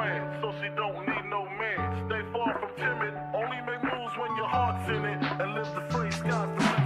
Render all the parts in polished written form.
plan, so she don't need no man. Stay far from timid, only make moves when your heart's in it, and live the free sky's the limit.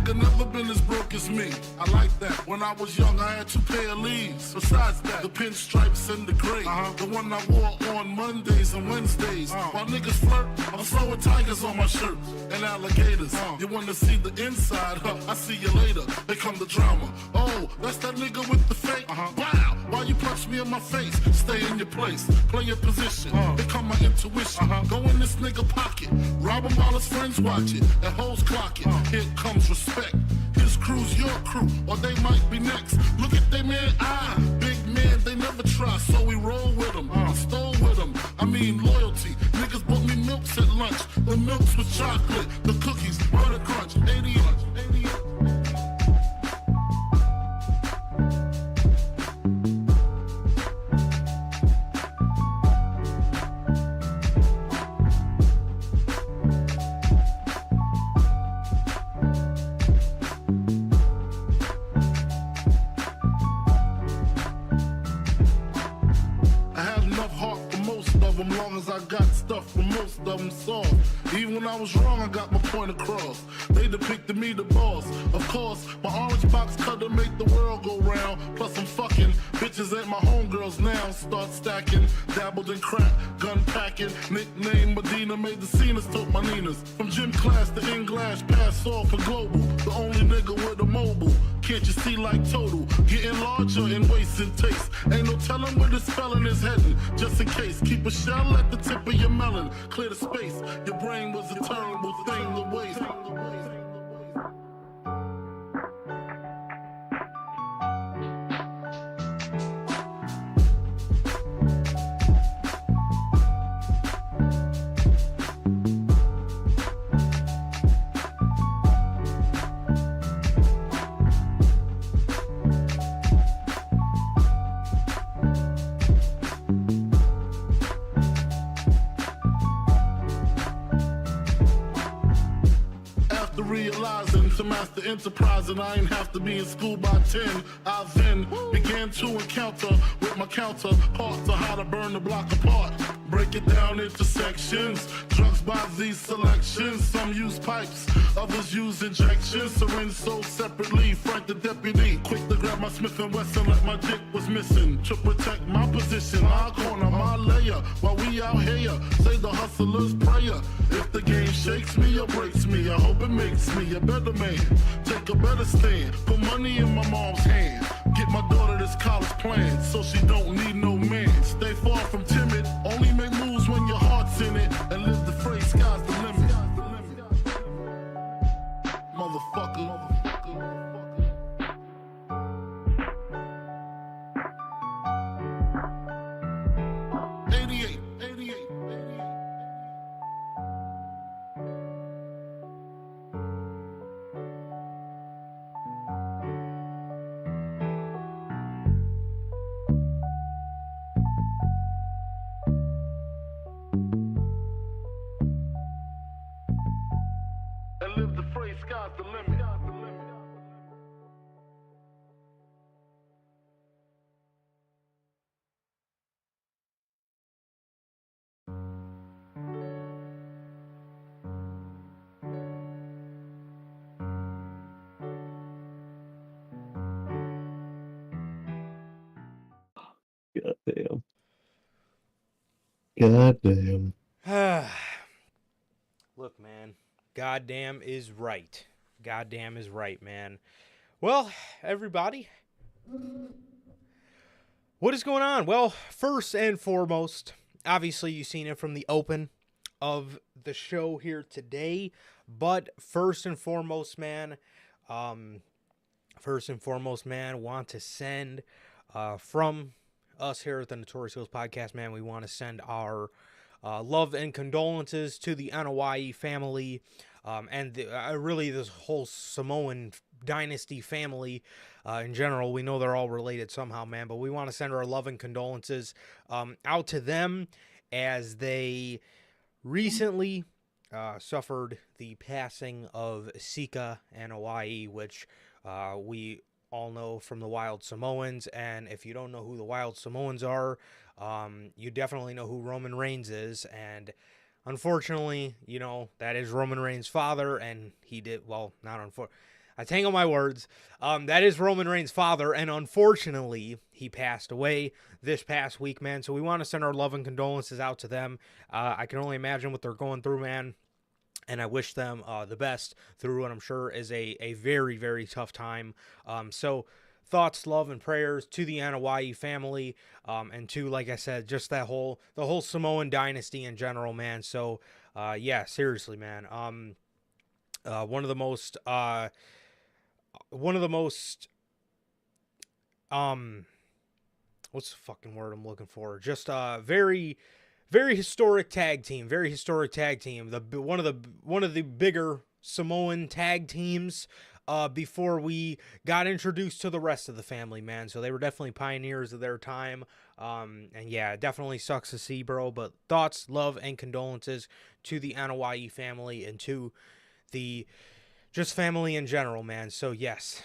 Never been as broke as me. I like that. When I was young, I had 2 pair of leaves. Besides that, the pinstripes and the gray. The one I wore on Mondays and Wednesdays. While niggas flirt, I'm throwing tigers on my shirt and alligators. You wanna see the inside? I see you later. They come the drama. Oh, that's that nigga with the fake. Wow, why you punch me in my face? Stay in your place, play your position. Become my intuition. Go in this nigga pocket, rob him while his friends watch it. And hoes clock it. Here comes respect. His crew's your crew, or they might be next. Look at they man, big man, they never try, so we roll with them, stole with them. I mean loyalty. Niggas bought me milks at lunch. The milks with chocolate, the cookies, butter crunch, 80 lunch, 80 lunch. Long as I got stuff for most of them soft. Even when I was wrong, I got my point across. They depicted me the boss. Of course, my orange box cutter make the world go round. Plus I'm fucking bitches ain't my homegirls now. Start stacking, dabbled in crack, gun packing. Nickname Medina, made the scenes, took my Ninas. From gym class to in-glass, pass off for global. The only nigga with a mobile. Can't you see like total? Getting larger in waist and taste. Ain't no telling where the spelling is heading. Just in case, keep a shell at the tip of your melon. Clear the space. Your brain was a terrible thing to waste. Realizing to master enterprise, and I ain't have to be in school by 10. I then began to encounter with my counterparts to how to burn the block apart. Break it down into sections. Drugs by these selections. Some use pipes, others use injections. Syringe sold separately. Frank the deputy, quick to grab my Smith & Wesson like my dick was missing. To protect my position, my corner, my layer. While we out here, say the hustler's prayer. If the game shakes me or breaks me, I hope it makes me a better man. Take a better stand, put money in my mom's hand. Get my daughter this college plan, so she don't need no man. Stay far from timid, only make moves when your heart's in it. And live the phrase, sky's the limit. Motherfucker. 88. And live the phrase, sky's the limit. Goddamn. Goddamn. Look, man. Goddamn is right. Goddamn is right, man. Well, everybody, what is going on? Well, first and foremost, obviously you've seen it from the open of the show here today, but first and foremost, man, want to send from us here at the Notorious podcast, man, we want to send our love and condolences to the NOIE family, and really this whole Samoan dynasty family in general. We know they're all related somehow, man, but we want to send our love and condolences out to them as they recently suffered the passing of Sika and Hawaii, which we all know from the Wild Samoans. And if you don't know who the Wild Samoans are, you definitely know who Roman Reigns is. And unfortunately, you know, that is Roman Reigns' father, and he did, well, not unfortunately. I tangle my words. That is Roman Reigns' father, and unfortunately, he passed away this past week, man. So we want to send our love and condolences out to them. I can only imagine what they're going through, man. And I wish them the best through what I'm sure is a very, very tough time. So thoughts, love, and prayers to the Hawaii family, and to, like I said, just the whole Samoan dynasty in general, man. So yeah, seriously, man. One of the most what's the fucking word I'm looking for? Just very historic tag team. One of the bigger Samoan tag teams before we got introduced to the rest of the family, man. So they were definitely pioneers of their time. And yeah, it definitely sucks to see, bro. But thoughts, love, and condolences to the Hawaii family and to the just family in general, man. So yes.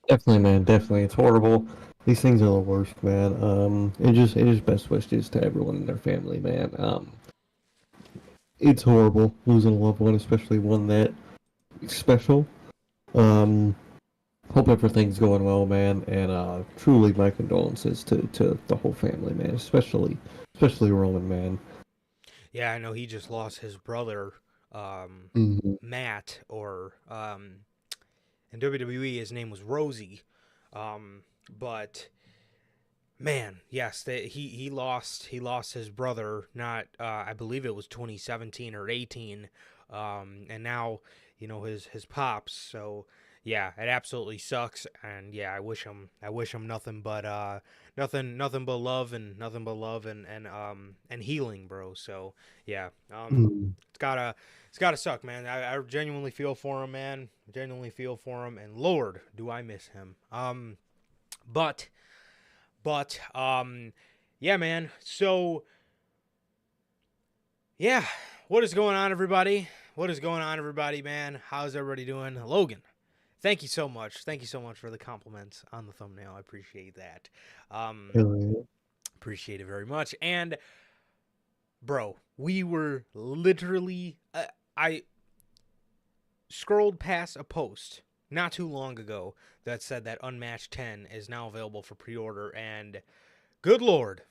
Definitely, man. Definitely, it's horrible. These things are the worst, man. It just best wishes to everyone in their family, man. It's horrible losing a loved one, especially one that special. Um, Hope everything's going well, man. And truly, my condolences to the whole family, man. Especially Roman, man. Yeah, I know he just lost his brother, Mm-hmm. Matt, or in WWE his name was Rosie. But man, yes, he lost his brother. Not I believe it was 2017 or 18, and now you know his pops. So yeah, it absolutely sucks. And yeah, I wish him nothing but nothing but love and healing, bro. So yeah, Mm-hmm. it's gotta suck, man. I genuinely feel for him, man. Genuinely feel for him, and Lord, do I miss him. But yeah, man. So yeah, what is going on, everybody? What is going on, everybody, man? How's everybody doing? Logan, thank you so much. Thank you so much for the compliments on the thumbnail. I appreciate that. Appreciate it very much. And bro, we were literally I scrolled past a post not too long ago that said that Unmatched 10 is now available for pre-order, and good Lord,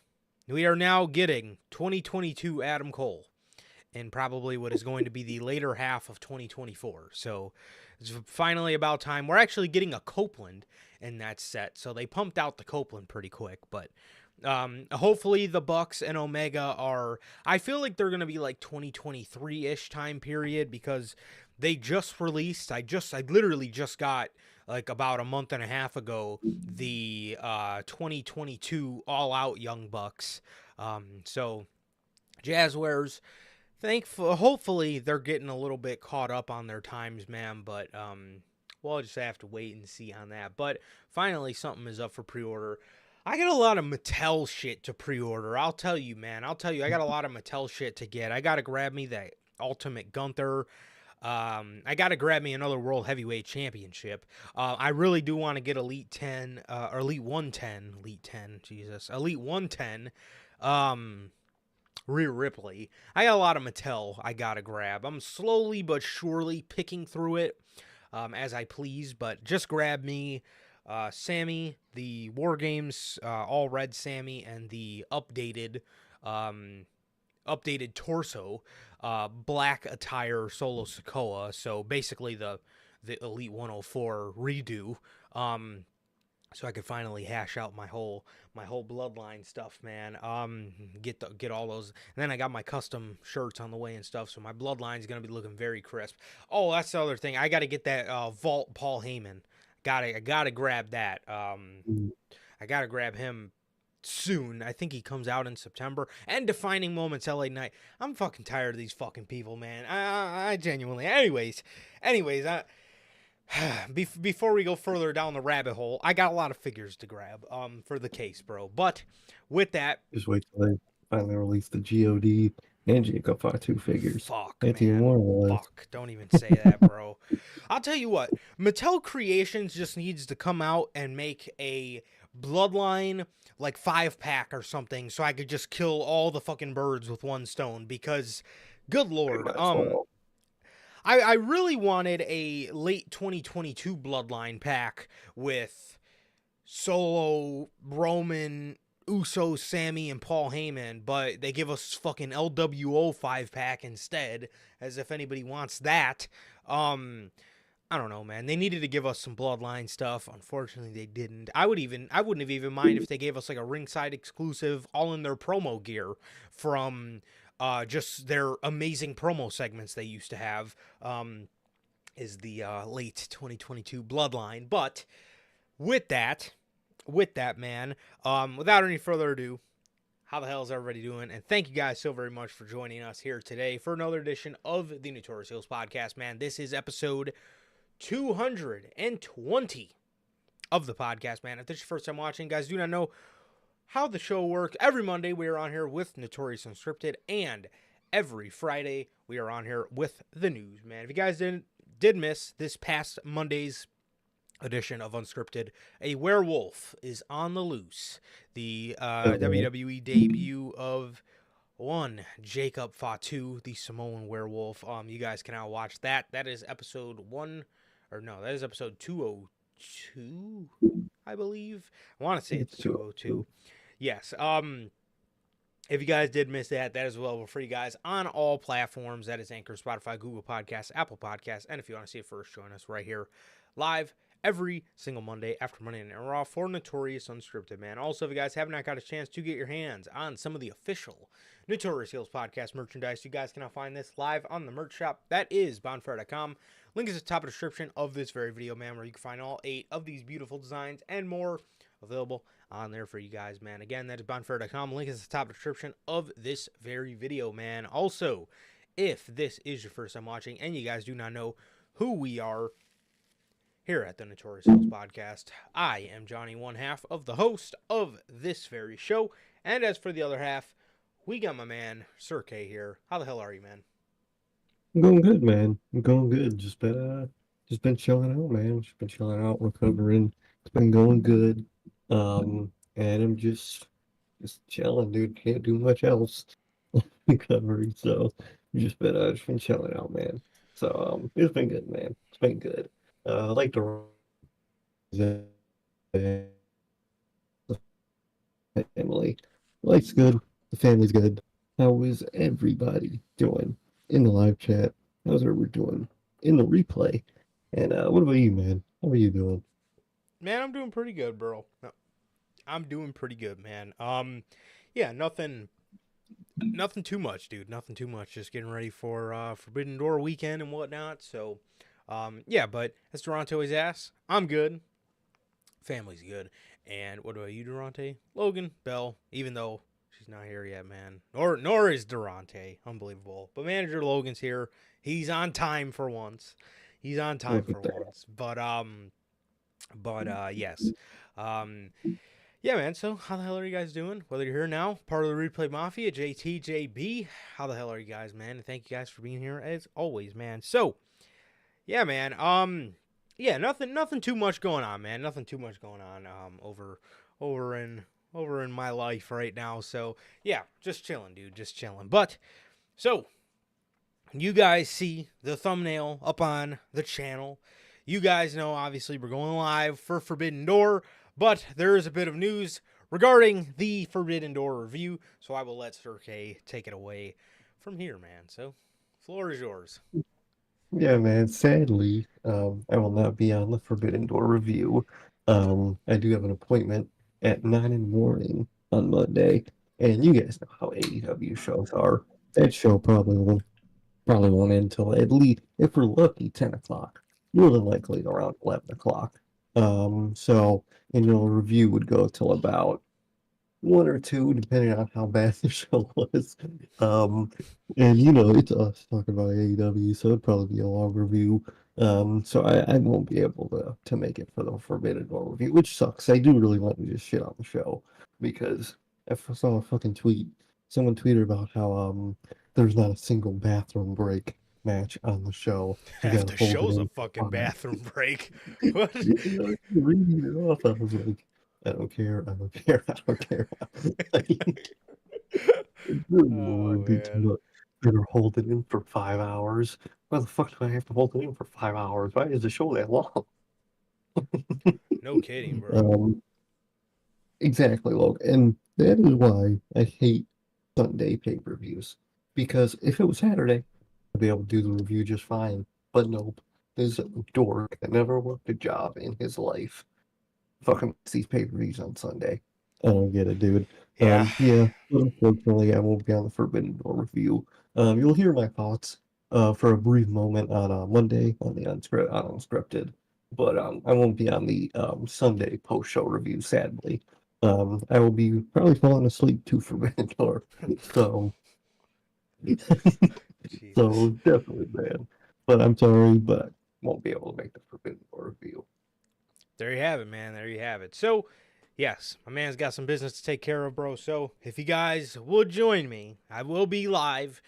we are now getting 2022 Adam Cole in probably what is going to be the later half of 2024. So it's finally about time. We're actually getting a Copeland in that set, so they pumped out the Copeland pretty quick, but hopefully the Bucks and Omega are, I feel like they're going to be like 2023-ish time period, because they just released, I literally just got like about a month and a half ago the 2022 All Out Young Bucks. So Jazzwares, hopefully they're getting a little bit caught up on their times, man, but we'll just have to wait and see on that. But finally something is up for pre-order. I got a lot of Mattel shit to pre-order. I'll tell you, man. I got a lot of Mattel shit to get. I got to grab me that Ultimate Gunther. I got to grab me another World Heavyweight Championship. I really do want to get Elite 10, or Elite 110. Elite 10, Jesus. Elite 110. Rhea Ripley. I got a lot of Mattel I got to grab. I'm slowly but surely picking through it as I please, but just grab me Sammy, the War Games All Red Sammy, and the updated torso black attire Solo Sikoa. So basically the Elite 104 redo. So I could finally hash out my whole bloodline stuff, man. Get all those, and then I got my custom shirts on the way and stuff. So my bloodline's gonna be looking very crisp. Oh, that's the other thing. I got to get that Vault Paul Heyman. I gotta grab that. I gotta grab him soon. I think he comes out in September. And Defining Moments LA Knight. I'm fucking tired of these fucking people, man. I genuinely. Anyways, before we go further down the rabbit hole, I got a lot of figures to grab for the case, bro. But with that, Just wait till they finally release the God and Jacob Fatu figures. fuck, That's even man. more or less. Fuck. Don't even say that, bro. I'll tell you what. Mattel Creations just needs to come out and make a Bloodline like 5-pack or something so I could just kill all the fucking birds with one stone because good lord. I really wanted a late 2022 Bloodline pack with Solo, Roman, Uso, Sammy, and Paul Heyman, but they give us fucking LWO 5-pack instead, as if anybody wants that. I don't know, man. They needed to give us some Bloodline stuff. Unfortunately, they didn't. I wouldn't have even mind if they gave us like a ringside exclusive, all in their promo gear from just their amazing promo segments they used to have. Is the late 2022 Bloodline. But with that, man, without any further ado, how the hell is everybody doing? And thank you guys so very much for joining us here today for another edition of the Notorious Heels podcast, man. This is episode 220 of the podcast, man. If this is your first time watching, guys, do not know how the show works. Every Monday, we are on here with Notorious Unscripted, and every Friday, we are on here with the news, man. If you guys did miss this past Monday's edition of Unscripted, a werewolf is on the loose. The WWE debut of one Jacob Fatu, the Samoan werewolf. You guys can now watch that. That is episode 202, I believe. I want to say it's 202. Yes. If you guys did miss that, that is available for you guys on all platforms. That is Anchor, Spotify, Google Podcasts, Apple Podcasts, and if you want to see it first, join us right here live every single Monday after Monday Night Raw for Notorious Unscripted, man. Also, if you guys have not got a chance to get your hands on some of the official Notorious Heels podcast merchandise, you guys can now find this live on the merch shop. That is bonfire.com. Link is at the top of the description of this very video, man, where you can find all 8 of these beautiful designs and more available on there for you guys, man. Again, that is bonfire.com. Link is at the top of the description of this very video, man. Also, if this is your first time watching and you guys do not know who we are here at the Notorious Heels podcast, I am Johnny, one half of the host of this very show. And as for the other half, we got my man, Sir K here. How the hell are you, man? I'm going good, man. I'm going good. Just been chilling out, man. Just been chilling out, recovering. It's been going good. And I'm just chilling, dude. Can't do much else. Recovery, so just been chilling out, man. So it's been good, man. It's been good. I like to the family. Life's good. The family's good. How is everybody doing in the live chat? How's everybody doing in the replay? And what about you, man? How are you doing? Man, I'm doing pretty good, bro. No, I'm doing pretty good, man. Yeah, nothing too much, dude. Nothing too much. Just getting ready for Forbidden Door weekend and whatnot. So, yeah, but as Durante always asks, I'm good. Family's good. And what about you, Durante? Logan, Bell, even though she's not here yet, man. Nor is Durante. Unbelievable. But Manager Logan's here. He's on time for once. He's on time for once. But yes. Yeah, man. So how the hell are you guys doing? Whether you're here now, part of the Replay Mafia, JTJB, how the hell are you guys, man? And thank you guys for being here as always, man. So, yeah, man. Yeah, nothing too much going on, man. Nothing too much going on over in my life right now. So, yeah, just chilling, dude. Just chilling. But so you guys see the thumbnail up on the channel. You guys know, obviously, we're going live for Forbidden Door, but there is a bit of news regarding the Forbidden Door review, so I will let Sir K take it away from here, man. So, floor is yours. Yeah, man. Sadly, I will not be on the Forbidden Door review. I do have an appointment at 9 in the morning on Monday, and you guys know how AEW shows are. That show probably won't end until at least, if we're lucky, 10 o'clock. More than likely around 11 o'clock. So, the review would go till about one or two, depending on how bad the show was. Um, and you know, it's us talking about AEW, so it'd probably be a long review. So I won't be able to make it for the Forbidden Door review, which sucks. I do really want to just shit on the show because I saw a fucking tweet. Someone tweeted about how there's not a single bathroom break match on the show. You Half gotta the hold it show's a in for fucking 5. bathroom break. What? You know, reading it off, I was like, I don't care, I don't care, I don't care. Like, good Oh Lord, dude, man. look, better hold it in for 5 hours. Why the fuck do I have to hold it in for 5 hours? Why is the show that long? No kidding, bro. Um, exactly, Logan. And that is why I hate Sunday pay-per-views. Because if it was Saturday, I'd be able to do the review just fine. But nope, this dork that never worked a job in his life fucking makes these pay-per-views on Sunday. I don't get it, dude. Yeah. Yeah, but unfortunately, I won't be on the Forbidden Door review. You'll hear my thoughts for a brief moment on Monday on the unscripted, but I won't be on the Sunday post-show review, sadly. I will be probably falling asleep to Forbidden Door, so Jesus. so definitely bad. But I'm sorry, but I won't be able to make the Forbidden Door review. There you have it, man. There you have it. So, yes, my man's got some business to take care of, bro. So, if you guys would join me, I will be live.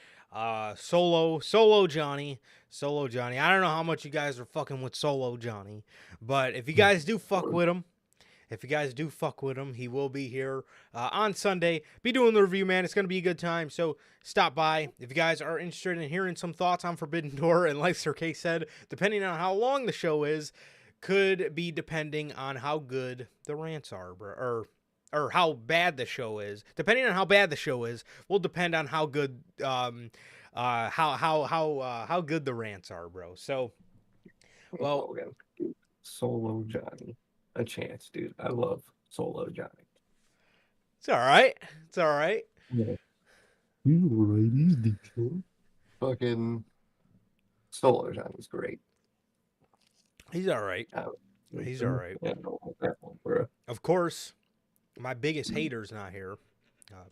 Solo Johnny. Solo Johnny. I don't know how much you guys are fucking with Solo Johnny, but if you guys do fuck with him, he will be here on Sunday. Be doing the review, man. It's going to be a good time. So stop by. If you guys are interested in hearing some thoughts on Forbidden Door, and like Sir K said, depending on how long the show is, could be depending on how good the rants are, or how bad the show is. Depending on how bad the show is, will depend on how good how good the rants are, bro. So, well, Logan, dude, Solo Johnny, a chance, dude. I love Solo Johnny. it's all right. It's all right. Yeah, he's alright. He's decent. Fucking Solo Johnny's great. He's all right. I He's all right. Yeah, I don't like that one, bro. Of course, my biggest hater's not here,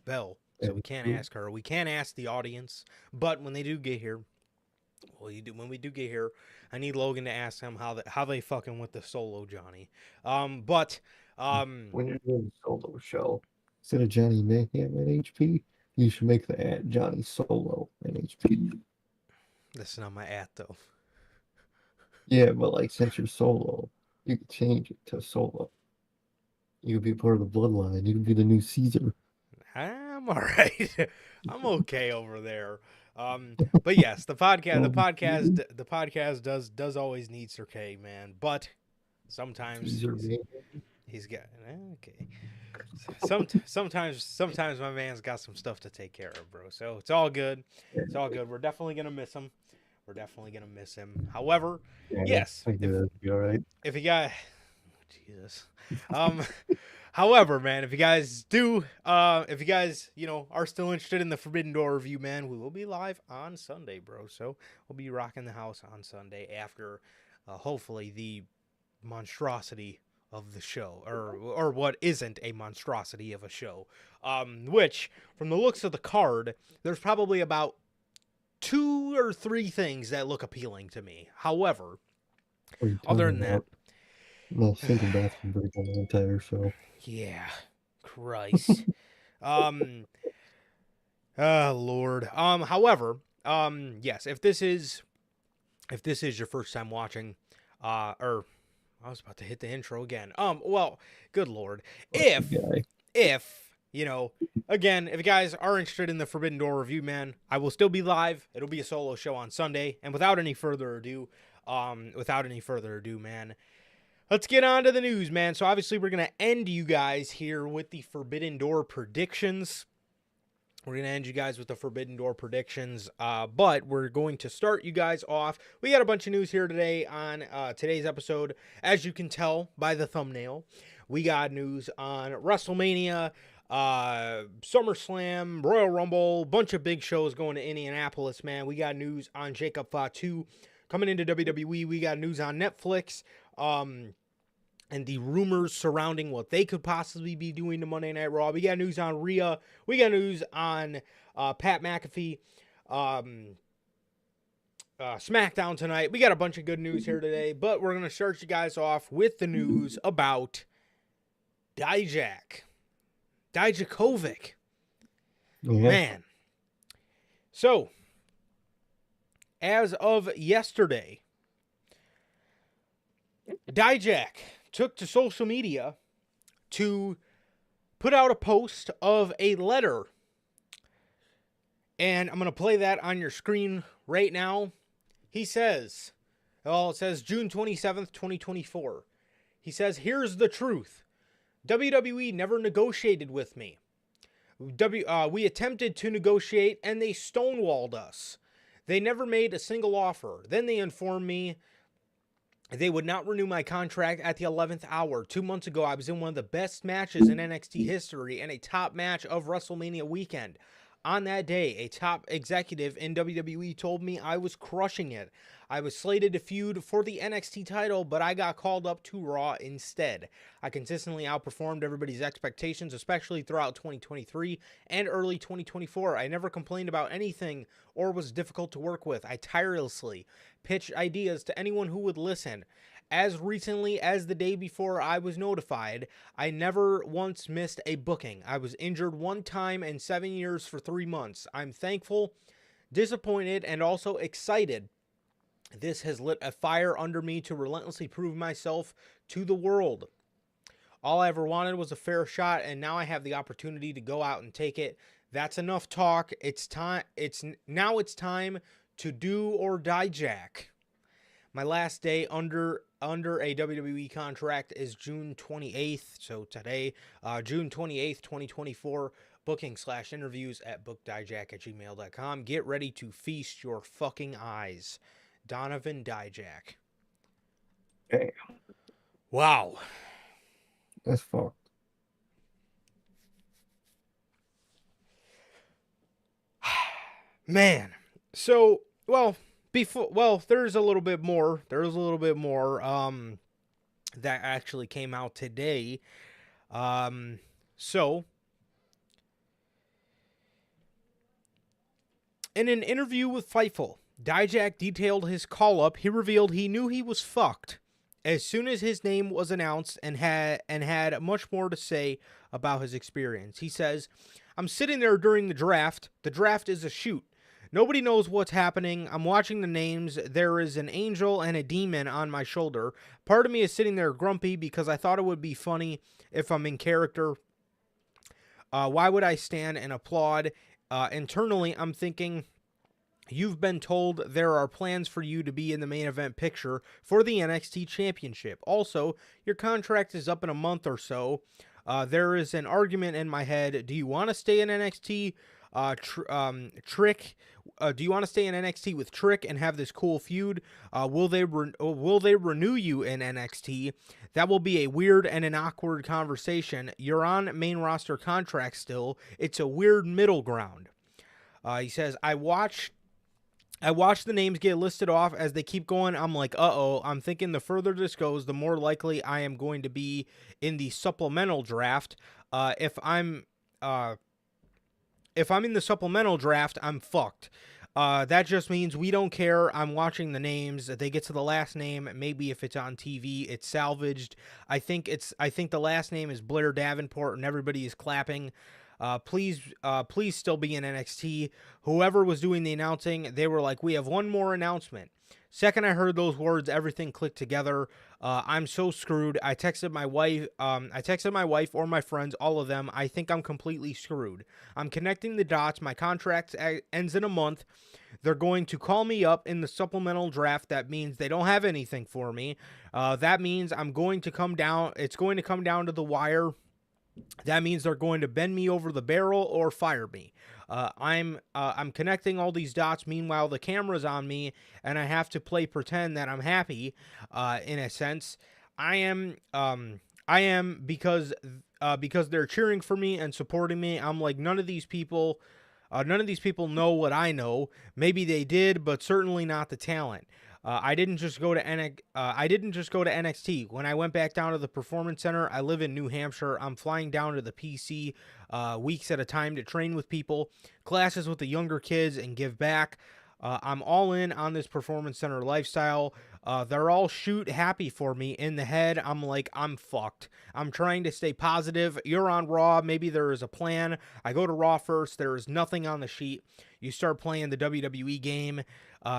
Belle. So we can't And ask her. We can't ask the audience. But when they do get here, when we do get here, I need Logan to ask them how they fucking with the Solo Johnny. But when you're doing a solo show, instead of Johnny Mayhem at HP, you should make the ad Johnny Solo at HP. that's not my at though. Yeah, but like since you're solo, you could change it to solo. You could be part of the bloodline. You could be the new Caesar. I'm all right. I'm okay over there. But yes, the podcast does always need Sir K, man. But sometimes Caesar, man. he's got okay. Sometimes my man's got some stuff to take care of, bro. So it's all good. It's all good. We're definitely gonna miss him. However, Yeah, yes, I get it. Be all right. if you got Jesus. However, man, if you guys are still interested in the Forbidden Door review, man, we will be live on Sunday, bro. So we'll be rocking the house on Sunday after, hopefully, the monstrosity of the show, or what isn't a monstrosity of a show. Which, from the looks of the card, there's probably about 2 or 3 things that look appealing to me. However, What are you other talking than that, about? No single bathroom break on the entire show. yeah, Christ. Lord. However, yes, if this is your first time watching, or I was about to hit the intro again. Well, good Lord. If again, if you guys are interested in the Forbidden Door review, man, I will still be live. It'll be a solo show on Sunday. And without any further ado, man, let's get on to the news, man. So obviously we're going to end you guys here with the Forbidden Door predictions. But we're going to start you guys off. We got a bunch of news here today on today's episode. As you can tell by the thumbnail, we got news on WrestleMania, SummerSlam, Royal Rumble, bunch of big shows going to Indianapolis, man. We got news on Jacob Fatu coming into WWE. We got news on Netflix. and the rumors surrounding what they could possibly be doing to Monday Night Raw. We got news on Rhea. We got news on Pat McAfee. SmackDown tonight. We got a bunch of good news here today, but we're going to start you guys off with the news about Dijakovic. Man. So, as of yesterday, Dijak took to social media to put out a post of a letter. And I'm going to play that on your screen right now. He says, it says June 27th, 2024. He says, here's the truth. WWE never negotiated with me. We attempted to negotiate and they stonewalled us. They never made a single offer. Then they informed me they would not renew my contract at the 11th hour. 2 months ago, I was in one of the best matches in NXT history and a top match of WrestleMania weekend. On that day, a top executive in WWE told me I was crushing it. I was slated to feud for the NXT title, but I got called up to Raw instead. I consistently outperformed everybody's expectations, especially throughout 2023 and early 2024. I never complained about anything or was difficult to work with. I tirelessly pitched ideas to anyone who would listen. As recently as the day before I was notified, I never once missed a booking. I was injured one time in 7 years for 3 months. I'm thankful, disappointed, and also excited. This has lit a fire under me to relentlessly prove myself to the world. All I ever wanted was a fair shot, and now I have the opportunity to go out and take it. That's enough talk. It's time. Now it's time to do or die, Jack. My last day under a WWE contract is June 28th. So today, June 28th, 2024. Booking/interviews at bookdijak@gmail.com. Get ready to feast your fucking eyes. Donovan Dijak. Damn. Wow. That's fucked. Man. So, there's a little bit more. That actually came out today. So, in an interview with Fightful, Dijak detailed his call-up. He revealed he knew he was fucked as soon as his name was announced and had much more to say about his experience. He says, I'm sitting there during the draft. The draft is a shoot. Nobody knows what's happening. I'm watching the names. There is an angel and a demon on my shoulder. Part of me is sitting there grumpy because I thought it would be funny if I'm in character. Why would I stand and applaud? Internally, I'm thinking, you've been told there are plans for you to be in the main event picture for the NXT Championship. Also, your contract is up in a month or so. There is an argument in my head. Do you want to stay in NXT? Trick? Do you want to stay in NXT with Trick and have this cool feud? Will they renew you in NXT? That will be a weird and an awkward conversation. You're on main roster contract still. It's a weird middle ground. He says, I watch the names get listed off as they keep going. I'm like, uh-oh. I'm thinking the further this goes, the more likely I am going to be in the supplemental draft. If I'm in the supplemental draft, I'm fucked. That just means we don't care. I'm watching the names. They get to the last name. Maybe if it's on TV, it's salvaged. I think the last name is Blair Davenport, and everybody is clapping. Please still be in NXT. Whoever was doing the announcing, they were like, we have one more announcement. Second I heard those words, everything clicked together. I'm so screwed. I texted my wife or my friends, all of them. I think I'm completely screwed. I'm connecting the dots. My contract ends in a month. They're going to call me up in the supplemental draft. That means they don't have anything for me. That means I'm going to come down. It's going to come down to the wire. That means they're going to bend me over the barrel or fire me. I'm connecting all these dots. Meanwhile, the camera's on me, and I have to play pretend that I'm happy. In a sense, I am because they're cheering for me and supporting me. I'm like, none of these people know what I know. Maybe they did, but certainly not the talent. I didn't just go to NXT. When I went back down to the Performance Center, I live in New Hampshire. I'm flying down to the PC weeks at a time to train with people, classes with the younger kids, and give back. I'm all in on this Performance Center lifestyle. They're all shoot happy for me. In the head, I'm like, I'm fucked. I'm trying to stay positive. You're on Raw. Maybe there is a plan. I go to Raw first. There is nothing on the sheet. You start playing the WWE game.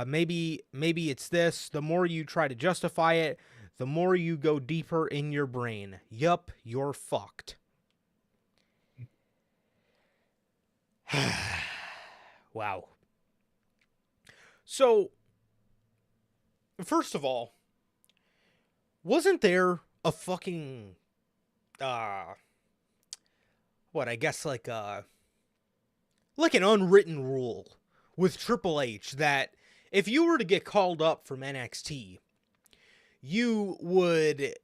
Maybe it's this. The more you try to justify it, the more you go deeper in your brain. Yup, you're fucked. Wow. So, first of all, wasn't there a fucking, I guess like an unwritten rule with Triple H that if you were to get called up from NXT, you would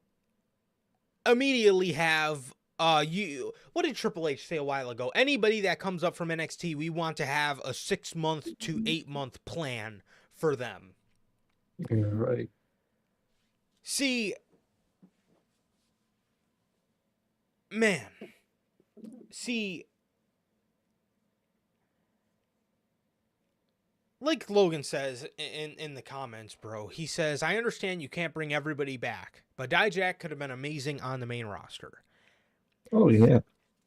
immediately have, what did Triple H say a while ago? Anybody that comes up from NXT, we want to have a 6-month to 8-month plan for them. Yeah, right. See, man, like Logan says in the comments, bro, he says, I understand you can't bring everybody back, but Dijak could have been amazing on the main roster. Oh, yeah.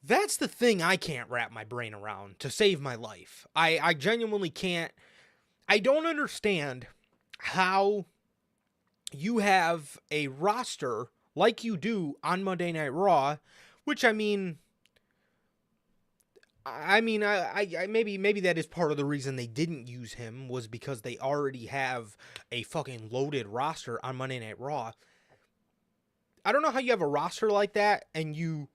That's the thing I can't wrap my brain around to save my life. I genuinely can't. I don't understand how you have a roster like you do on Monday Night Raw, which I mean, maybe that is part of the reason they didn't use him was because they already have a fucking loaded roster on Monday Night Raw. I don't know how you have a roster like that and you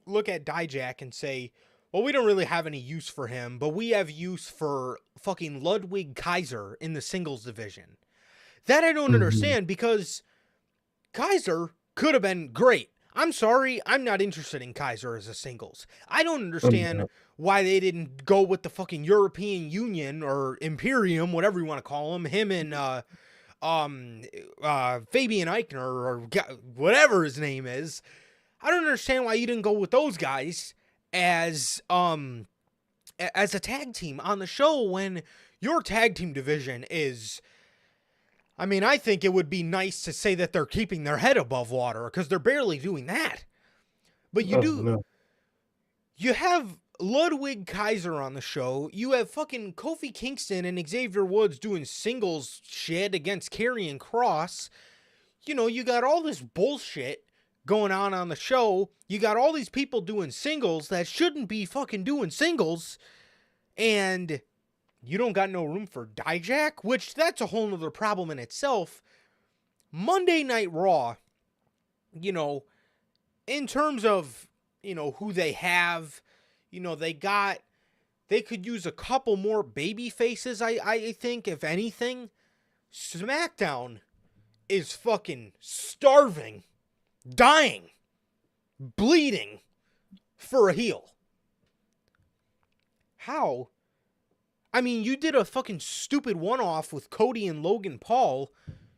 look at Dijak and say, well, we don't really have any use for him, but we have use for fucking Ludwig Kaiser in the singles division. That I don't understand because Kaiser could have been great. I'm sorry, I'm not interested in Kaiser as a singles. I don't understand why they didn't go with the fucking European Union or Imperium, whatever you want to call him and Fabian Eichner or whatever his name is. I don't understand why you didn't go with those guys as a tag team on the show when your tag team division is, I mean, I think it would be nice to say that they're keeping their head above water because they're barely doing that. But you No. You have Ludwig Kaiser on the show. You have fucking Kofi Kingston and Xavier Woods doing singles shit against Karrion Kross. You know, you got all this bullshit going on the show. You got all these people doing singles that shouldn't be fucking doing singles. And you don't got no room for Dijak, which that's a whole nother problem in itself. Monday Night Raw, you know, in terms of, you know, who they have, you know, they could use a couple more baby faces, I think, if anything. SmackDown is fucking starving, dying, bleeding for a heel. How? I mean, you did a fucking stupid one-off with Cody and Logan Paul.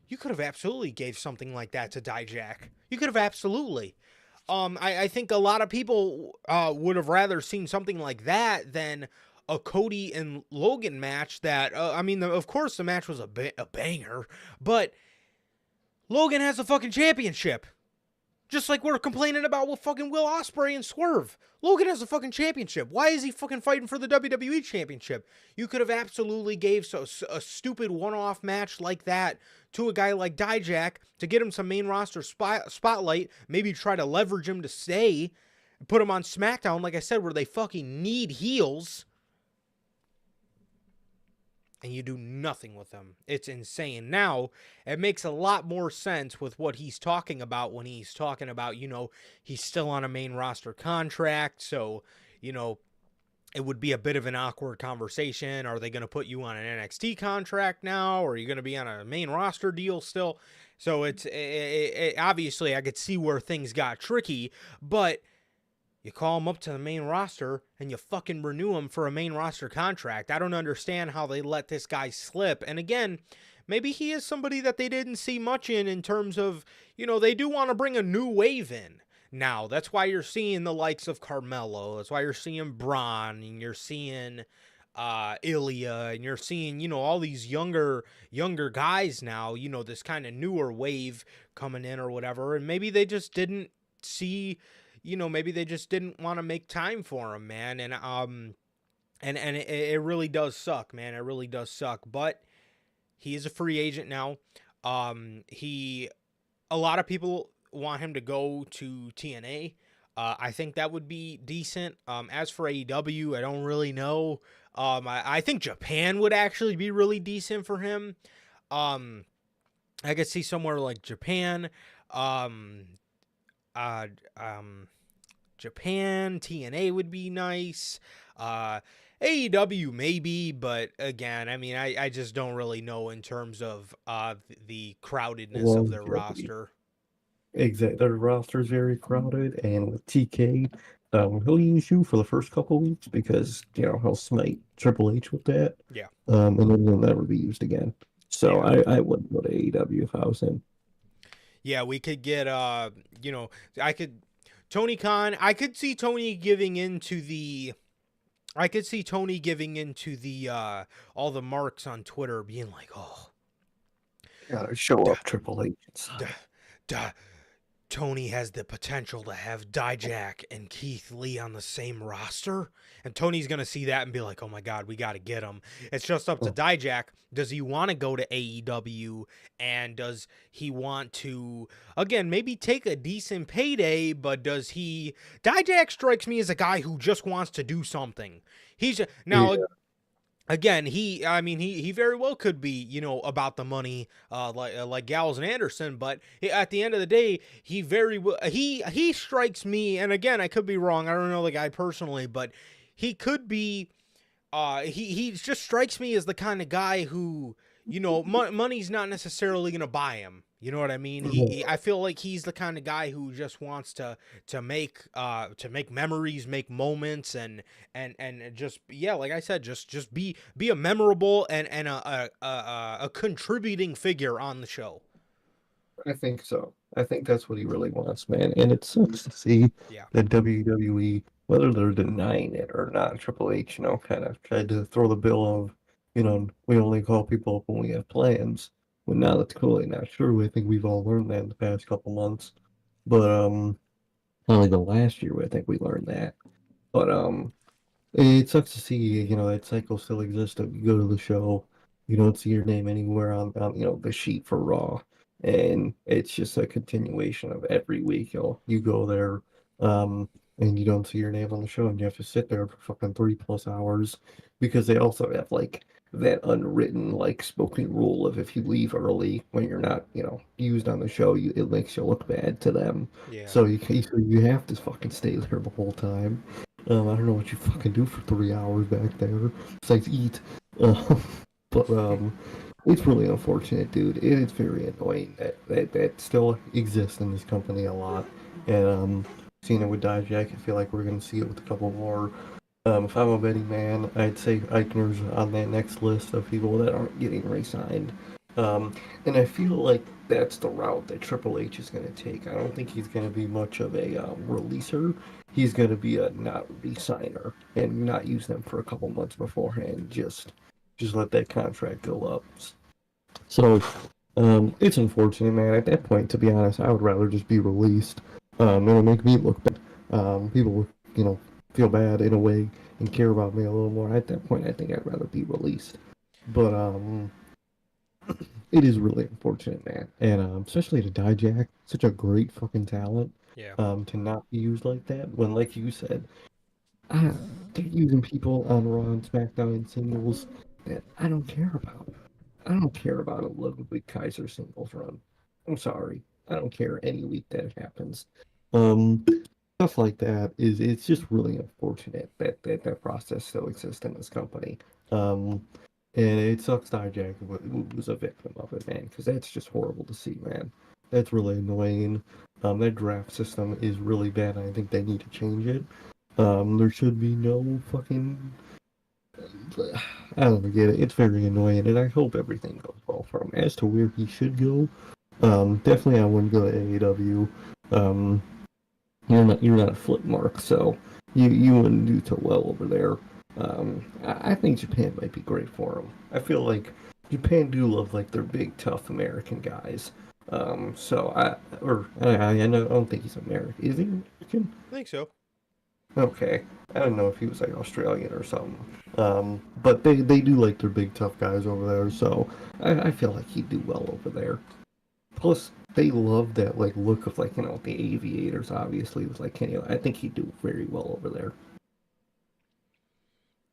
You could have absolutely gave something like that to Dijak. You could have absolutely. I think a lot of people would have rather seen something like that than a Cody and Logan match that, I mean, of course the match was a banger, but Logan has a fucking championship. Just like we're complaining about with fucking Will Ospreay and Swerve. Logan has a fucking championship. Why is he fucking fighting for the WWE championship? You could have absolutely gave a stupid one-off match like that to a guy like Dijak to get him some main roster spotlight. Maybe try to leverage him to stay. Put him on SmackDown, like I said, where they fucking need heels. And you do nothing with them. It's insane. Now, it makes a lot more sense with what he's talking about when he's talking about, you know, he's still on a main roster contract. So, you know, it would be a bit of an awkward conversation. Are they going to put you on an NXT contract now? Or are you going to be on a main roster deal still? So it's obviously I could see where things got tricky, but you call him up to the main roster and you fucking renew him for a main roster contract. I don't understand how they let this guy slip. And again, maybe he is somebody that they didn't see much in terms of, they do want to bring a new wave in. Now, that's why you're seeing the likes of Carmelo. That's why you're seeing Braun, and you're seeing Ilya, and you're seeing, all these younger guys now, this kind of newer wave coming in or whatever. And maybe they just didn't see, maybe they just didn't want to make time for him, man. And it really does suck, man. It really does suck. But he is a free agent now. A lot of people want him to go to TNA. I think that would be decent. As for AEW, I don't really know. I think Japan would actually be really decent for him. I could see somewhere like Japan. Japan, TNA would be nice. AEW maybe, but again, I mean, I just don't really know in terms of the crowdedness of their roster. Exactly, their roster is very crowded, and with TK, he'll use you for the first couple weeks because he'll smite Triple H with that. Yeah. And then he'll never be used again. So I wouldn't go to AEW if I was him. Yeah, we could get Tony Khan. I could see Tony giving into the. All the marks on Twitter being like, oh, Gotta show up Triple H. Tony has the potential to have Dijak and Keith Lee on the same roster. And Tony's going to see that and be like, oh my God, we got to get him. It's just up to Dijak. Does he want to go to AEW? And does he want to, again, maybe take a decent payday, but does he... Dijak strikes me as a guy who just wants to do something. Again, he very well could be, about the money, like Gallows and Anderson, but at the end of the day, he strikes me, and again, I could be wrong, I don't know the guy personally, but he could be, he just strikes me as the kind of guy who, money's not necessarily going to buy him. You know what I mean? I feel like he's the kind of guy who just wants to make memories, make moments, and just, yeah, like I said, just be a memorable and a contributing figure on the show. I think so. I think that's what he really wants, man. And it sucks to see that WWE, whether they're denying it or not, Triple H, kind of tried to throw the bill of, we only call people up when we have plans. Well, now that's clearly not true. I think we've all learned that in the past couple months. But only the last year I think we learned that. But it sucks to see, that cycle still exists. That you go to the show, you don't see your name anywhere on the sheet for Raw, and it's just a continuation of every week. You go there, and you don't see your name on the show, and you have to sit there for fucking 3+ hours because they also have like that unwritten spoken rule of if you leave early when you're not used on the show, it makes you look bad to them. Yeah. So you have to fucking stay there the whole time. I don't know what you fucking do for 3 hours back there besides eat. But it's really unfortunate, dude. It is very annoying that still exists in this company a lot. And seeing it with Dijak, I feel like we're gonna see it with a couple more. If I'm a betting man, I'd say Eichner's on that next list of people that aren't getting re-signed. And I feel like that's the route that Triple H is going to take. I don't think he's going to be much of a releaser. He's going to be a not re-signer and not use them for a couple months beforehand. Just let that contract go up. So it's unfortunate, man. At that point, to be honest, I would rather just be released. It'll make me look bad. People, feel bad in a way and care about me a little more. At that point, I think I'd rather be released. But it is really unfortunate, man. And especially to Dijak, such a great fucking talent. Yeah. To not be used like that when, like you said, they're using people on Raw and SmackDown in singles that I don't care about. I don't care about a Ludwig Kaiser singles run. I'm sorry. I don't care any week that happens. Stuff like that it's just really unfortunate that process still exists in this company. And it sucks Dijak was a victim of it, man, because that's just horrible to see, man. That's really annoying. That draft system is really bad. I think they need to change it. There should be no fucking But I don't get it. It's very annoying, and I hope everything goes well for him. As to where he should go, definitely I wouldn't go to AEW. Um, you're not a flip mark, so you wouldn't do too well over there. I think Japan might be great for him. I feel like Japan do love like their big tough American guys. So I know I don't think he's American. Is he American? I think so. Okay, I don't know if he was like Australian or something. But they do like their big tough guys over there, so I feel like he'd do well over there. Plus, they love that like look of like the aviators. Obviously, with like Kenny, I think he'd do very well over there.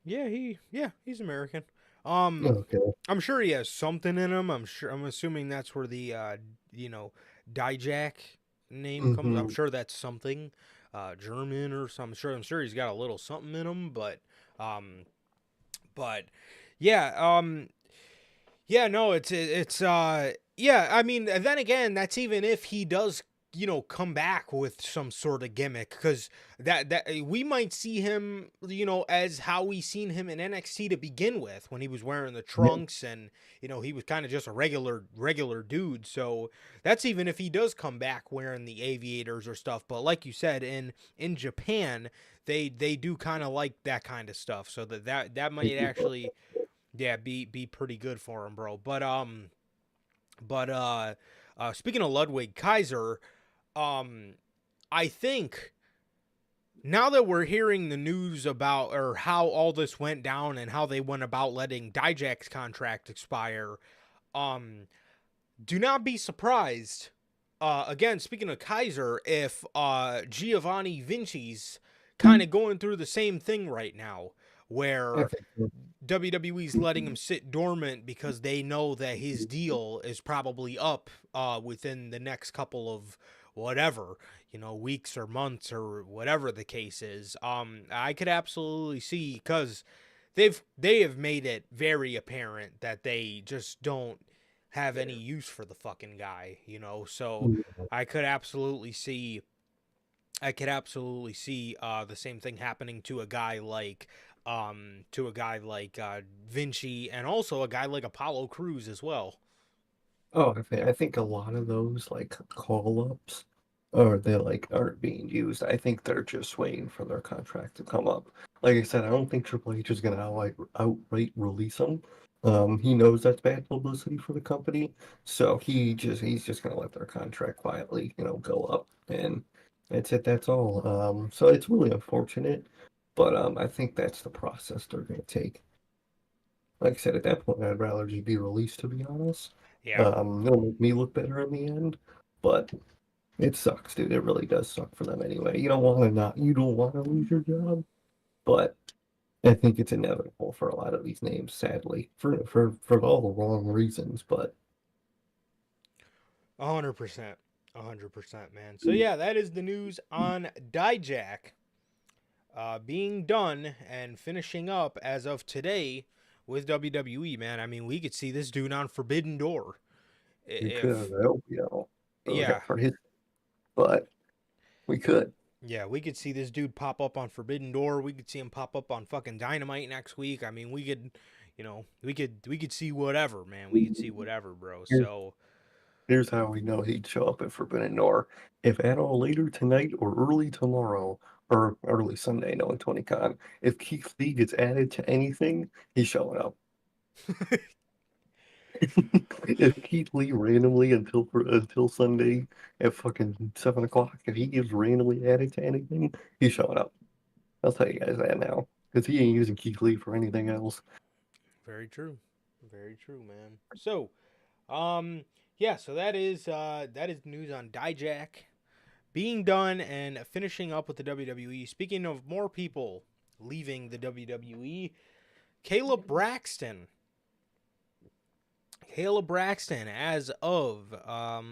He's American. Okay. I'm sure he has something in him. I'm assuming that's where the you know, Dijak name comes. I'm Mm-hmm. sure that's something German or something. I'm sure he's got a little something in him, um but yeah, yeah, no, yeah, I mean, then again, that's even if he does, come back with some sort of gimmick, cuz that we might see him, as how we seen him in NXT to begin with, when he was wearing the Yeah. trunks and, he was kind of just a regular dude. So, that's even if he does come back wearing the aviators or stuff, but like you said, in Japan, they do kind of like that kind of stuff. So that They might do love actually, yeah, be pretty good for him, bro. But speaking of Ludwig Kaiser, um, I think now that we're hearing the news about or how all this went down and how they went about letting Dijak's contract expire, um, do not be surprised. Again, speaking of Kaiser, if Giovanni Vinci's kind that. of going through the same thing right now, I where think so. WWE's letting him sit dormant because they know that his deal is probably up within the next couple of whatever, weeks or months or whatever the case is. I could absolutely see, because they have made it very apparent that they just don't have any use for the fucking guy, so I could absolutely see the same thing happening to a guy like Vinci, and also a guy like Apollo Crews as well. Oh, I think a lot of those like call ups or they like aren't being used. I think they're just waiting for their contract to come up. Like I said, I don't think Triple H is gonna outright release them. He knows that's bad publicity for the company, so he's just gonna let their contract quietly, go up, and that's it. That's all. So it's really unfortunate, but I think that's the process they're gonna take. Like I said, at that point, I'd rather just be released, to be honest. Yeah. It'll make me look better in the end, but it sucks, dude. It really does suck for them anyway. You don't want to lose your job, but I think it's inevitable for a lot of these names, sadly, for all the wrong reasons. But 100%. 100%, man. So yeah, that is the news on Dijak being done and finishing up as of today with WWE, man. I mean, we could see this dude on Forbidden Door. we could, If I hope, Yeah, for his, but we could. yeah, we could see this dude pop up on Forbidden Door. We could see him pop up on fucking Dynamite next week. I mean, we could, we could see whatever, man. We could see whatever, bro. Here's, So here's how we know he'd show up at Forbidden Door. If at all later tonight or early tomorrow or early Sunday, knowing 20Con, if Keith Lee gets added to anything, he's showing up. If Keith Lee randomly until Sunday at fucking 7 o'clock, if he gets randomly added to anything, he's showing up. I'll tell you guys that now, because he ain't using Keith Lee for anything else. very true, very true, man. So, yeah, so that is news on Dijak being done and finishing up with the WWE. Speaking of more people leaving the WWE, Caleb Braxton. Caleb Braxton, as of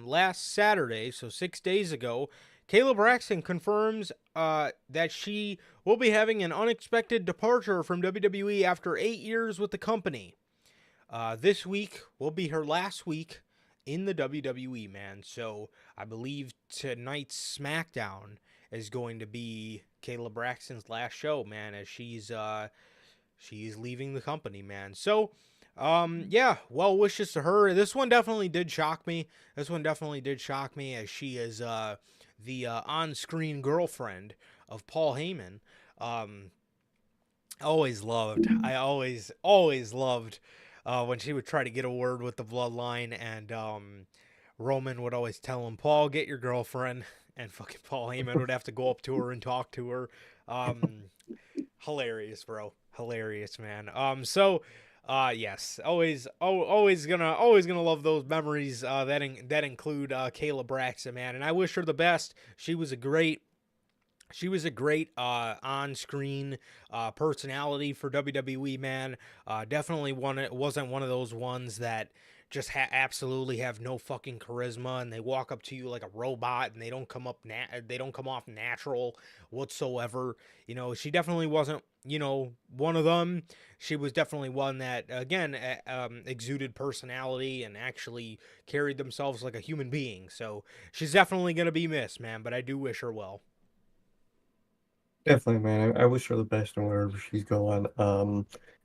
last Saturday, so 6 days ago, Caleb Braxton confirms that she will be having an unexpected departure from WWE after 8 years with the company. This week will be her last week in the WWE, man. So I believe tonight's SmackDown is going to be Caleb Braxton's last show, man, as she's leaving the company, man. So, yeah, well wishes to her. This one definitely did shock me. This one definitely did shock me, as she is the on-screen girlfriend of Paul Heyman. Um, I always loved when she would try to get a word with the bloodline, and Roman would always tell him, Paul, get your girlfriend. And fucking Paul Heyman would have to go up to her and talk to her. Hilarious, bro. Hilarious, man. Yes, always gonna love those memories that include Kayla Braxton, man. And I wish her the best. She was a great on-screen personality for WWE, man. Definitely wasn't one of those ones that just absolutely have no fucking charisma, and they walk up to you like a robot, and they don't come off natural whatsoever. You know, she definitely wasn't, one of them. She was definitely one that, again, exuded personality and actually carried themselves like a human being. So she's definitely gonna be missed, man. But I do wish her well. Definitely, man. I wish her the best in wherever she's going.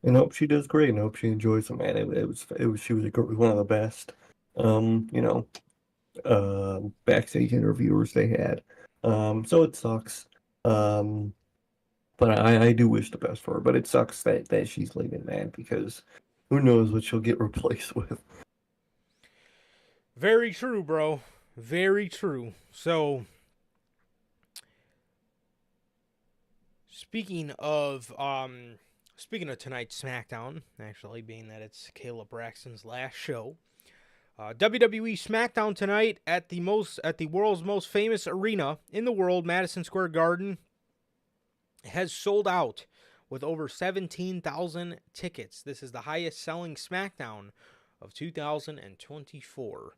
And hope she does great, and hope she enjoys it, man. She was one of the best, um, you know, backstage interviewers they had. So it sucks. But I do wish the best for her. But it sucks that she's leaving, man, because who knows what she'll get replaced with. Very true, bro. Very true. So, speaking of tonight's SmackDown, actually, being that it's Kayla Braxton's last show, WWE SmackDown tonight at the world's most famous arena in the world, Madison Square Garden, has sold out with over 17,000 tickets. This is the highest selling SmackDown of 2024.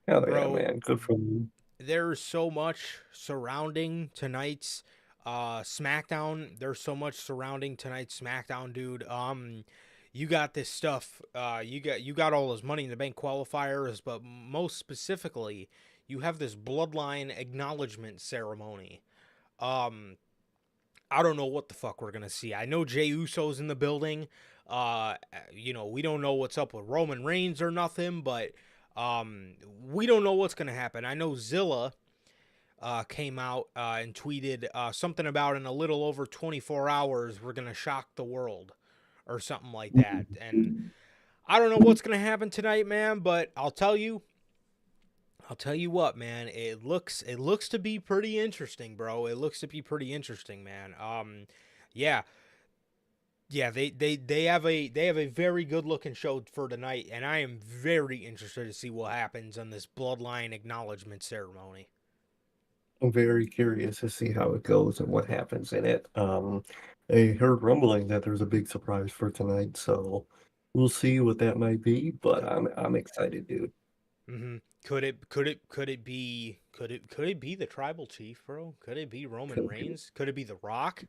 Hell yeah, Bro, man. Good for you. there's so much surrounding tonight's SmackDown. There's so much surrounding tonight's SmackDown, dude. You got this stuff. You got all those Money in the Bank qualifiers, but most specifically, you have this Bloodline acknowledgement ceremony. I don't know what the fuck we're gonna see. I know Jey Uso's in the building. We don't know what's up with Roman Reigns or nothing, but we don't know what's gonna happen. I know Zilla came out and tweeted something about in a little over 24 hours we're gonna shock the world or something like that. And I don't know what's gonna happen tonight, man. But I'll tell you what, man. It looks to be pretty interesting, bro. It looks to be pretty interesting, man. Yeah. Yeah, they have a very good looking show for tonight, and I am very interested to see what happens on this Bloodline acknowledgement ceremony. I'm very curious to see how it goes and what happens in it. I heard rumbling that there's a big surprise for tonight, so we'll see what that might be. But I'm excited, dude. Mm-hmm. Could it be the tribal chief, bro? Could it be Roman Could be. Reigns? Could it be The Rock?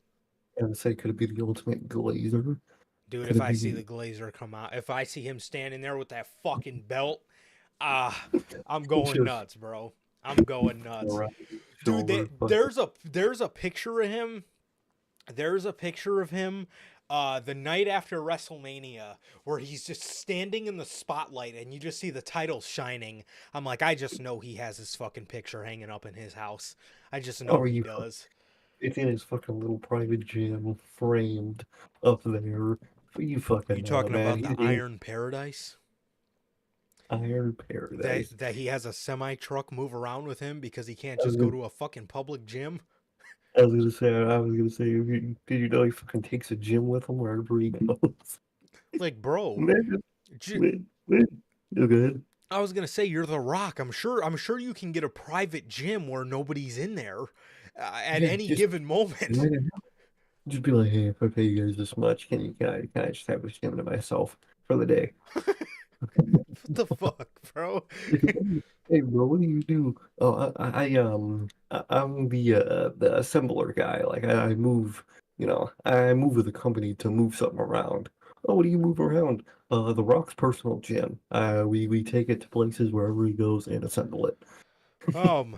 And say, could it be the ultimate Glazer? Dude, Could if it I see be? the Glazer come out, if I see him standing there with that fucking belt, I'm going Just nuts, bro. I'm going nuts. around Dude, shoulder, but there's a picture of him. There's a picture of him the night after WrestleMania where he's just standing in the spotlight and you just see the titles shining. I'm like, I just know he has his fucking picture hanging up in his house. I just know he does. it's in his fucking little private gym, framed up there. You You fucking know, talking man. about the He's Iron Paradise? Iron Paradise. That he has a semi truck move around with him because he can't I was just go gonna, to a fucking public gym? I was gonna say, did you know he fucking takes a gym with him wherever he goes? Like, bro, Man, j- man. You good? I was gonna say you're The Rock. I'm sure you can get a private gym where nobody's in there at Yeah, any given moment. man, just be like, hey, if I pay you guys this much, can I just have this gym to myself for the day? What the fuck, bro? Hey, bro, what do you do? Oh, I'm the assembler guy. Like I move, I move with the company to move something around. Oh, what do you move around? The Rock's personal gym. We take it to places wherever he goes and assemble it. Um,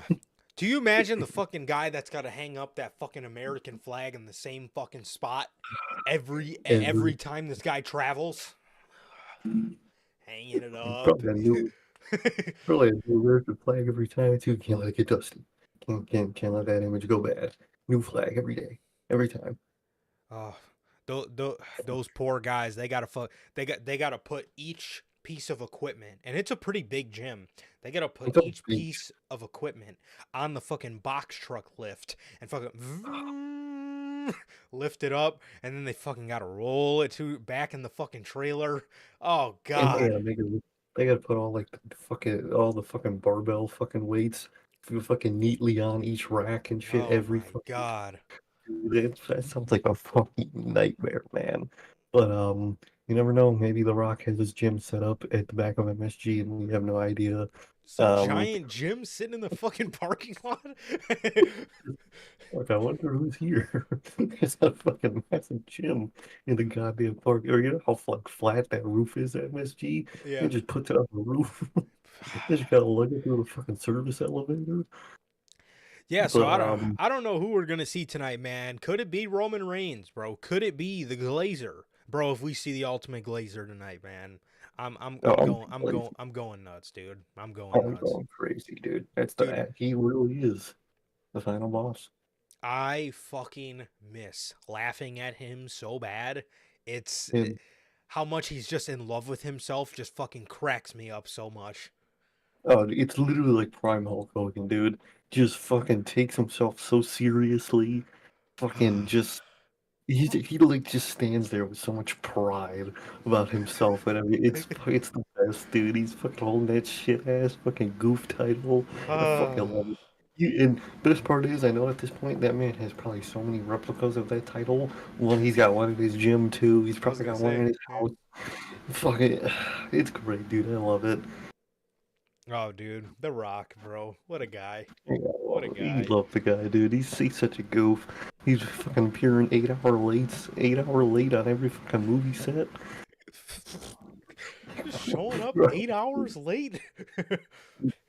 Do you imagine the fucking guy that's got to hang up that fucking American flag in the same fucking spot every time this guy travels? Hanging it up. Probably a new, probably a new American flag every time too. Can't let it get dusty. Can't let that image go bad. New flag every day, every time. Oh, those poor guys. They gotta put each piece of equipment, and it's a pretty big gym. They gotta put It's a each big piece of equipment on the fucking box truck lift and fucking lift it up, and then they fucking gotta roll it back in the fucking trailer. Oh and God. they gotta put all the fucking barbell fucking weights fucking neatly on each rack and shit Oh every my fucking. God. That sounds like a fucking nightmare, man. But you never know. Maybe The Rock has his gym set up at the back of MSG, and we have no idea. It's a Um, giant gym sitting in the fucking parking lot. Look, I wonder who's here. There's a fucking massive gym in the goddamn park. Or you know how flat that roof is at MSG? They Yeah. just put it on the roof. They just gotta lug it through the fucking service elevator. Yeah, so But I don't know who we're gonna see tonight, man. Could it be Roman Reigns, bro? Could it be the Glazer, bro? If we see the Ultimate Glazer tonight, man, I'm I'm oh, I'm I'm going I'm crazy. going I'm going nuts, dude. I'm going I'm nuts, going crazy, dude. That's dude. he really is the final boss. I fucking miss laughing at him so bad. It's And how much he's just in love with himself. Just fucking cracks me up so much. oh, it's literally like Prime Hulk Hogan, dude. Just fucking takes himself so seriously. Fucking just he like just stands there with so much pride about himself and everything. It's the best, dude. He's fucking holding that shit ass fucking goof title. I fucking love it. And best part is, I know at this point that man has probably so many replicas of that title. One, he's got one in his gym too. He's I was probably gonna got one in say, his yeah. house. Fucking, it's great, dude. I love it. Oh, dude, The Rock, bro. What a guy. Yeah, What a you guy. love the guy, dude. He's such a goof. He's fucking appearing 8 hour late on every fucking movie set. Just showing up Bro, 8 hours late.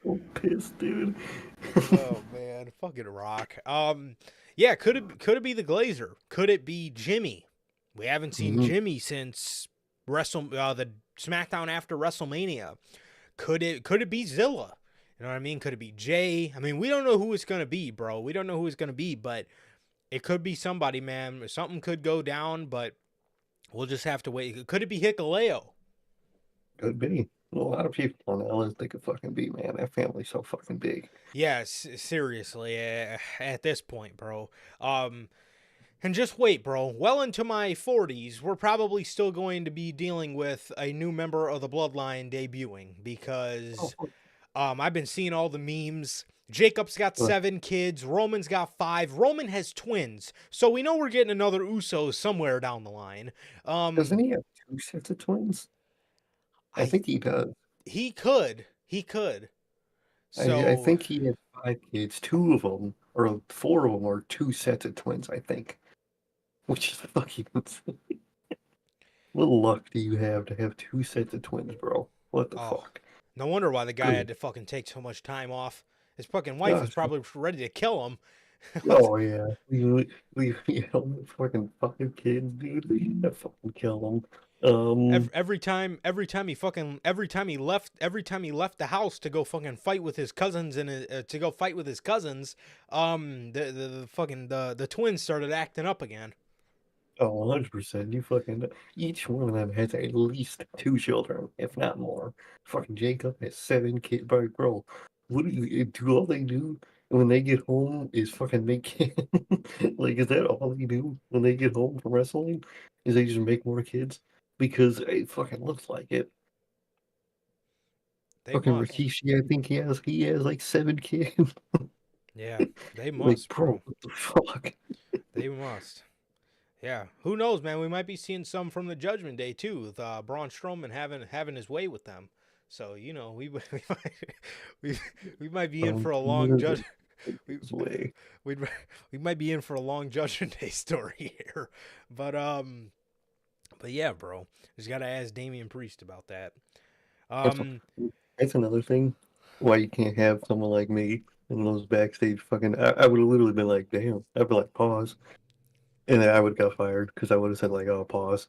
so pissed, dude. Oh man, fucking Rock. Yeah, could it be the Glazer? Could it be Jimmy? We haven't seen Mhm. Jimmy since the SmackDown after WrestleMania. Could it be Zilla? You know what I mean? Could it be Jay? I mean, we don't know who it's gonna be, bro. We don't know who it's gonna be, but it could be somebody, man. Something could go down, but we'll just have to wait. Could it be Hikaleo? Could be. Well, a lot of people on the list they could fucking be, man. That family's so fucking big. Yes, seriously, at this point, bro. Um, and just wait, bro. Well into my 40s, we're probably still going to be dealing with a new member of the bloodline debuting Oh, because I've been seeing all the memes. Jacob's got fuck. 7 kids. Roman's got 5. Roman has twins, so we know we're getting another Usos somewhere down the line. Doesn't he have two sets of twins? I I think he does. he could. I So think he had 5 kids. Two of them, or 4 of them, are two sets of twins, I think. Which is fucking insane. What luck do you have to have two sets of twins, bro? What the Oh, fuck? no wonder why the guy had Good. to fucking take so much time off. His fucking wife is Gosh. probably ready to kill him. Oh yeah. We fucking 5 kids, dude. I fucking kill them. every time he left the house to go fucking fight with his cousins the twins started acting up again. Oh, 100%. You fucking each one of them has at least 2 children, if not more. Fucking Jacob has 7 kids. Bro, what do all they do when they get home is fucking make like is that all they do when they get home from wrestling? Is they just make more kids? Because it fucking looks like it. They Fucking must. Rikishi, I think he has like 7 kids. Yeah, they Like, must, bro, bro. what the fuck? They must. Yeah, who knows, man? We might be seeing some from the Judgment Day too, with Braun Strowman having his way with them. So we might we, we might be in for a long judge. We, His way. we we might be in for a long Judgment Day story here, but yeah, bro, just gotta ask Damian Priest about that. That's Um, that's another thing why you can't have someone like me And those backstage fucking, I would have literally been like, damn. I'd be like, pause. And then I would have got fired because I would have said like, oh, pause.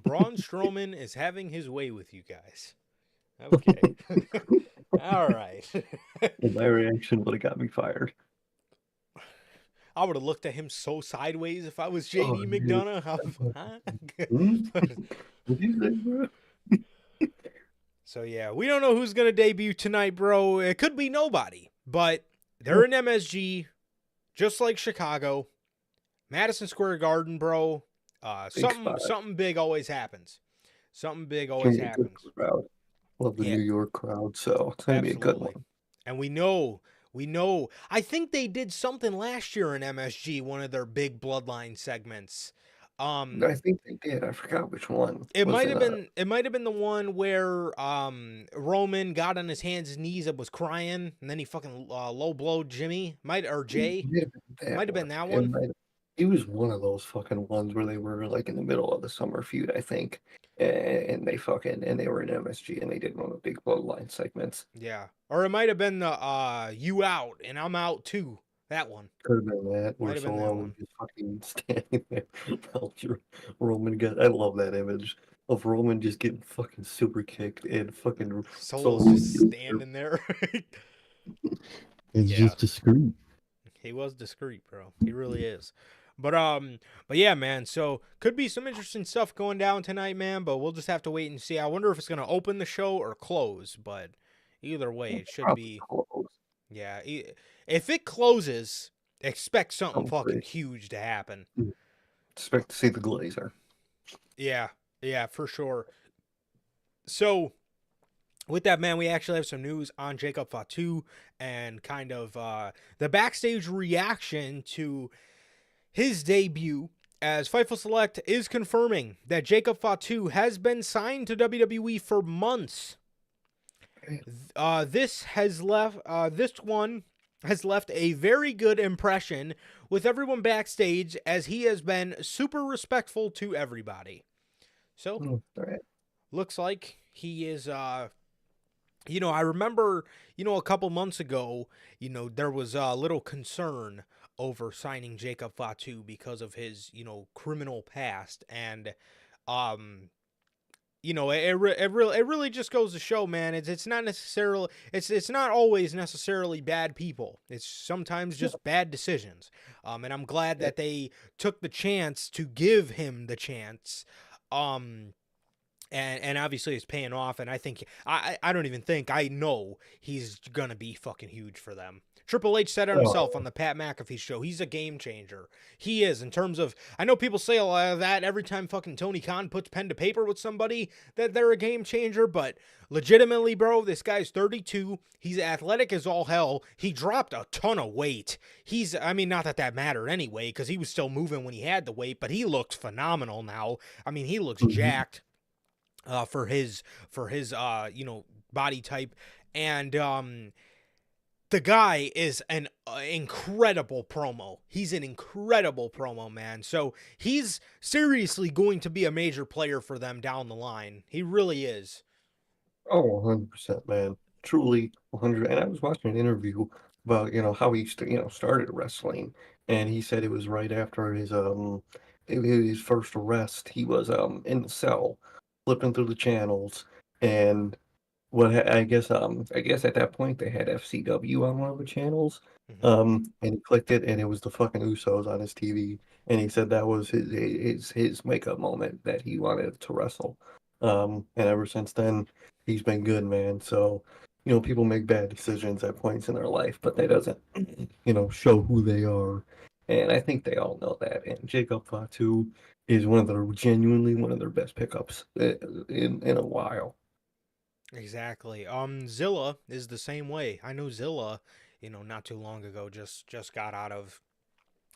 Braun Strowman is having his way with you guys. Okay. All right. And my reaction would have got me fired. I would have looked at him so sideways if I was Oh, JD dude. McDonough. Hmm? Huh? What'd you say, bro? So yeah, we don't know who's gonna debut tonight, bro. It could be nobody, but they're in MSG, just like Chicago, Madison Square Garden, bro. Big Something spot. something big always happens. Something big Gonna always be a good happens. crowd. Love the Yeah, New York crowd, so it's gonna be a good absolutely. one. And we know. I think they did something last year in MSG, one of their big bloodline segments. I think they did. I forgot which one. It Was might it have been the one where Roman got on his hands and knees and was crying, and then he fucking low blowed Jimmy, might or it Jay. might have been that Might have one. been that It one. might have, it was one of those fucking ones where they were like in the middle of the summer feud, I think. And they were in MSG and they did one of the big bloodline segments. Yeah. Or it might have been the you out and I'm out too. That one. Could have been that, Might where have been Solo that was one. just fucking standing there while Roman got. I love that image of Roman just getting fucking super kicked and fucking Solo's Solo. just standing there. It's Yeah. just discreet. He was discreet, bro. He really is. But yeah, man. So could be some interesting stuff going down tonight, man. But we'll just have to wait and see. I wonder if it's gonna open the show or close. But either way, it should Probably be. close. Yeah. If it closes, expect something I'm fucking great. huge to happen. Expect to see the Glazer. Yeah. Yeah, for sure. So with that, man, we actually have some news on Jacob Fatu and kind of the backstage reaction to his debut, as Fightful Select is confirming that Jacob Fatu has been signed to WWE for months. This one has left a very good impression with everyone backstage, as he has been super respectful to everybody. So, All right. looks like he is I remember, a couple months ago, there was a little concern over signing Jacob Fatu because of his, criminal past. And, it really just goes to show, man, it's not necessarily, it's not always necessarily bad people. It's sometimes just bad decisions. And I'm glad that they took the chance to give him the chance. And obviously it's paying off, and I think I don't even think I know he's gonna be fucking huge for them. Triple H said it himself on the Pat McAfee show. He's a game changer. He is, in terms of, I know people say a lot of that every time fucking Tony Khan puts pen to paper with somebody, that they're a game changer, but legitimately, bro, this guy's 32. He's athletic as all hell. He dropped a ton of weight. Not that mattered anyway, because he was still moving when he had the weight, but he looks phenomenal now. I mean, he looks jacked. For his body type, and the guy is an incredible promo. He's an incredible promo, man. So he's seriously going to be a major player for them down the line. He really is. Oh, 100%, man. Truly 100. And I was watching an interview about, how he, started wrestling. And he said it was right after his first arrest. He was in the cell, flipping through the channels. And I guess at that point they had FCW on one of the channels. And he clicked it and it was the fucking Usos on his TV. And he said that was his wake up moment, that he wanted to wrestle. And ever since then, he's been good, man. So, people make bad decisions at points in their life, but that doesn't, show who they are. And I think they all know that. And Jacob Fatu is genuinely one of their best pickups in a while. Exactly. Zilla is the same way. I know Zilla, not too long ago just got out of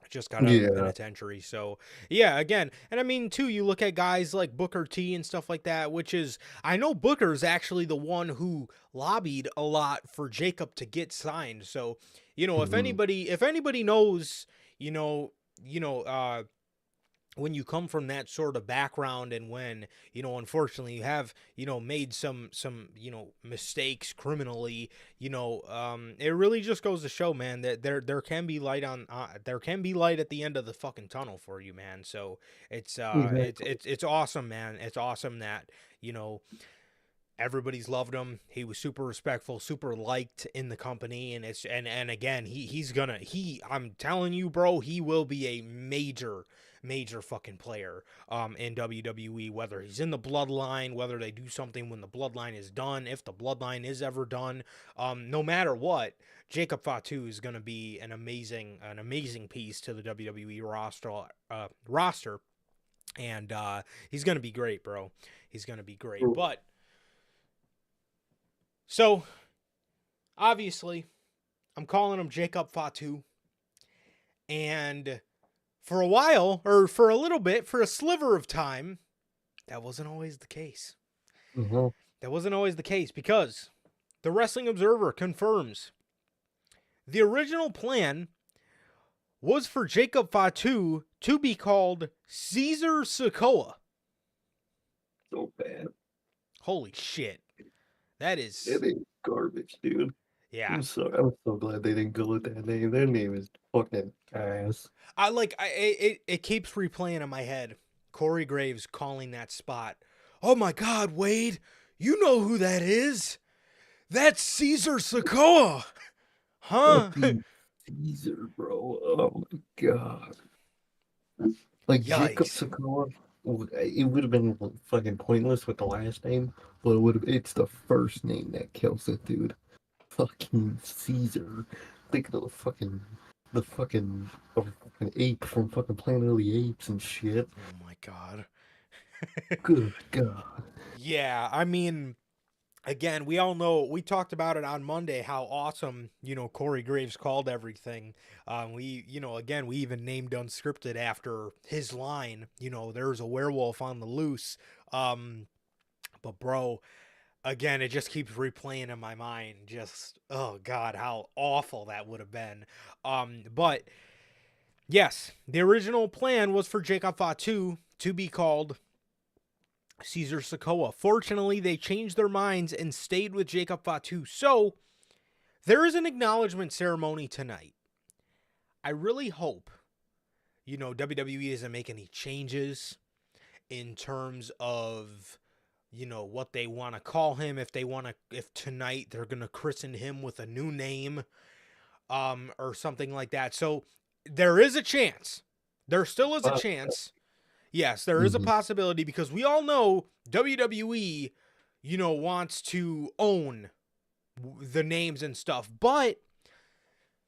the Yeah. penitentiary. So yeah, again, and I mean too, you look at guys like Booker T and stuff like that, which is, I know Booker's actually the one who lobbied a lot for Jacob to get signed. So, if Mhm. anybody knows, you know, when you come from that sort of background, and when, you know, unfortunately you have, you know, made some, you know, mistakes criminally, you know, it really just goes to show, man, that there can be light on there can be light at the end of the fucking tunnel for you, man. So Exactly. it's awesome, man. It's awesome that, you know, everybody's loved him. He was super respectful, super liked in the company, and it's and again, I'm telling you, bro, he will be a major fucking player in WWE, whether he's in the bloodline, whether they do something when the bloodline is done, if the bloodline is ever done, no matter what, Jacob Fatu is going to be an amazing piece to the WWE roster, and he's going to be great, bro. He's going to be great. But so, obviously, I'm calling him Jacob Fatu. And for a while, or for a little bit, for a sliver of time, that wasn't always the case. Mm-hmm. That wasn't always the case, because the Wrestling Observer confirms the original plan was for Jacob Fatu to be called Caesar Sikoa. So bad. Holy shit. That is... It ain't garbage, dude. Yeah. I'm so glad they didn't go with that name. Their name is fucking ass. It keeps replaying in my head. Corey Graves calling that spot. Oh my God, Wade, you know who that is? That's Caesar Sikoa. Huh? Fucking Caesar, bro. Oh my God. Like Jacob Yikes. Sikoa, it would have been fucking pointless with the last name, but it's the first name that kills it, dude. Fucking Caesar. Think of the fucking ape from fucking Planet of the Apes and shit. Oh my God. Good God. Yeah, I mean, again, we all know, we talked about it on Monday, how awesome, you know, Corey Graves called everything. You know, again, we even named Unscripted after his line, you know, there's a werewolf on the loose. But bro, again, it just keeps replaying in my mind. Just, oh God, how awful that would have been. But yes, the original plan was for Jacob Fatu to be called Caesar Sikoa. Fortunately, they changed their minds and stayed with Jacob Fatu. So, there is an acknowledgement ceremony tonight. I really hope, you know, WWE doesn't make any changes in terms of, you know, what they want to call him. If tonight they're going to christen him with a new name, or something like that. So, there is a chance. There still is a chance. Yes, there is a possibility, because we all know WWE, you know, wants to own the names and stuff. But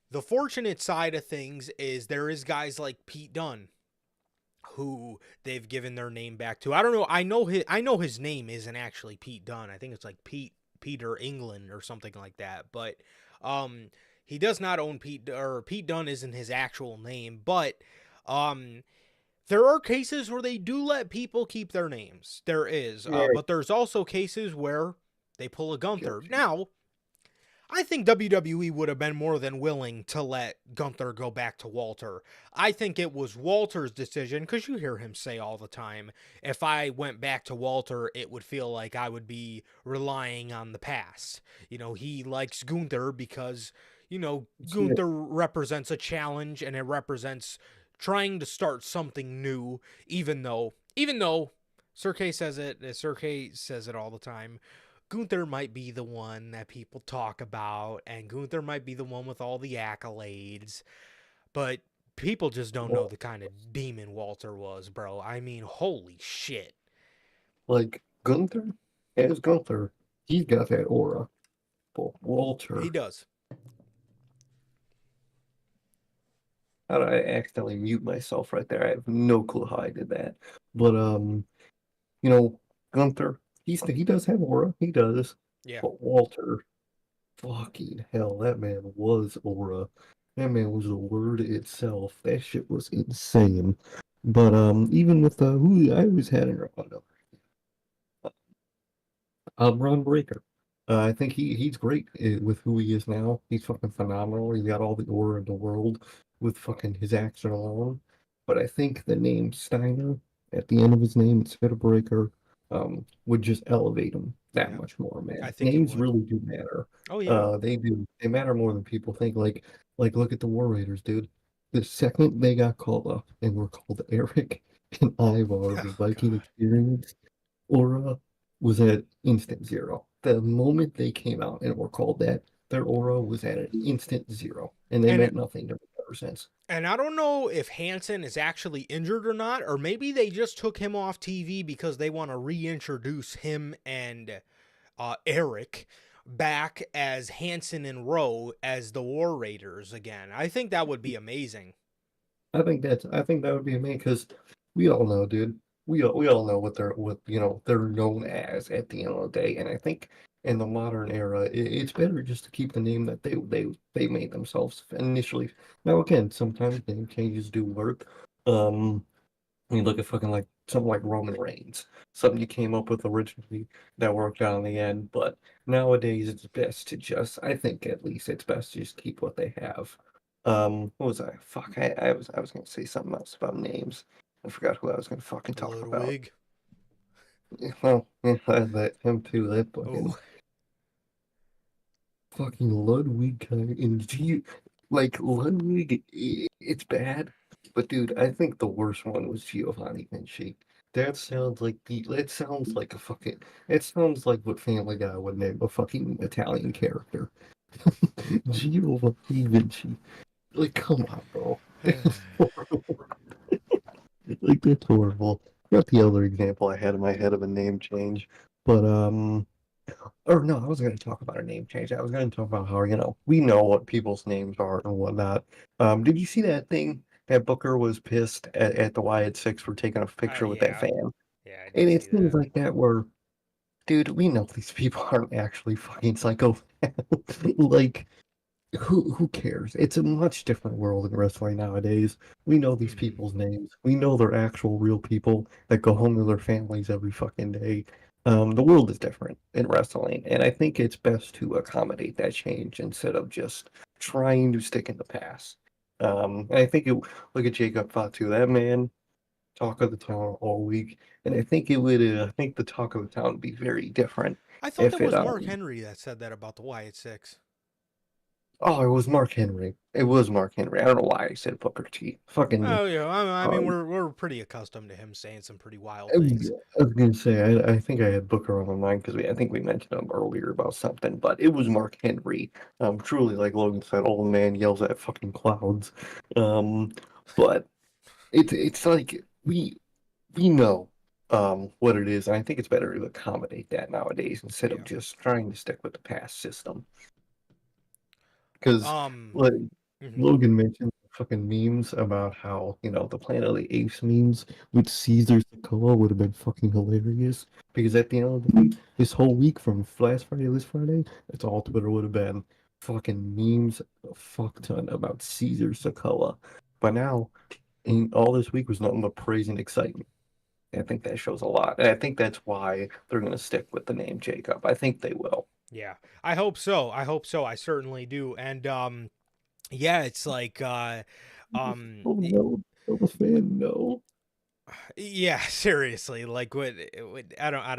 the fortunate side of things is there is guys like Pete Dunne who they've given their name back to. I don't know. I know his name isn't actually Pete Dunne. I think it's like Peter England or something like that. But he does not own Pete Dunne isn't his actual name. But there are cases where they do let people keep their names. There is. But there's also cases where they pull a Gunther. Now, I think WWE would have been more than willing to let Gunther go back to Walter. I think it was Walter's decision, because you hear him say all the time, if I went back to Walter, it would feel like I would be relying on the past. You know, he likes Gunther because, you know, Gunther represents a challenge, and it represents trying to start something new, even though Sir K says it all the time, Gunther might be the one that people talk about, and Gunther might be the one with all the accolades, but people just don't know the kind of demon Walter was, bro. I mean, holy shit. Like, Gunther, he's got that aura. But Walter... He does. How did I accidentally mute myself right there? I have no clue how I did that. But you know, Gunther, he does have aura. He does. Yeah. But Walter, fucking hell, that man was aura. That man was the word itself. That shit was insane. But even with who I was having Ron Breaker. I think he's great with who he is now. He's fucking phenomenal. He's got all the aura in the world with fucking his accent alone. but I think the name Steiner at the end of his name instead of Breaker would just elevate him that Yeah, much more, I man. think it Names would. really do matter. Oh yeah. They do. They matter more than people think. Like look at the War Raiders, dude. The second they got called up and were called Eric and Ivar, the Oh Viking God. experience aura was at instant zero. The moment they came out and were called that, their aura was at an instant zero, and they And meant nothing to me ever since. And I don't know if Hansen is actually injured or not, or maybe they just took him off TV because they want to reintroduce him and Eric back as Hansen and Rowe as the War Raiders again. I think that would be amazing. I think that would be amazing because we all know, dude. We all know what they're known as at the end of the day, and I think in the modern era, it's better just to keep the name that they made themselves initially. Now again, sometimes name changes do work. You look at fucking like something like Roman Reigns, something you came up with originally that worked out in the end. But nowadays, it's best to just, I think at least it's best to just keep what they have. What was I? Fuck, I was gonna say something else about names. I forgot who I was gonna fucking talk about. Ludwig. Yeah, well, yeah, that him too. That Oh, fucking Ludwig guy in G, like Ludwig, it's bad, but dude, I think the worst one was Giovanni Vinci. That sounds like a fucking, it sounds like what Family Guy would name a fucking Italian character. Giovanni Vinci. Like, come on, bro. That's horrible. Like, that's horrible. Not the other example I had in my head of a name change, but or no, I wasn't going to talk about a name change. I was going to talk about how, we know what people's names are and whatnot. Did you see that thing that Booker was pissed at the Wyatt Six for taking a picture with that yeah, fan? yeah, I did And see it's things that. like that where, dude, we know these people aren't actually fucking psychopaths. Like, who cares? It's a much different world in wrestling nowadays. We know these Hmm. people's names. We know they're actual real people that go home to their families every fucking day. The world is different in wrestling, and I think it's best to accommodate that change instead of just trying to stick in the past. And I think look at Jacob Fatu, that man, talk of the town all week, and I think I think the talk of the town would be very different I thought if that it was Mark Henry that said that about the Wyatt Six. Oh, it was Mark Henry. It was Mark Henry. I don't know why I said Booker T. Fucking, Oh, yeah. I mean, um, we're pretty accustomed to him saying some pretty wild I things. was gonna say I think I had Booker on my mind because I think we mentioned him earlier about something, but it was Mark Henry. Truly, like Logan said, old man yells at fucking clouds. Um, but it's like we know what it is, and I think it's better to accommodate that nowadays instead of Yeah. just trying to stick with the past system. Because Um. like Mhm. Logan mentioned fucking memes about how, the Planet of the Apes memes with Caesar Sokoa would have been fucking hilarious. Because at the end of the day, this whole week from last Friday to this Friday, that's all Twitter would have been. Fucking memes a fuck ton about Caesar Sokoa. But now, all this week was nothing but praise and excitement. I think that shows a lot. And I think that's why they're going to stick with the name Jacob. I think they will. Yeah. I hope so. I hope so. I certainly do. And yeah, it's like um Oh no, I'm a fan, no. yeah, seriously. Like what I don't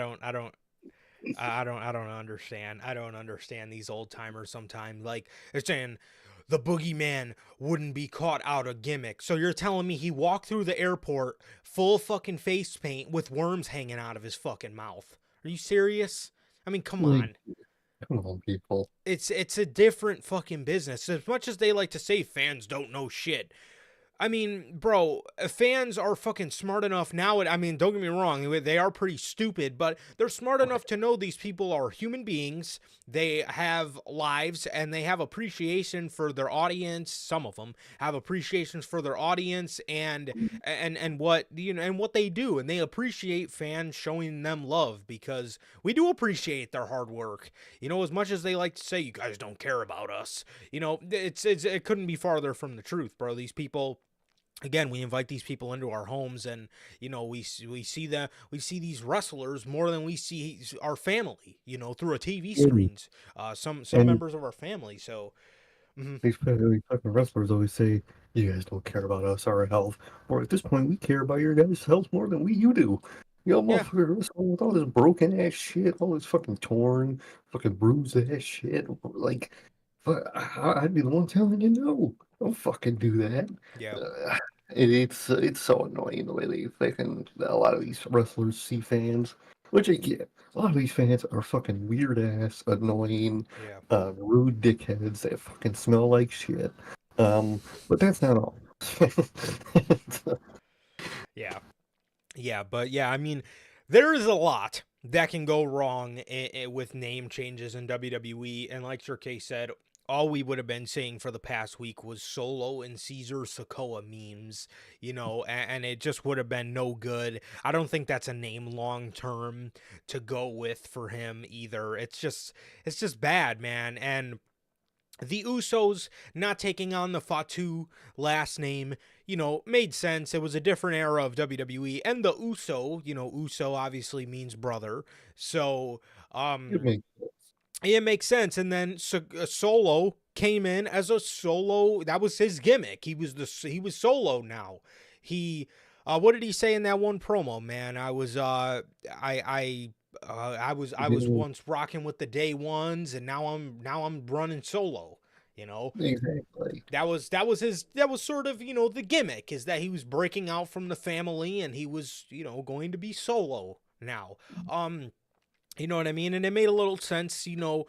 understand. I don't understand these old timers sometimes. Like they're saying the boogeyman wouldn't be caught out of gimmick. So you're telling me he walked through the airport full fucking face paint with worms hanging out of his fucking mouth. Are you serious? I mean, come Like, on. come on, people. It's a different fucking business. As much as they like to say fans don't know shit, I mean, bro, fans are fucking smart enough now. I mean, don't get me wrong, they are pretty stupid, but they're smart enough to know these people are human beings. They have lives and they have appreciation for their audience. Some of them have appreciations for their audience and what and what they do, and they appreciate fans showing them love because we do appreciate their hard work. As much as they like to say you guys don't care about us, it couldn't be farther from the truth, bro. These people, again, we invite these people into our homes, and we see these wrestlers more than we see our family, through a TV And, screens, some and members of our family. So These fucking wrestlers always say, "You guys don't care about us, our health." Or at this point, we care about your guys' health more than you do. Y'all Yeah, motherfuckers wrestling with all this broken ass shit, all this fucking torn, fucking bruised ass shit. Like, I'd be the one telling you no. Don't fucking do that. yeah, It's so annoying the way they can a lot of these wrestlers see fans, which I get. A lot of these fans are fucking weird ass, annoying, yeah, rude dickheads that fucking smell like shit. But that's not all. yeah. Yeah, but yeah, I mean, there is a lot that can go wrong with name changes in WWE, and like Sir K said, all we would have been saying for the past week was Solo and Caesar Sokoa memes, and it just would have been no good. I don't think that's a name long term to go with for him either. It's just bad, man, and the Usos not taking on the Fatu last name, made sense. It was a different era of WWE, and the Uso obviously means brother. So, It makes it makes sense. And then Solo came in as a solo. That was his gimmick. He was Solo now. He, what did he say in that one promo, man? I was sense. once rocking with the day ones, and now I'm running solo. You know Exactly. that was sort of the gimmick is that he was breaking out from the family and he was going to be solo now. You know what I mean? And it made a little sense. Solo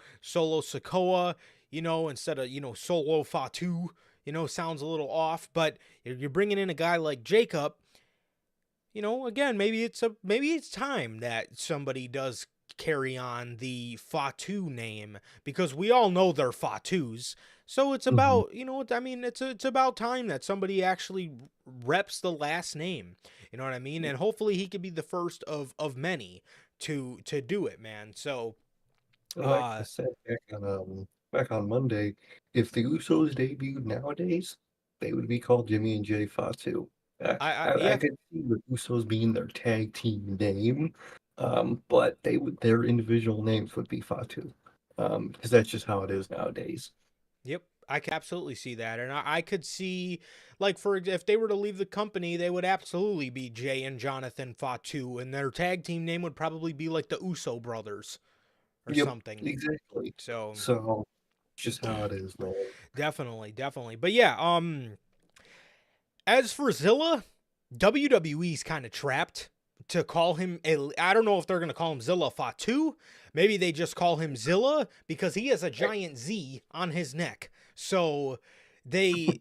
Sokoa. Instead of Solo Fatu. Sounds a little off, but you're bringing in a guy like Jacob. Again, maybe it's time that somebody does carry on the Fatu name because we all know they're Fatus. So it's Mhm. about, I mean, it's about time that somebody actually reps the last name. You know what I mean? And hopefully he could be the first of many to do it, man. So, Like I uh said back on Monday, if the Usos debuted nowadays, they would be called Jimmy and Jay Fatu. I yeah, could see the Usos being their tag team name, but their individual names would be Fatu, because that's just how it is nowadays. yep. I can absolutely see that. And I could see, like, if they were to leave the company, they would absolutely be Jay and Jonathan Fatu, and their tag team name would probably be like the Uso brothers or Yep, something. exactly. So, So, just how it is, man. definitely, definitely. But yeah, as for Zilla, WWE's kind of trapped to call him. I don't know if they're going to call him Zilla Fatu. Maybe they just call him Zilla because he has a giant Z on his neck. So I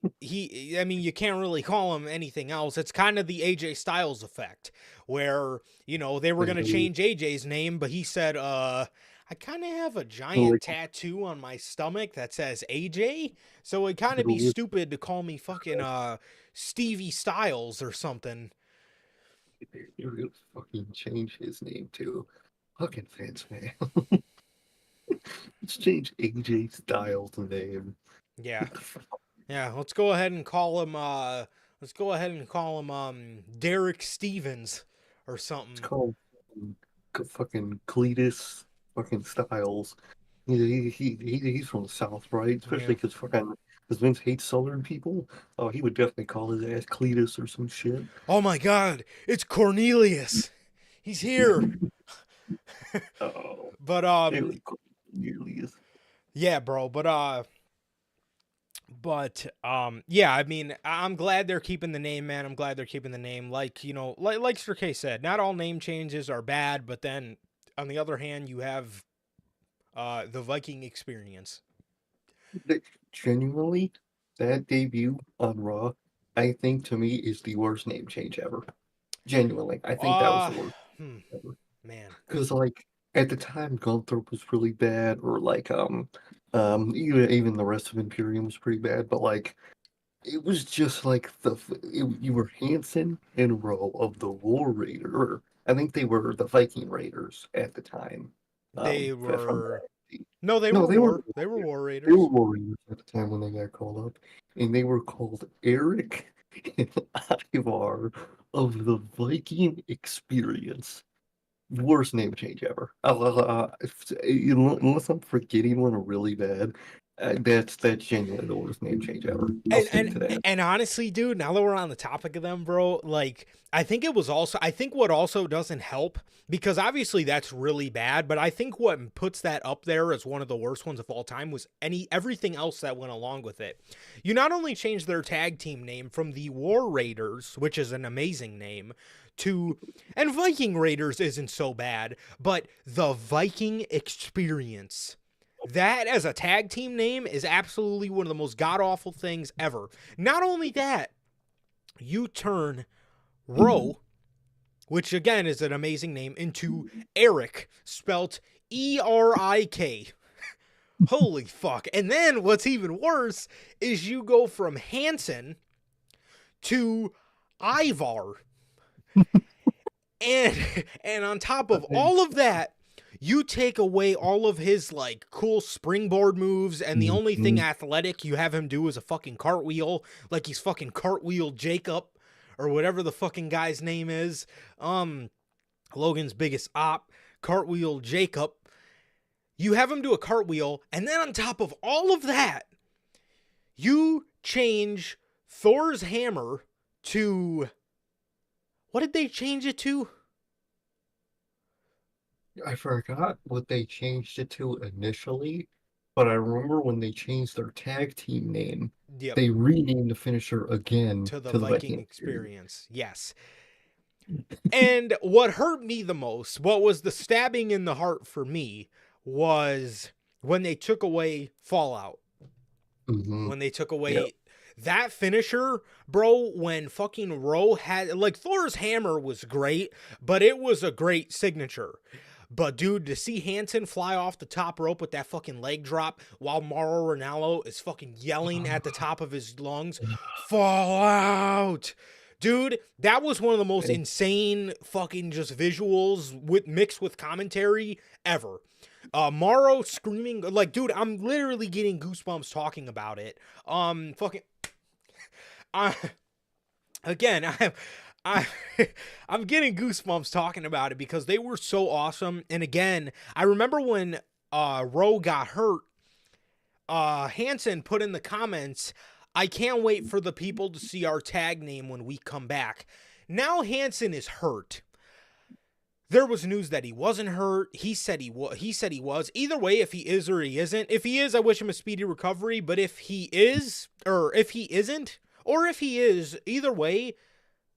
mean, you can't really call him anything else. It's kind of the AJ Styles effect where, they were going to They- change AJ's name, but he said, I kind of have a giant like, tattoo on my stomach that says AJ, so it'd kind of be they'll stupid to call me fucking Stevie Styles or something. they're gonna fucking change his name too. Fucking fans, man. Let's change AJ Styles' name. Yeah. What the fuck? Yeah, let's go ahead and call him Derek Stevens or It's something. called fucking Cletus fucking Styles. He's from the South, right? Yeah. Especially because Vince hates Southern people. Oh, he would definitely call his ass Cletus or some shit. Oh my god, it's Cornelius. He's here. Oh, But it was nearly as yeah, bro, yeah, I mean, I'm glad they're keeping the name, man. I'm glad they're keeping the name. Like, like Sir K said, not all name changes are bad, but then on the other hand, you have the Viking experience. genuinely that debut on Raw. I think to me is the worst name change ever. Genuinely, I think that was Uh the worst hmm, ever. man. Because like at the time, Gunther was really bad, or like even the rest of Imperium was pretty bad. But like it was just like you were Hanson and Rowe of the War Raider. Or I think they were the Viking Raiders at the time. They From were No, they no, were War they were Raiders. War Raiders at the time when they got called up, and they were called Eric and Ivar of the Viking Experience. Worst name change ever. Unless I'm forgetting one really bad, That's genuinely the worst name change ever. I'll stick to that. And honestly, dude, now that we're on the topic of them, bro, like I think what also doesn't help, because obviously that's really bad, but I think what puts that up there as one of the worst ones of all time was everything else that went along with it. You not only changed their tag team name from the War Raiders, which is an amazing name, and Viking Raiders isn't so bad, but the Viking Experience. That as a tag team name is absolutely one of the most god-awful things ever. Not only that, you turn Ro, which again is an amazing name, into Eric, spelt E-R-I-K. Holy fuck. And then what's even worse is you go from Hanson to Ivar. And on top of all of that, you take away all of his, like, cool springboard moves, and the only thing athletic you have him do is a fucking cartwheel, like he's fucking Cartwheel Jacob, or whatever the fucking guy's name is. Logan's biggest op, Cartwheel Jacob. You have him do a cartwheel, and then on top of all of that, you change Thor's hammer to... What did they change it to? I forgot what they changed it to initially, but I remember when they changed their tag team name, they renamed the finisher again to the Viking Experience. Yes. And what hurt me the most, what was the stabbing in the heart for me, was when they took away Fallout. When they took away that finisher, bro, when fucking Ro had, like, Thor's hammer was great, but it was a great signature. But, dude, to see Hanson fly off the top rope with that fucking leg drop while Mauro Ranallo is fucking yelling at the top of his lungs, Fallout! Dude, that was one of the most insane fucking just visuals mixed with commentary ever. Mauro screaming, like, dude, I'm literally getting goosebumps talking about it. Again, I'm getting goosebumps talking about it because they were so awesome. And again, I remember when Ro got hurt, Hanson put in the comments, I can't wait for the people to see our tag name when we come back. Now Hanson is hurt. There was news that he wasn't hurt. He said he was. Either way, if he is or he isn't. If he is, I wish him a speedy recovery. But if he is, or if he isn't, or if he is, either way,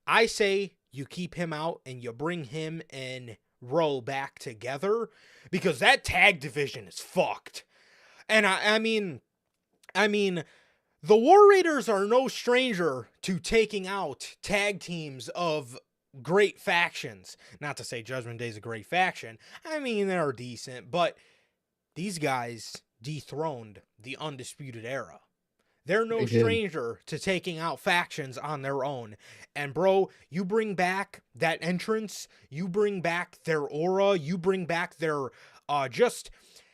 I say you keep him out and you bring him and Ro back together, because that tag division is fucked. And I mean, the War Raiders are no stranger to taking out tag teams of great factions. Not to say Judgment Day is a great faction. I mean, they're decent, but these guys dethroned the Undisputed Era. They're no stranger to taking out factions on their own. And bro, you bring back that entrance, you bring back their aura, you bring back their just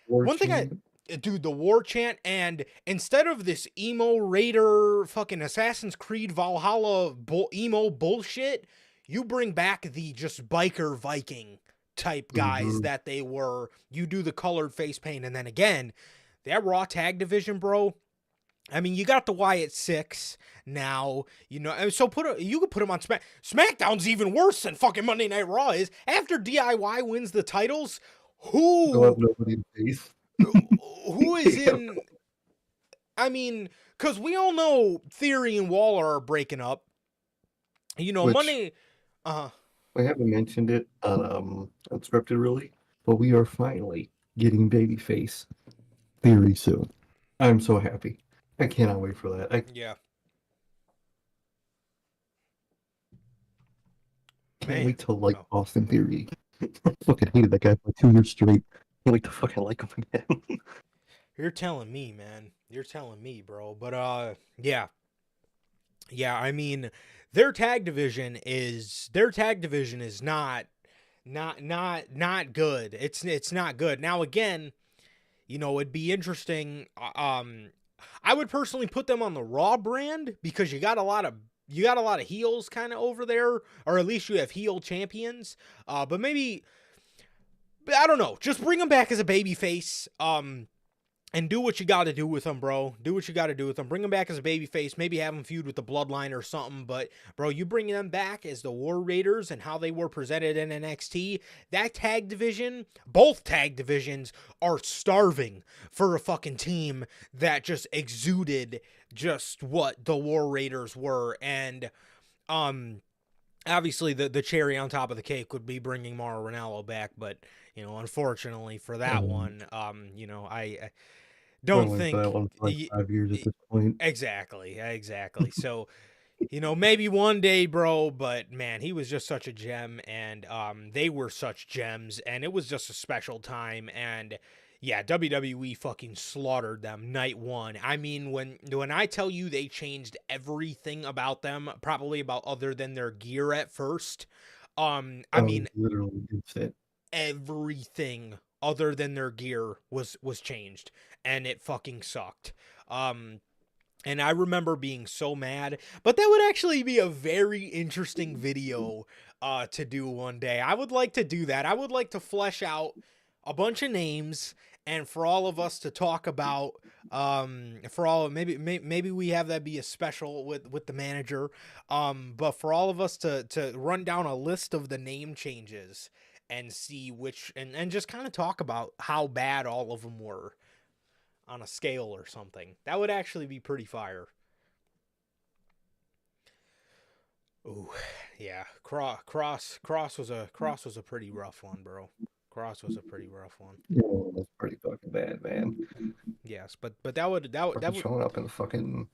War one chant. thing dude, the war chant, and instead of this emo Raider fucking Assassin's Creed Valhalla emo bullshit, you bring back the just biker Viking type guys that they were. You do the colored face paint, and then again, that Raw tag division, bro. I mean, you got the Wyatt Six now, you know, and so you could put them on SmackDown's even worse than fucking Monday Night Raw is. After DIY wins the titles, They'll have nobody to face. who is in? I mean, because we all know Theory and Waller are breaking up. You know, Monday. I haven't mentioned it on Unscripted really, but we are finally getting babyface Theory soon. I'm so happy. I cannot wait for that. Yeah. Can't wait to like Austin Theory. I fucking hated that guy for 2 years straight. Can't wait to fucking like him again. You're telling me, man. You're telling me, bro. But yeah. Yeah, I mean, their tag division is not good. It's not good. Now again, you know, it'd be interesting. I would personally put them on the Raw brand because you got a lot of heels kind of over there, or at least you have heel champions. But maybe, I don't know, just bring them back as a babyface. And do what you got to do with him, bro. Do what you got to do with him. Bring him back as a babyface. Maybe have him feud with the Bloodline or something. But, bro, you bring them back as the War Raiders and how they were presented in NXT, that tag division, both tag divisions, are starving for a fucking team that just exuded just what the War Raiders were. And, obviously, the cherry on top of the cake would be bringing Mauro Ranallo back. But, you know, unfortunately for that one, you know, I don't Only for think that one for like 5 years at this point. exactly. So, you know, maybe one day, bro, but man, he was just such a gem, and they were such gems, and it was just a special time. And yeah, WWE fucking slaughtered them night one. I mean, when I tell you they changed everything about them, probably about other than their gear at first, I mean, Literally instant. everything other than their gear was changed, and it fucking sucked. And I remember being so mad, but that would actually be a very interesting video to do one day. I would like to do that. I would like to flesh out a bunch of names, and for all of us to talk about, for all maybe we have that be a special with the manager, but for all of us to run down a list of the name changes and see which, and just kind of talk about how bad all of them were on a scale or something. That would actually be pretty fire. Ooh, yeah. Cross was a pretty rough one, bro. Cross was a pretty rough one. Yeah, that's pretty fucking bad, man. Yes, but that would Showing up in fucking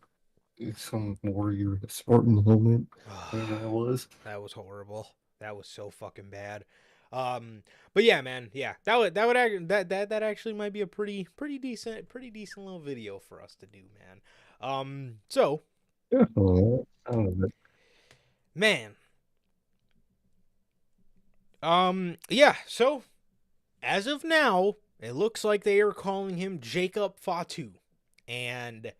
some warrior Spartan helmet. Whatever that was. That was horrible. That was so fucking bad. But yeah, man, yeah, that actually might be a pretty decent little video for us to do, man. So, Yeah, I don't know. man, yeah, so as of now, it looks like they are calling him Jacob Fatu, and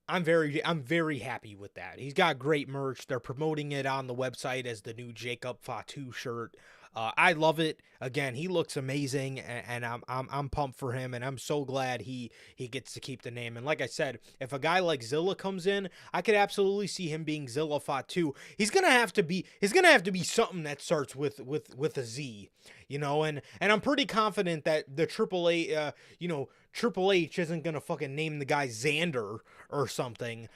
I'm very happy with that. He's got great merch. They're promoting it on the website as the new Jacob Fatu shirt. I love it. Again, he looks amazing, and I'm pumped for him, and I'm so glad he gets to keep the name. And like I said, if a guy like Zilla comes in, I could absolutely see him being Zilla Fatu. He's gonna have to be something that starts with a Z, you know. And I'm pretty confident that the Triple H isn't gonna fucking name the guy Xander or something.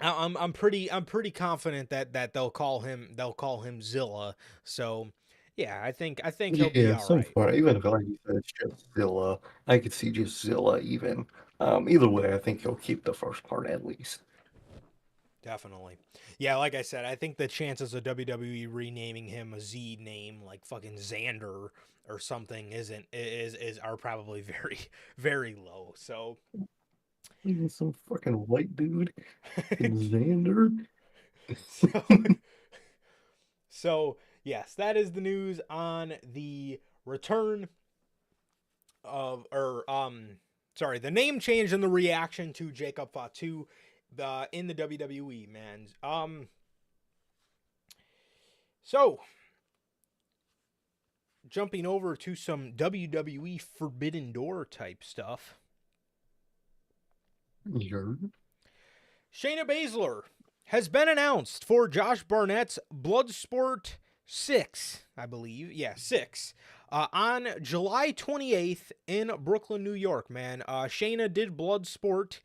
I'm pretty confident that they'll call him Zilla. So yeah, I think he'll be all so right. far, even if like you said, it's just Zilla, I could see just Zilla even. Either way, I think he'll keep the first part at least. Definitely. Yeah, like I said, I think the chances of WWE renaming him a Z name like fucking Xander or something are probably very low. So Even some fucking white dude in Xander. so yes, that is the news on the return of the name change and the reaction to Jacob Fatu in the WWE, man. So jumping over to some WWE Forbidden Door type stuff. Sure. Shayna Baszler has been announced for Josh Barnett's Bloodsport 6, I believe. Yeah, 6. On July 28th in Brooklyn, New York, man. Shayna did Bloodsport,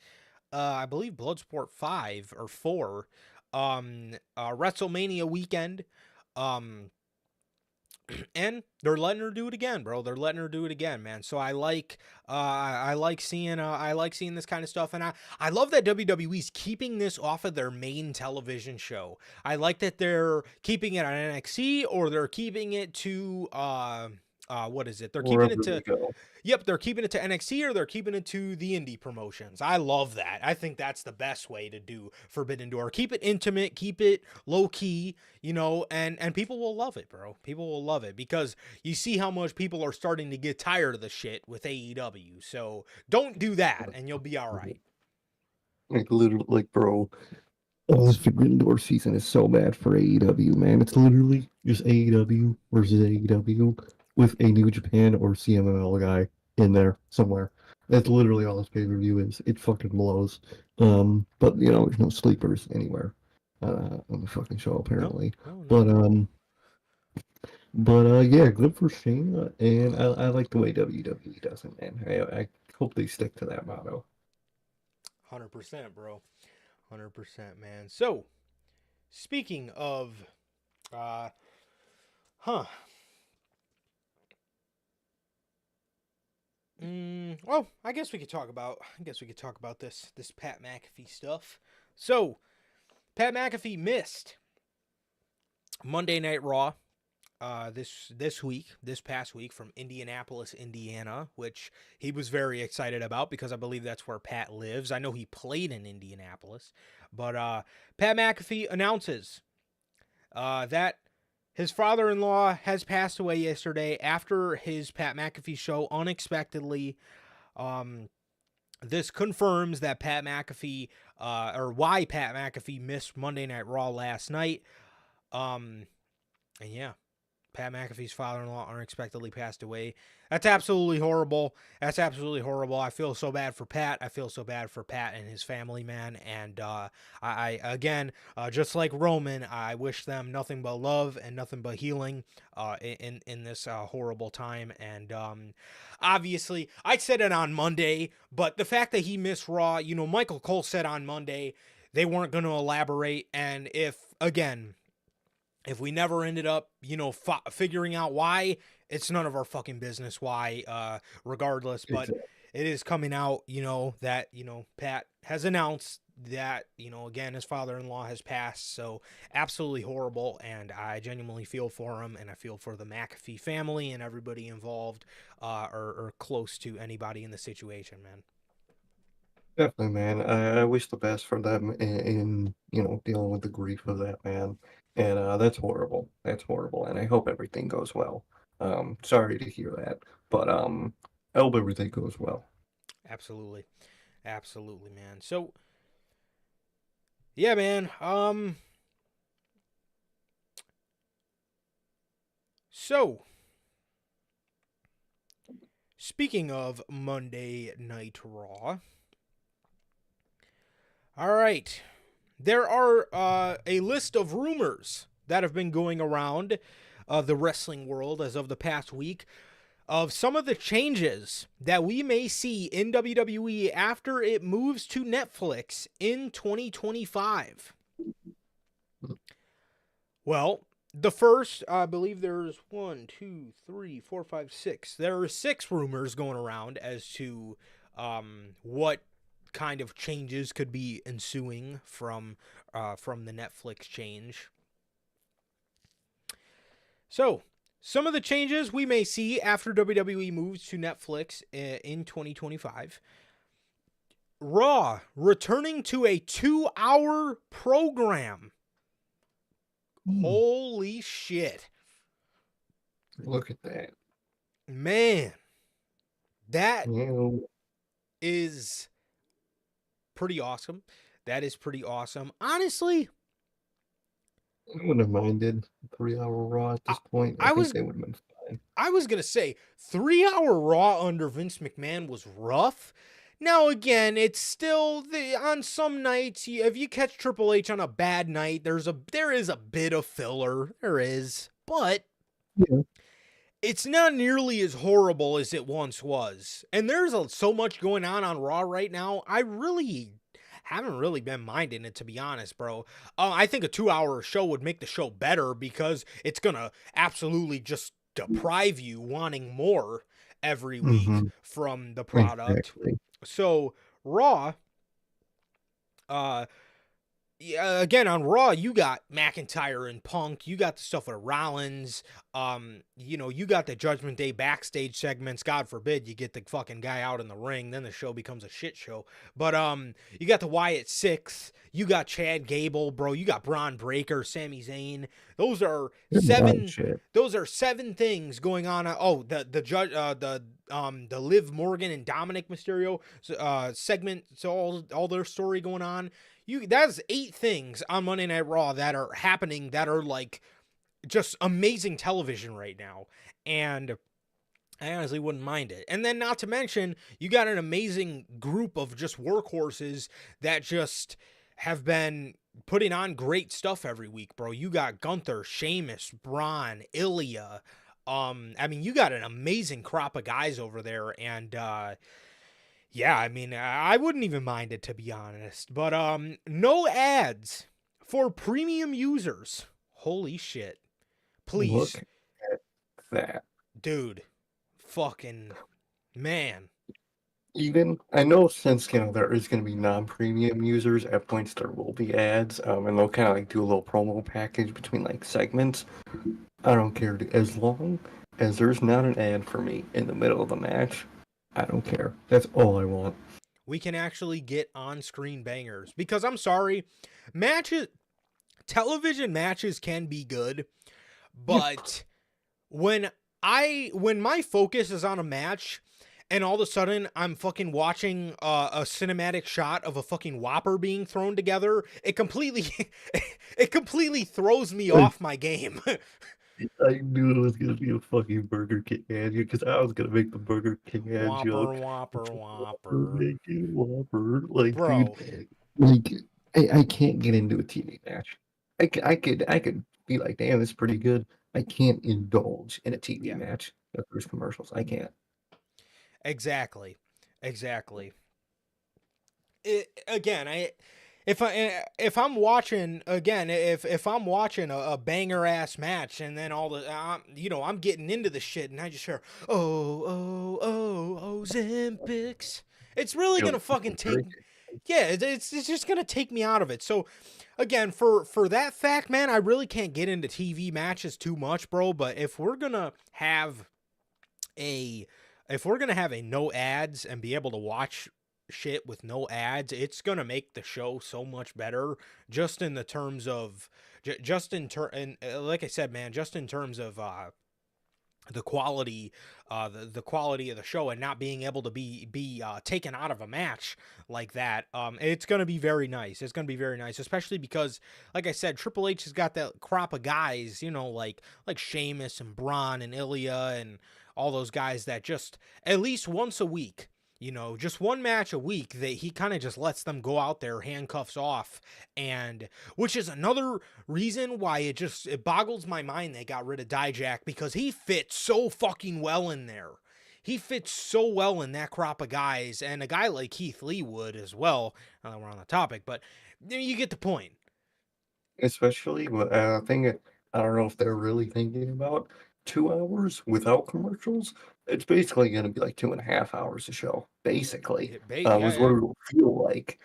I believe Bloodsport 5 or 4, WrestleMania weekend. And they're letting her do it again, bro. They're letting her do it again, man. So I like seeing this kind of stuff, and I love that WWE's keeping this off of their main television show. I like that they're keeping it on NXT, or they're keeping it to what is it? They're keeping it to they're keeping it to NXT, or they're keeping it to the indie promotions. I love that. I think that's the best way to do Forbidden Door. Keep it intimate, keep it low key, you know, and people will love it, bro. People will love it because you see how much people are starting to get tired of the shit with AEW. So don't do that, and you'll be all right. Like literally, like bro, this Forbidden Door season is so bad for AEW, man. It's literally just AEW versus AEW with a New Japan or CMLL guy. in there somewhere. That's literally all this pay-per-view is. It fucking blows. But there's no sleepers anywhere on the fucking show No, apparently. no, no. But yeah, good for Shayna, and I like the way WWE does it, man. I hope they stick to that motto. 100%, bro. 100%, man. So, speaking of, huh. Well, I guess we could talk about this Pat McAfee stuff. So, Pat McAfee missed Monday Night Raw this past week from Indianapolis, Indiana, which he was very excited about because I believe that's where Pat lives. I know he played in Indianapolis, but Pat McAfee announces that his father-in-law has passed away yesterday after his Pat McAfee show unexpectedly. This confirms that Pat McAfee, or why Pat McAfee missed Monday Night Raw last night. And yeah, Pat McAfee's father-in-law unexpectedly passed away. That's absolutely horrible. I feel so bad for Pat. I feel so bad for Pat and his family, man. And I again, just like Roman, I wish them nothing but love and nothing but healing in this horrible time. And obviously, I said it on Monday, but the fact that he missed Raw, Michael Cole said on Monday they weren't going to elaborate. And if we never ended up, figuring out why, it's none of our fucking business why, regardless. But it is coming out, that, Pat has announced that, again, his father-in-law has passed. So absolutely horrible. And I genuinely feel for him. And I feel for the McAfee family and everybody involved or close to anybody in the situation, man. Definitely, man. I wish the best for them in dealing with the grief of that man. And that's horrible. That's horrible. And I hope everything goes well. Sorry to hear that, but I hope everything goes well. Absolutely. Absolutely, man. So, yeah, man. So, speaking of Monday Night Raw, all right, there are a list of rumors that have been going around the wrestling world as of the past week of some of the changes that we may see in WWE after it moves to Netflix in 2025. Well, the first, I believe there's 1, 2, 3, 4, 5, 6. There are 6 rumors going around as to what kind of changes could be ensuing from the Netflix change. So, some of the changes we may see after WWE moves to Netflix in 2025. Raw returning to a 2-hour program. Holy shit. Look at that. Man, that is pretty awesome. That is pretty awesome. Honestly, I wouldn't have minded 3-hour Raw at this point. I think they would have been fine. I was going to say 3-hour Raw under Vince McMahon was rough. Now, again, it's still on some nights, if you catch Triple H on a bad night, there is a bit of filler. There is. But it's not nearly as horrible as it once was. And there's so much going on Raw right now. I really haven't really been minding it, to be honest, bro. I think a 2-hour show would make the show better because it's going to absolutely just deprive you wanting more every week from the product. Exactly. So, Raw, again, on Raw, you got McIntyre and Punk. You got the stuff with Rollins. You got the Judgment Day backstage segments. God forbid you get the fucking guy out in the ring. Then the show becomes a shit show. But you got the Wyatt Six. You got Chad Gable, bro. You got Braun Breaker, Sami Zayn. Those are 7. Those are 7 things going on. The Liv Morgan and Dominic Mysterio segment. So all their story going on. That's 8 things on Monday Night Raw that are happening that are like just amazing television right now. And I honestly wouldn't mind it. And then not to mention, you got an amazing group of just workhorses that just have been putting on great stuff every week, bro. You got Gunther, Sheamus, Braun, Ilya. I mean, you got an amazing crop of guys over there, and yeah, I mean, I wouldn't even mind it, to be honest. But no ads for premium users. Holy shit. Please, Look at that. dude. Fucking man. Even I know since there is going to be non-premium users at points there will be ads, and they'll kind of like do a little promo package between like segments. I don't care as long as there's not an ad for me in the middle of the match. I don't care. That's all I want. We can actually get on-screen bangers, because I'm sorry, matches, television matches can be good, but when my focus is on a match and all of a sudden I'm fucking watching a cinematic shot of a fucking Whopper being thrown together, it completely it completely throws me off my game. I knew it was gonna be a fucking Burger King ad because I was gonna make the Burger King ad Whopper, joke. Whopper, Whopper, Whopper. make it Whopper. Like, Bro, dude, like I can't get into a TV match. I could be like, damn, this is pretty good. I can't indulge in a TV yeah, match if there's commercials. I can't. exactly. Exactly. Again, if I'm watching again, if I'm watching a banger ass match, and then all the I'm getting into the shit, and I just hear Ozempics, it's really Yo, gonna fucking take, yeah, it's just gonna take me out of it. So again, for that fact, man, I really can't get into TV matches too much, bro. But if we're gonna have a no ads and be able to watch shit with no ads, it's gonna make the show so much better, just in the terms of and like I said, man, just in terms of the quality, the quality of the show, and not being able to be taken out of a match like that. It's gonna be very nice. It's gonna be very nice, especially because, like I said, Triple H has got that crop of guys, like Sheamus and Braun and Ilya and all those guys that just at least once a week, just one match a week, that he kind of just lets them go out there handcuffs off. And which is another reason why it boggles my mind they got rid of Dijak, because he fits so fucking well in there. He fits so well in that crop of guys, and a guy like Keith Lee would as well. We're on the topic, but you get the point. Especially with thing I don't know if they're really thinking about 2 hours without commercials. It's basically going to be like 2.5 hours a show, basically. Yeah, Is yeah. what it will feel like.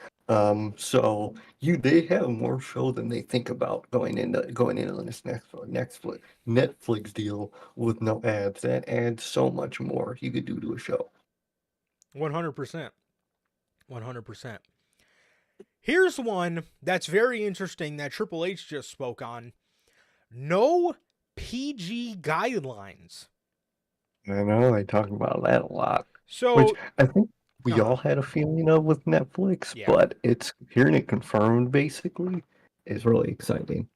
So they have more show than they think about going into this Netflix deal with no ads. That adds so much more you could do to a show. 100%. 100%. Here's one that's very interesting that Triple H just spoke on. No PG guidelines. I know they talk about that a lot, which So, I think we all uh-huh, had a feeling of with Netflix, yeah, but it's hearing it confirmed basically is really exciting.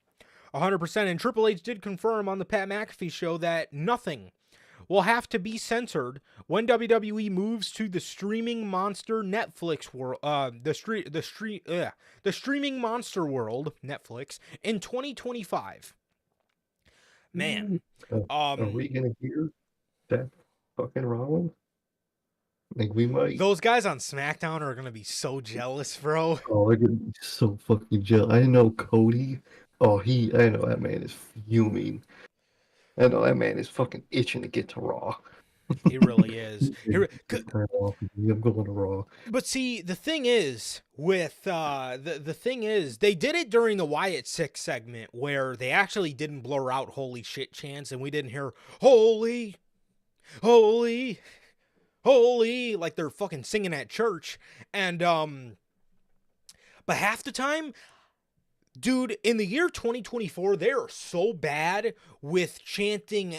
100%. And Triple H did confirm on the Pat McAfee show that nothing will have to be censored when WWE moves to the streaming monster Netflix world, the streaming monster world Netflix in 2025. Man, Are we gonna hear that fucking Rollins? Like we might. those guys on SmackDown are gonna be so jealous, bro. Oh, they're gonna be so fucking jealous. I know Cody. Oh, I know that man is fuming. I know that man is fucking itching to get to Raw. He really is. Turn off. I'm going to Raw. But see, the thing is with the thing is, they did it during the Wyatt 6 segment where they actually didn't blur out holy shit chants, and we didn't hear holy, holy, holy like they're fucking singing at church. And but half the time, dude, in the year 2024, they are so bad with chanting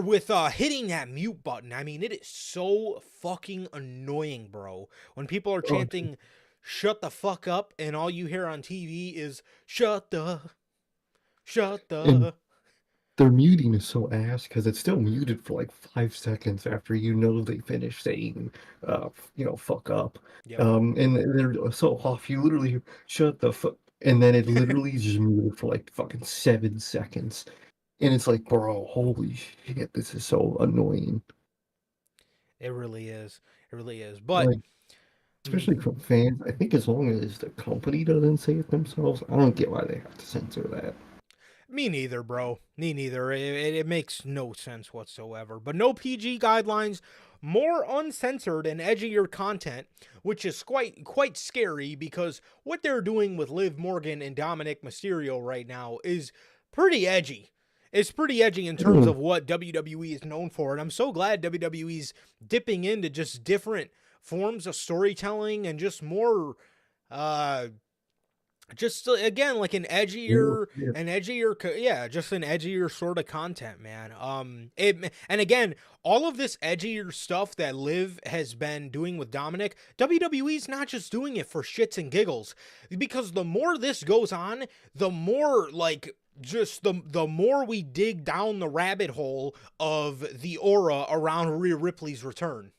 with hitting that mute button. I mean, it is so fucking annoying, bro. When people are chanting shut the fuck up and all you hear on TV is shut the And their muting is so ass because it's still muted for like 5 seconds after you know they finish saying, fuck up. Yep. And they're so off. You literally shut the fuck, and then it literally is just muted for like fucking 7 seconds, and it's like, bro, holy shit, this is so annoying. It really is. It really is. But Like, especially from fans. I think as long as the company doesn't say it themselves, I don't get why they have to censor that. me neither, bro. Me neither. It makes no sense whatsoever. But no PG guidelines, more uncensored and edgier content, which is quite scary because what they're doing with Liv Morgan and Dominic Mysterio right now is pretty edgy. It's pretty edgy in terms of what WWE is known for, and I'm so glad WWE's dipping into just different forms of storytelling and just more just again like an edgier just an edgier sort of content, man. And again, all of this edgier stuff that Liv has been doing with Dominic, WWE's not just doing it for shits and giggles, because the more this goes on, the more like just the more we dig down the rabbit hole of the aura around Rhea Ripley's return.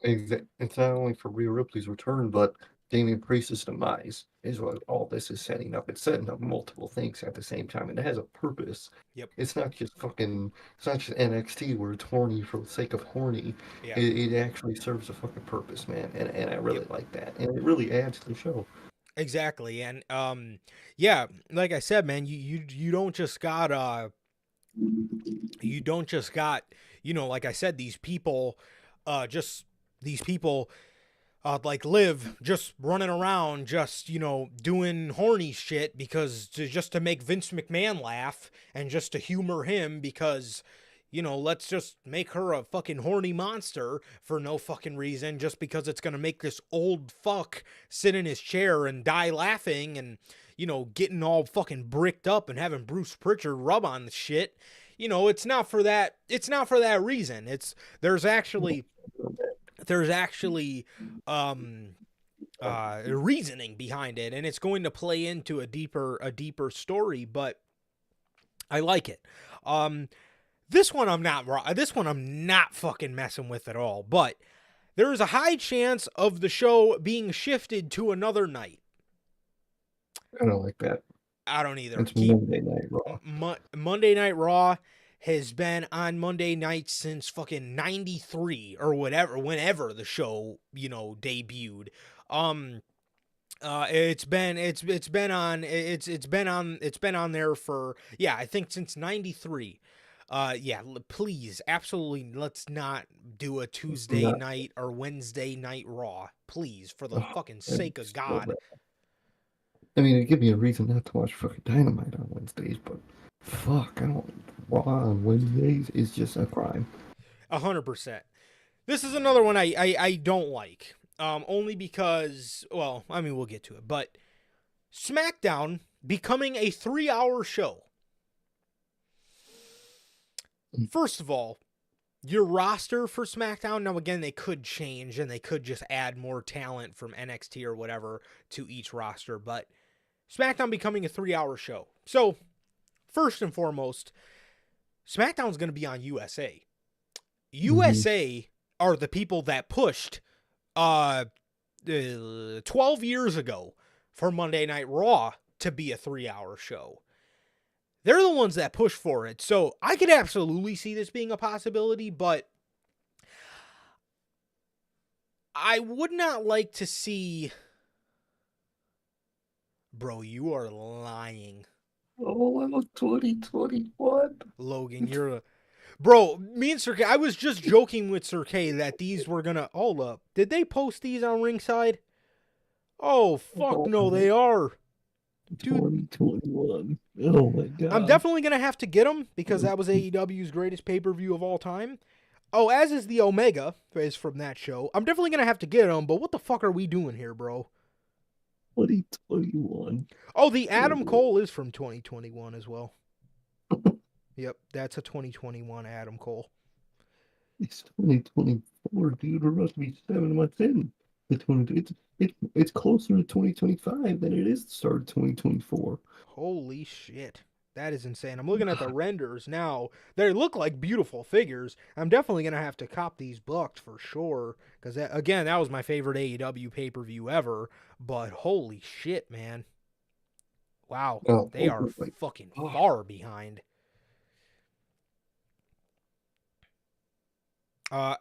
It's not only for Rhea Ripley's return, but Damian Priest's demise is what all this is setting up. It's setting up multiple things at the same time, and it has a purpose. Yep. It's not just NXT where it's horny for the sake of horny. Yeah. It actually serves a fucking purpose, man, and I really like that, and it really adds to the show. Exactly. And yeah, like I said, man, you don't just got like I said, these people like Liv just running around just doing horny shit just to make Vince McMahon laugh and just to humor him because let's just make her a fucking horny monster for no fucking reason, just because it's gonna make this old fuck sit in his chair and die laughing and getting all fucking bricked up and having Bruce Pritchard rub on the shit. It's not for that reason. There's actually reasoning behind it, and it's going to play into a deeper story, but I like it. This one I'm not fucking messing with at all, but there is a high chance of the show being shifted to another night. I don't like that. I don't either. It's Monday Night Raw. Monday Night Raw has been on Monday nights since fucking 93 or whatever, whenever the show, debuted. It's been on there for, I think since 93. Please, absolutely, let's not do a Tuesday night or Wednesday night Raw. Please, for the fucking sake of God. I mean, it'd give me a reason not to watch fucking Dynamite on Wednesdays, but fuck, Raw on Wednesdays is just a crime. 100%. This is another one I don't like. Only because, well, I mean, we'll get to it, but SmackDown becoming a 3-hour show. First of all, your roster for SmackDown, now again, they could change and they could just add more talent from NXT or whatever to each roster, but SmackDown becoming a 3-hour show. So, first and foremost, SmackDown's going to be on USA. USA are the people that pushed 12 years ago for Monday Night Raw to be a 3-hour show. They're the ones that push for it. So I could absolutely see this being a possibility, but I would not like to see... Bro, you are lying. Oh, 2021. Logan, you're a... Bro, me and Sir K, I was just joking with Sir K that these were gonna... Hold up. Did they post these on Ringside? Oh, fuck no, they are. Dude, 2021. Oh my god. I'm definitely going to have to get them because that was AEW's greatest pay-per-view of all time. Oh, as is the Omega, is from that show. I'm definitely going to have to get them, but what the fuck are we doing here, bro? 2021. Oh, the Adam Cole is from 2021 as well. Yep, that's a 2021 Adam Cole. It's 2024, dude. We're about to be 7 months in. It's closer to 2025 than it is the start of 2024. Holy shit. That is insane. I'm looking at the renders now. They look like beautiful figures. I'm definitely going to have to cop these booked for sure. Because, again, that was my favorite AEW pay-per-view ever. But holy shit, man. Wow. Oh, They are like, fucking oh. far behind.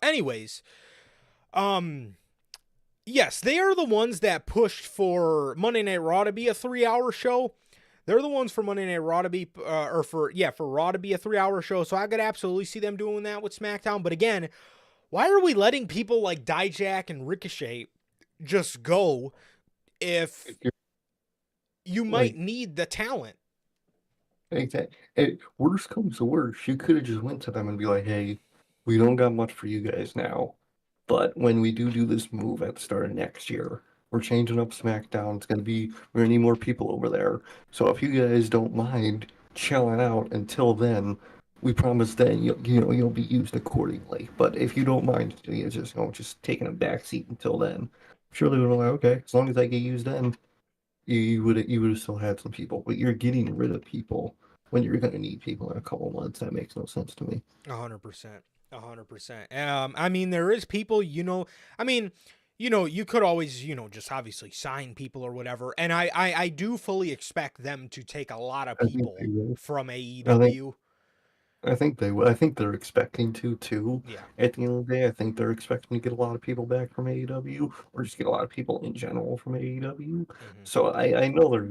Anyways. Yes, they are the ones that pushed for Monday Night Raw to be a 3-hour show. They're the ones for Monday Night Raw to be, for Raw to be a 3-hour show. So I could absolutely see them doing that with SmackDown. But again, why are we letting people like Dijak and Ricochet just go if you might need the talent? Exactly. Worst comes to worst, you could have just went to them and be like, "Hey, we don't got much for you guys now, but when we do this move at the start of next year, we're changing up SmackDown. We're gonna need more people over there. So if you guys don't mind chilling out until then, we promise then you'll be used accordingly. But if you don't mind, just taking a back seat until then, surely we're like, okay, as long as I get used then, you would have still had some people, but you're getting rid of people when you're gonna need people in a couple months. That makes no sense to me. 100%. 100%. I mean, there is people, I mean, you could always, just obviously sign people or whatever. And I do fully expect them to take a lot of I think people they will. from AEW. I think they will. I think they're expecting to too. Yeah. At the end of the day, I think they're expecting to get a lot of people back from AEW, or just get a lot of people in general from AEW. Mm-hmm. So I know they're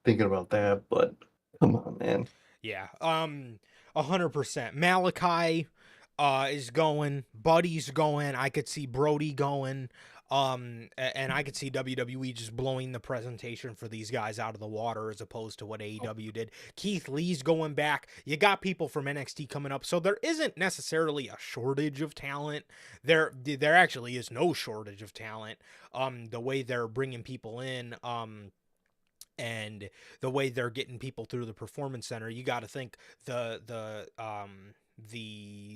thinking about that, but come on, man. Yeah. 100%. Malachi is going. Buddy's going. I could see Brody going. And I could see WWE just blowing the presentation for these guys out of the water as opposed to what AEW did. Keith Lee's going back. You got people from NXT coming up, so there isn't necessarily a shortage of talent. There actually is no shortage of talent. The way they're bringing people in, and the way they're getting people through the performance center, you got to think the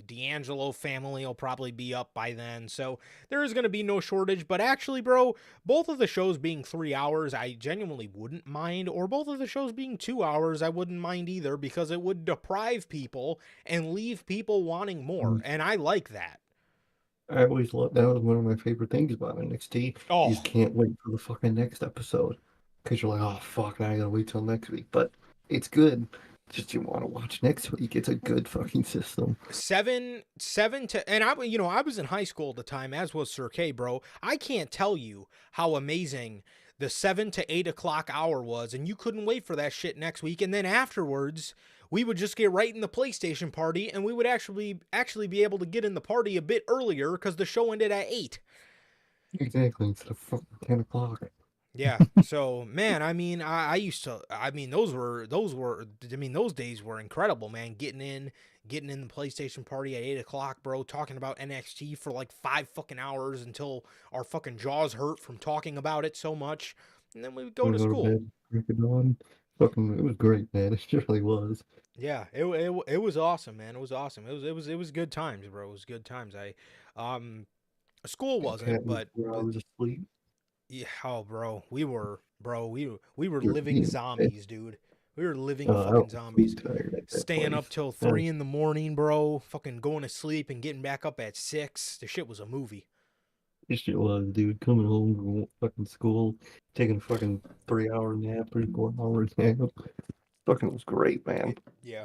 D'Angelo family will probably be up by then. So there is going to be no shortage. But actually, bro, both of the shows being 3 hours, I genuinely wouldn't mind. Or both of the shows being 2 hours, I wouldn't mind either, because it would deprive people and leave people wanting more. And I like that. I always loved that. Was one of my favorite things about NXT. Oh. You just can't wait for the fucking next episode because you're like, oh fuck, now I gotta wait till next week. But it's good. Just you want to watch next week. It's a good fucking system. 7 to, and I was in high school at the time, as was Sir K, bro. I can't tell you how amazing the 7 to 8 o'clock hour was, and you couldn't wait for that shit next week. And then afterwards, we would just get right in the PlayStation party, and we would actually be able to get in the party a bit earlier because the show ended at 8. Exactly, instead of fucking 10 o'clock. Yeah. So, man, I mean, those days were incredible, man. Getting in the PlayStation party at 8 o'clock, bro, talking about NXT for like 5 fucking hours until our fucking jaws hurt from talking about it so much. And then we would go to school. Fucking, it was great, man. It really was. Yeah, it was awesome, man. It was awesome. It was good times, bro. It was good times. School wasn't, but I was asleep. Yeah, oh, bro, we were living zombies, dude. We were living fucking zombies. Staying up till 3 in the morning, bro. Fucking going to sleep and getting back up at 6. The shit was a movie. This shit was, dude. Coming home from fucking school, taking a fucking 3-hour nap, 3-4 hour nap. Fucking was great, man. Yeah,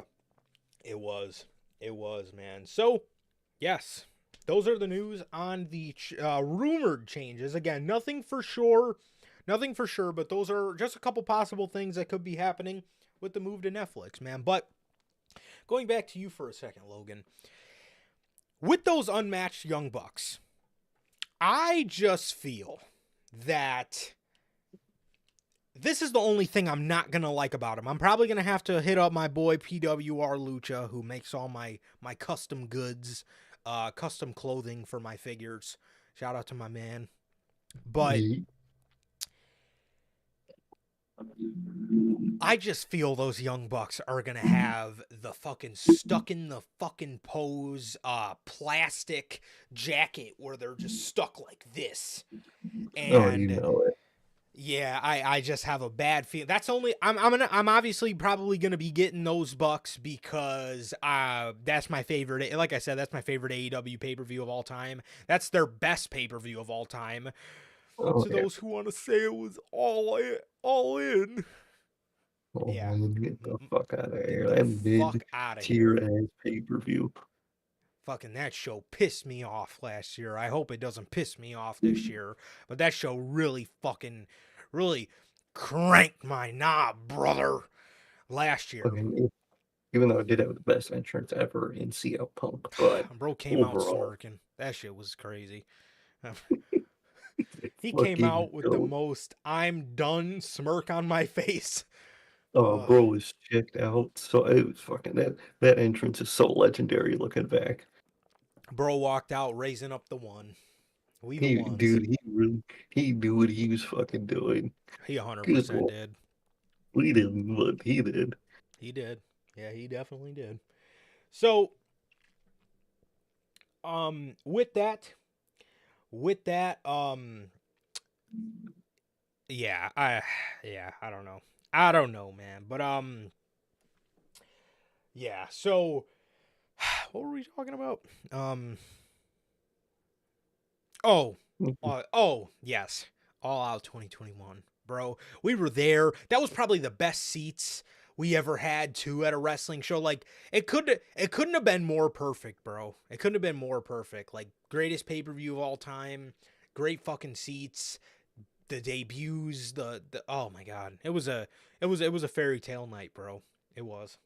it was. It was, man. So, yes. Those are the news on the rumored changes. Again, nothing for sure, but those are just a couple possible things that could be happening with the move to Netflix, man. But going back to you for a second, Logan, with those unmatched Young Bucks, I just feel that this is the only thing I'm not going to like about him. I'm probably going to have to hit up my boy PWR Lucha, who makes all my custom goods, custom clothing for my figures. Shout out to my man. But I just feel those Young Bucks are going to have the fucking stuck in the fucking pose plastic jacket where they're just stuck like this. And oh, you know it. Yeah, I just have a bad feeling. That's only I'm obviously probably gonna be getting those Bucks because that's my favorite. Like I said, that's my favorite AEW pay per view of all time. That's their best pay per view of all time. Oh To yeah. those who want to say it was all in. Oh Yeah, man, get the fuck out of here. get the That fuck mid out of tier here. ass pay per view. Fucking that show pissed me off last year. I hope it doesn't piss me off this year. But that show really cranked my knob, brother, last year. Okay, even though it did have the best entrance ever in CL Punk, but Bro came out overall, smirking. That shit was crazy. it He came fucking out with the dope. most I'm done smirk on my face. Uh, Bro was checked out. So it was fucking that entrance is so legendary looking back. bro walked out raising up the one. We the He ones. dude, he knew what he was fucking doing. He Good 100% lord. did. We didn't, but he did. He did. Yeah, he definitely did. So, with that, yeah, I don't know. I don't know, man. But yeah. So, what were we talking about? Um, oh, yes, All Out 2021, bro. We were there. That was probably the best seats we ever had too at a wrestling show. Like it couldn't have been more perfect, bro. It couldn't have been more perfect. Like greatest pay per view of all time. Great fucking seats. The debuts. The oh my god. It was a fairy tale night, bro. It was.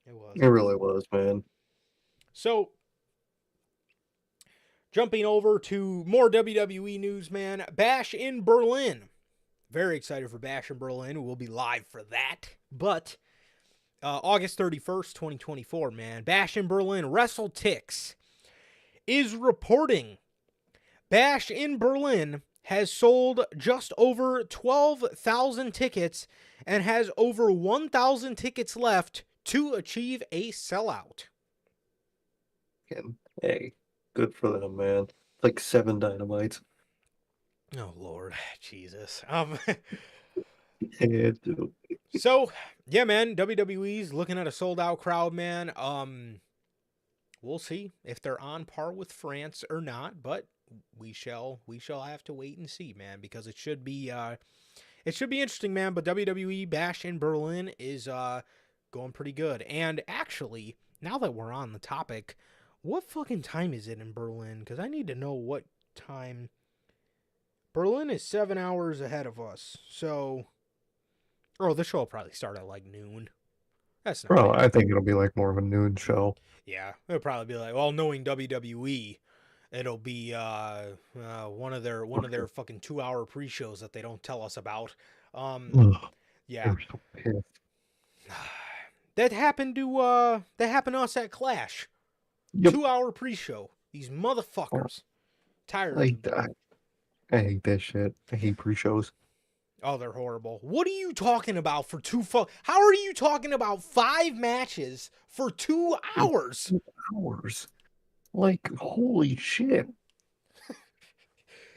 It was. It really was, man. So jumping over to more WWE news, man. Bash in Berlin. Very excited for Bash in Berlin. We'll be live for that. But August 31st, 2024, man. Bash in Berlin. WrestleTix is reporting Bash in Berlin has sold just over 12,000 tickets and has over 1,000 tickets left to achieve a sellout. And hey, good for them, man. Like 7 dynamites. Oh Lord, Jesus. Yeah, dude. So yeah, man, WWE's looking at a sold out crowd, man. We'll see if they're on par with France or not, but we shall have to wait and see, man, because it should be interesting, man. But WWE Bash in Berlin is going pretty good. And actually, now that we're on the topic, what fucking time is it in Berlin? Because I need to know what time. Berlin is 7 hours ahead of us, so the show will probably start at like noon. That's not Bro, bad. I think it'll be like more of a noon show. Yeah, it'll probably be like, well, knowing WWE, it'll be one of their fucking 2 hour pre-shows that they don't tell us about. Ugh, they Yeah, were so pissed. that happened to us at Clash. Yep. 2 hour pre-show. These motherfuckers. Tired of Like, them. I hate that shit. I hate pre-shows. Oh, they're horrible. What are you talking about for How are you talking about 5 matches for 2 hours? 2 hours. Like, holy shit.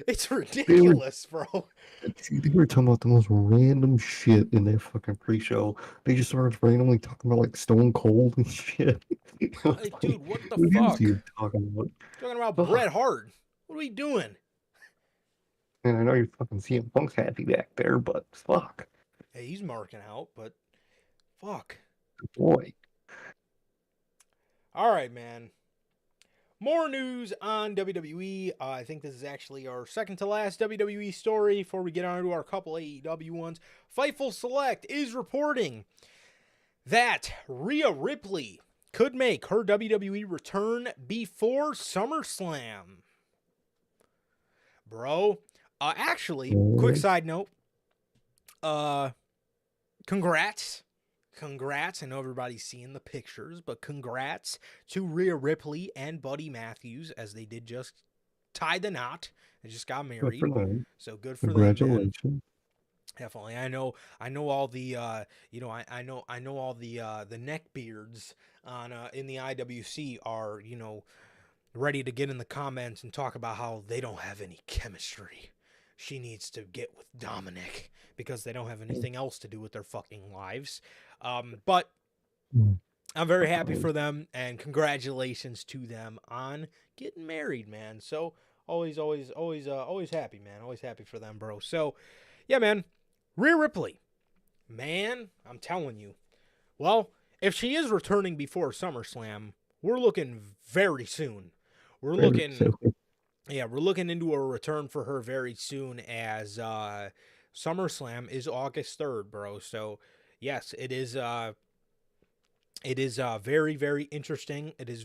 It's They were, ridiculous, bro. they were talking about the most random shit in that fucking pre-show. They just started randomly talking about like Stone Cold and shit. I was Like, like, dude, what the what is fuck? he talking about? Talking about Fuck. Bret Hart. What are we doing? And I know you're fucking CM Punk's happy back there, but fuck. Hey, he's marking out, but fuck. Boy. All right, man. More news on WWE. I think this is actually our second to last WWE story before we get on to our couple AEW ones. Fightful Select is reporting that Rhea Ripley could make her WWE return before SummerSlam. Bro, actually, quick side note. Congrats. I know everybody's seeing the pictures, but congrats to Rhea Ripley and Buddy Matthews as they did just tie the knot and just got Good married. for them. So good for them, man. Congratulations. Definitely. I know all the I know all the neck beards on in the IWC are, ready to get in the comments and talk about how they don't have any chemistry. she needs to get with Dominic because they don't have anything else to do with their fucking lives. But I'm very happy for them, and congratulations to them on getting married, man. So always happy, man. Always happy for them, bro. So yeah, man. Rhea Ripley, man, I'm telling you. Well, if she is returning before SummerSlam, we're looking very soon. We're looking into a return for her very soon, as SummerSlam is August 3rd, bro. So yes, it is very, very interesting. It's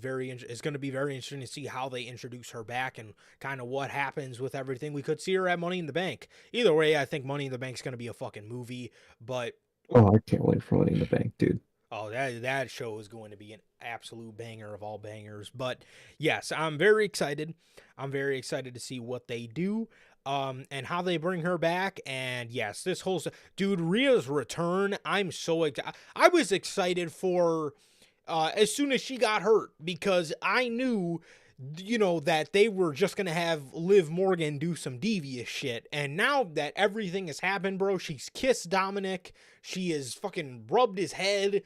going to be very interesting to see how they introduce her back and kind of what happens with everything. We could see her at Money in the Bank. Either way, I think Money in the Bank is going to be a fucking movie, but Oh, I can't wait for Money in the Bank, dude. oh, that show is going to be an absolute banger of all bangers. But yes, I'm very excited. I'm very excited to see what they do, and how they bring her back. And yes, this whole dude, Rhea's return. I'm so excited. I was excited for as soon as she got hurt, because I knew, that they were just gonna have Liv Morgan do some devious shit. And now that everything has happened, bro, she's kissed Dominic. She has fucking rubbed his head.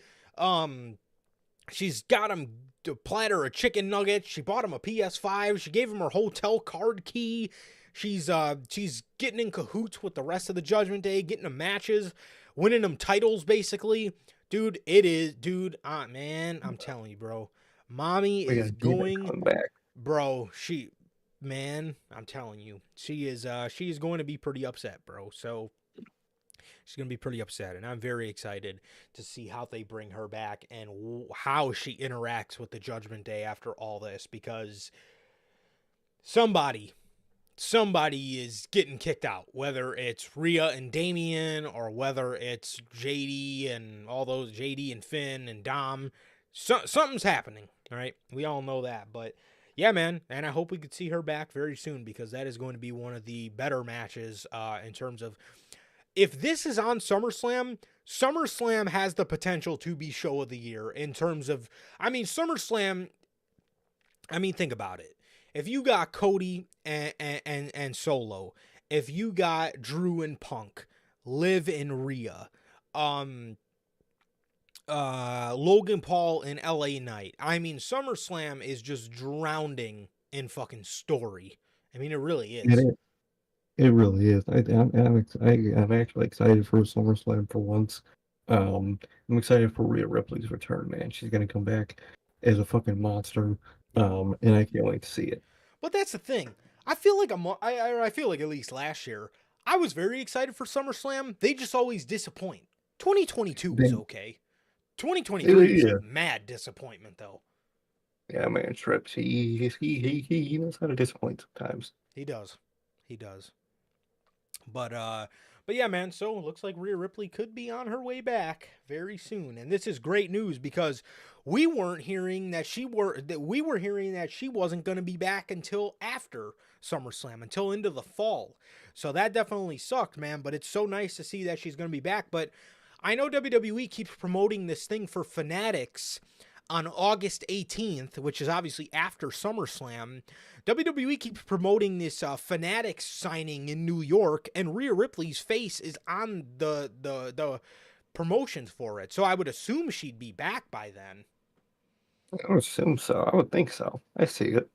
She's got him a platter of chicken nuggets. She bought him a PS5. She gave him her hotel card key. She's getting in cahoots with the rest of the Judgment Day, getting them matches, winning them titles, basically. Dude, man, I'm telling you, bro. Mommy is going back. Bro, man, I'm telling you, she is going to be pretty upset, bro. So she's going to be pretty upset, and I'm very excited to see how they bring her back and how she interacts with the Judgment Day after all this, because somebody is getting kicked out, whether it's Rhea and Damian, or whether it's JD and Finn and Dom. Something's happening, all right? We all know that, but yeah, man, and I hope we could see her back very soon, because that is going to be one of the better matches in terms of, if this is on SummerSlam, SummerSlam has the potential to be show of the year in terms of, SummerSlam, think about it. If you got Cody and Solo, if you got Drew and Punk, Liv and Rhea, Logan Paul and LA Knight. SummerSlam is just drowning in fucking story. It really is. It really is. I'm actually excited for SummerSlam for once. I'm excited for Rhea Ripley's return, man. She's gonna come back as a fucking monster, and I can't wait to see it. But that's the thing. I feel like I feel like at least last year, I was very excited for SummerSlam. They just always disappoint. 2022 was okay. 2023 is a mad disappointment, though. Yeah, man, Trips. He knows how to disappoint sometimes. He does. But yeah, man. So it looks like Rhea Ripley could be on her way back very soon, and this is great news, because we were hearing that she wasn't going to be back until after SummerSlam, until into the fall. So that definitely sucked, man. But it's so nice to see that she's going to be back. But I know WWE keeps promoting this thing for Fanatics on August 18th, which is obviously after SummerSlam. WWE keeps promoting this Fanatics signing in New York, and Rhea Ripley's face is on the promotions for it. So I would assume she'd be back by then. I would assume so. I would think so. I see it.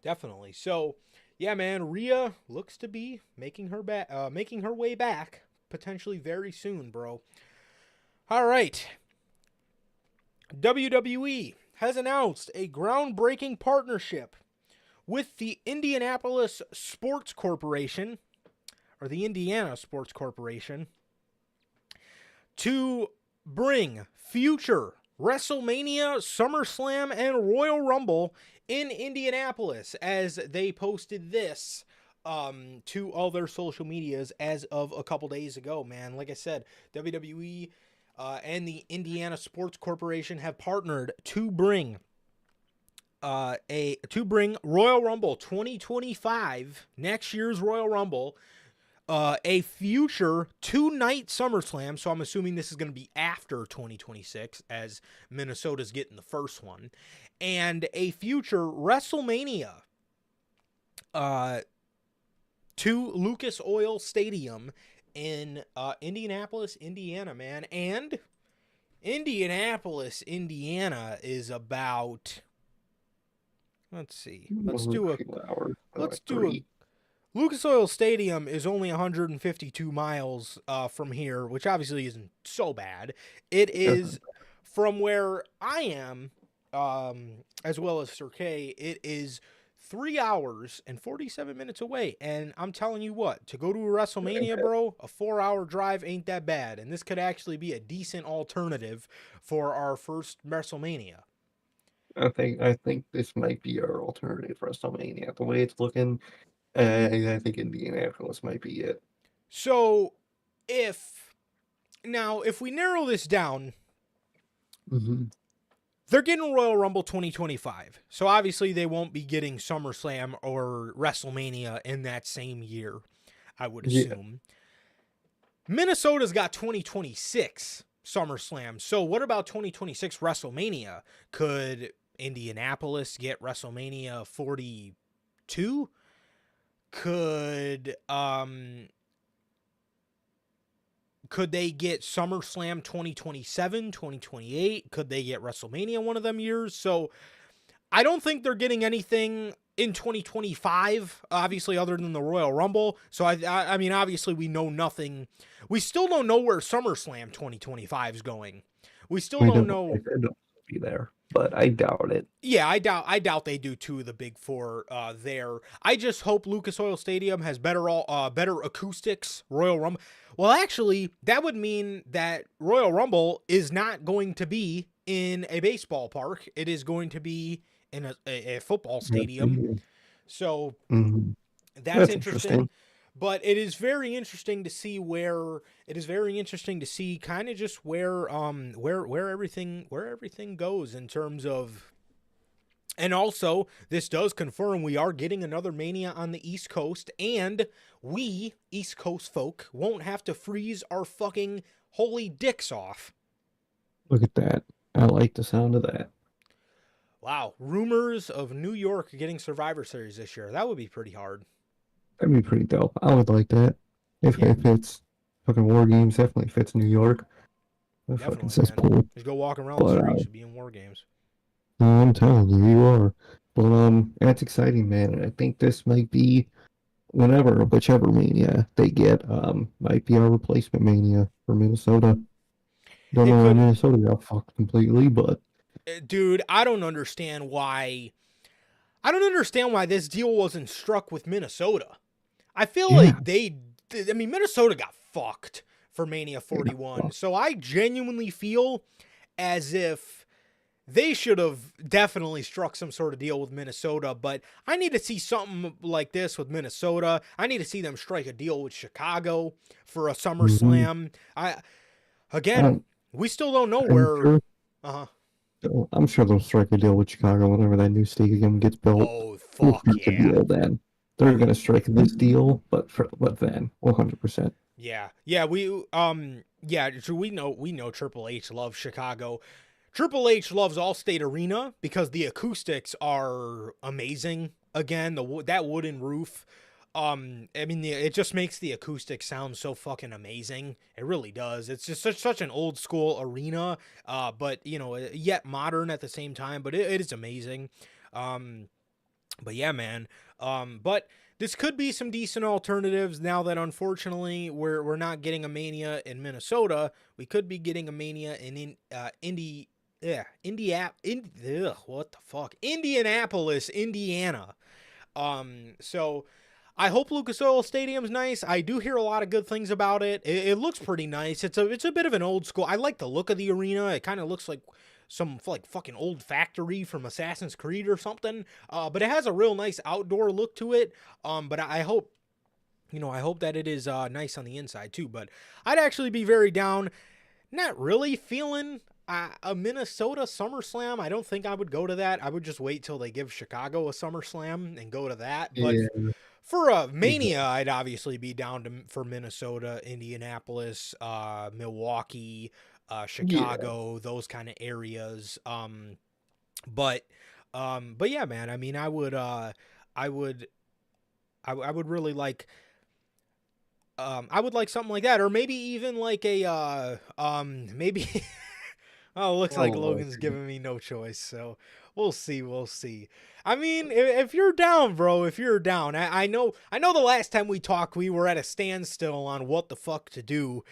Definitely. So, yeah, man, Rhea looks to be making her way back potentially very soon, bro. All right. WWE has announced a groundbreaking partnership with the Indianapolis Sports Corporation, or the Indiana Sports Corporation, to bring future WrestleMania, SummerSlam, and Royal Rumble in Indianapolis, as they posted this to all their social medias as of a couple days ago, man. Like I said, WWE and the Indiana Sports Corporation have partnered to bring Royal Rumble 2025, next year's Royal Rumble, a future 2-night SummerSlam. So I'm assuming this is going to be after 2026, as Minnesota's getting the first one, and a future WrestleMania to Lucas Oil Stadium in Indianapolis, Indiana, man. And Indianapolis, Indiana is about, let's see. Let's do a Lucas Oil Stadium is only 152 miles from here, which obviously isn't so bad. It is from where I am, as well as Sir K, it is 3 hours and 47 minutes away. And I'm telling you what, to go to a WrestleMania, bro, a 4-hour drive ain't that bad. And this could actually be a decent alternative for our first WrestleMania. I think this might be our alternative for WrestleMania. The way it's looking, I think Indianapolis might be it. So, if we narrow this down, they're getting Royal Rumble 2025. So obviously they won't be getting SummerSlam or WrestleMania in that same year, I would assume. Yeah. Minnesota's got 2026 SummerSlam. So what about 2026 WrestleMania? Could Indianapolis get WrestleMania 42? Could they get SummerSlam 2027, 2028? Could they get WrestleMania one of them years? So I don't think they're getting anything in 2025, obviously, other than the Royal Rumble. So I mean, obviously we know nothing. We still don't know where SummerSlam 2025 is going. We still don't know. Be there, but I doubt it. Yeah, I doubt they do two of the big four there. I just hope Lucas Oil Stadium has better acoustics. Royal Rumble. Well, actually, that would mean that Royal Rumble is not going to be in a baseball park. It is going to be in a football stadium. So that's interesting. But it is very interesting to see kind of just where everything goes in terms of. And also, this does confirm we are getting another Mania on the East Coast, and we, East Coast folk, won't have to freeze our fucking holy dicks off. Look at that. I like the sound of that. Wow. Rumors of New York getting Survivor Series this year. That would be pretty hard. That'd be pretty dope. I would like that. If it's fucking War Games, definitely fits New York. Definitely, man. Just go walk around the streets and be in War Games. I'm telling you, you are. But that's exciting, man. And I think this might be whichever Mania they get, might be our replacement Mania for Minnesota. Don't know why Minnesota got fucked completely, but dude, I don't understand why this deal wasn't struck with Minnesota. I feel like Minnesota got fucked for Mania 41. So I genuinely feel as if they should have definitely struck some sort of deal with Minnesota, but I need to see something like this with Minnesota. I need to see them strike a deal with Chicago for a SummerSlam. We still don't know where. I'm sure they'll strike a deal with Chicago whenever that new stadium gets built. Oh, fuck yeah. Deal then. They're going to strike this deal, but then 100%. Yeah. We know Triple H loves Chicago. Triple H loves Allstate Arena because the acoustics are amazing. Again, that wooden roof. It just makes the acoustics sound so fucking amazing. It really does. It's just such an old school arena, but yet modern at the same time. But it is amazing. But yeah, man. But this could be some decent alternatives now that unfortunately we're not getting a Mania in Minnesota. We could be getting a Mania in Indianapolis, Indiana. So I hope Lucas Oil Stadium's nice. I do hear a lot of good things about it. It looks pretty nice. It's a bit of an old school. I like the look of the arena. It kind of looks like some fucking old factory from Assassin's Creed or something. But it has a real nice outdoor look to it. But I hope that it is nice on the inside too. But I'd actually be very down. Not really feeling a Minnesota SummerSlam. I don't think I would go to that. I would just wait till they give Chicago a SummerSlam and go to that. But for a Mania, I'd obviously be down for Minnesota, Indianapolis, Milwaukee, Chicago, those kind of areas. But yeah, man. I mean, I would really like. I would like something like that, or maybe even like maybe. Oh, it looks like Oh, Logan's giving me no choice, so we'll see. We'll see. I mean, if you're down, bro, if you're down, I know the last time we talked, we were at a standstill on what the fuck to do,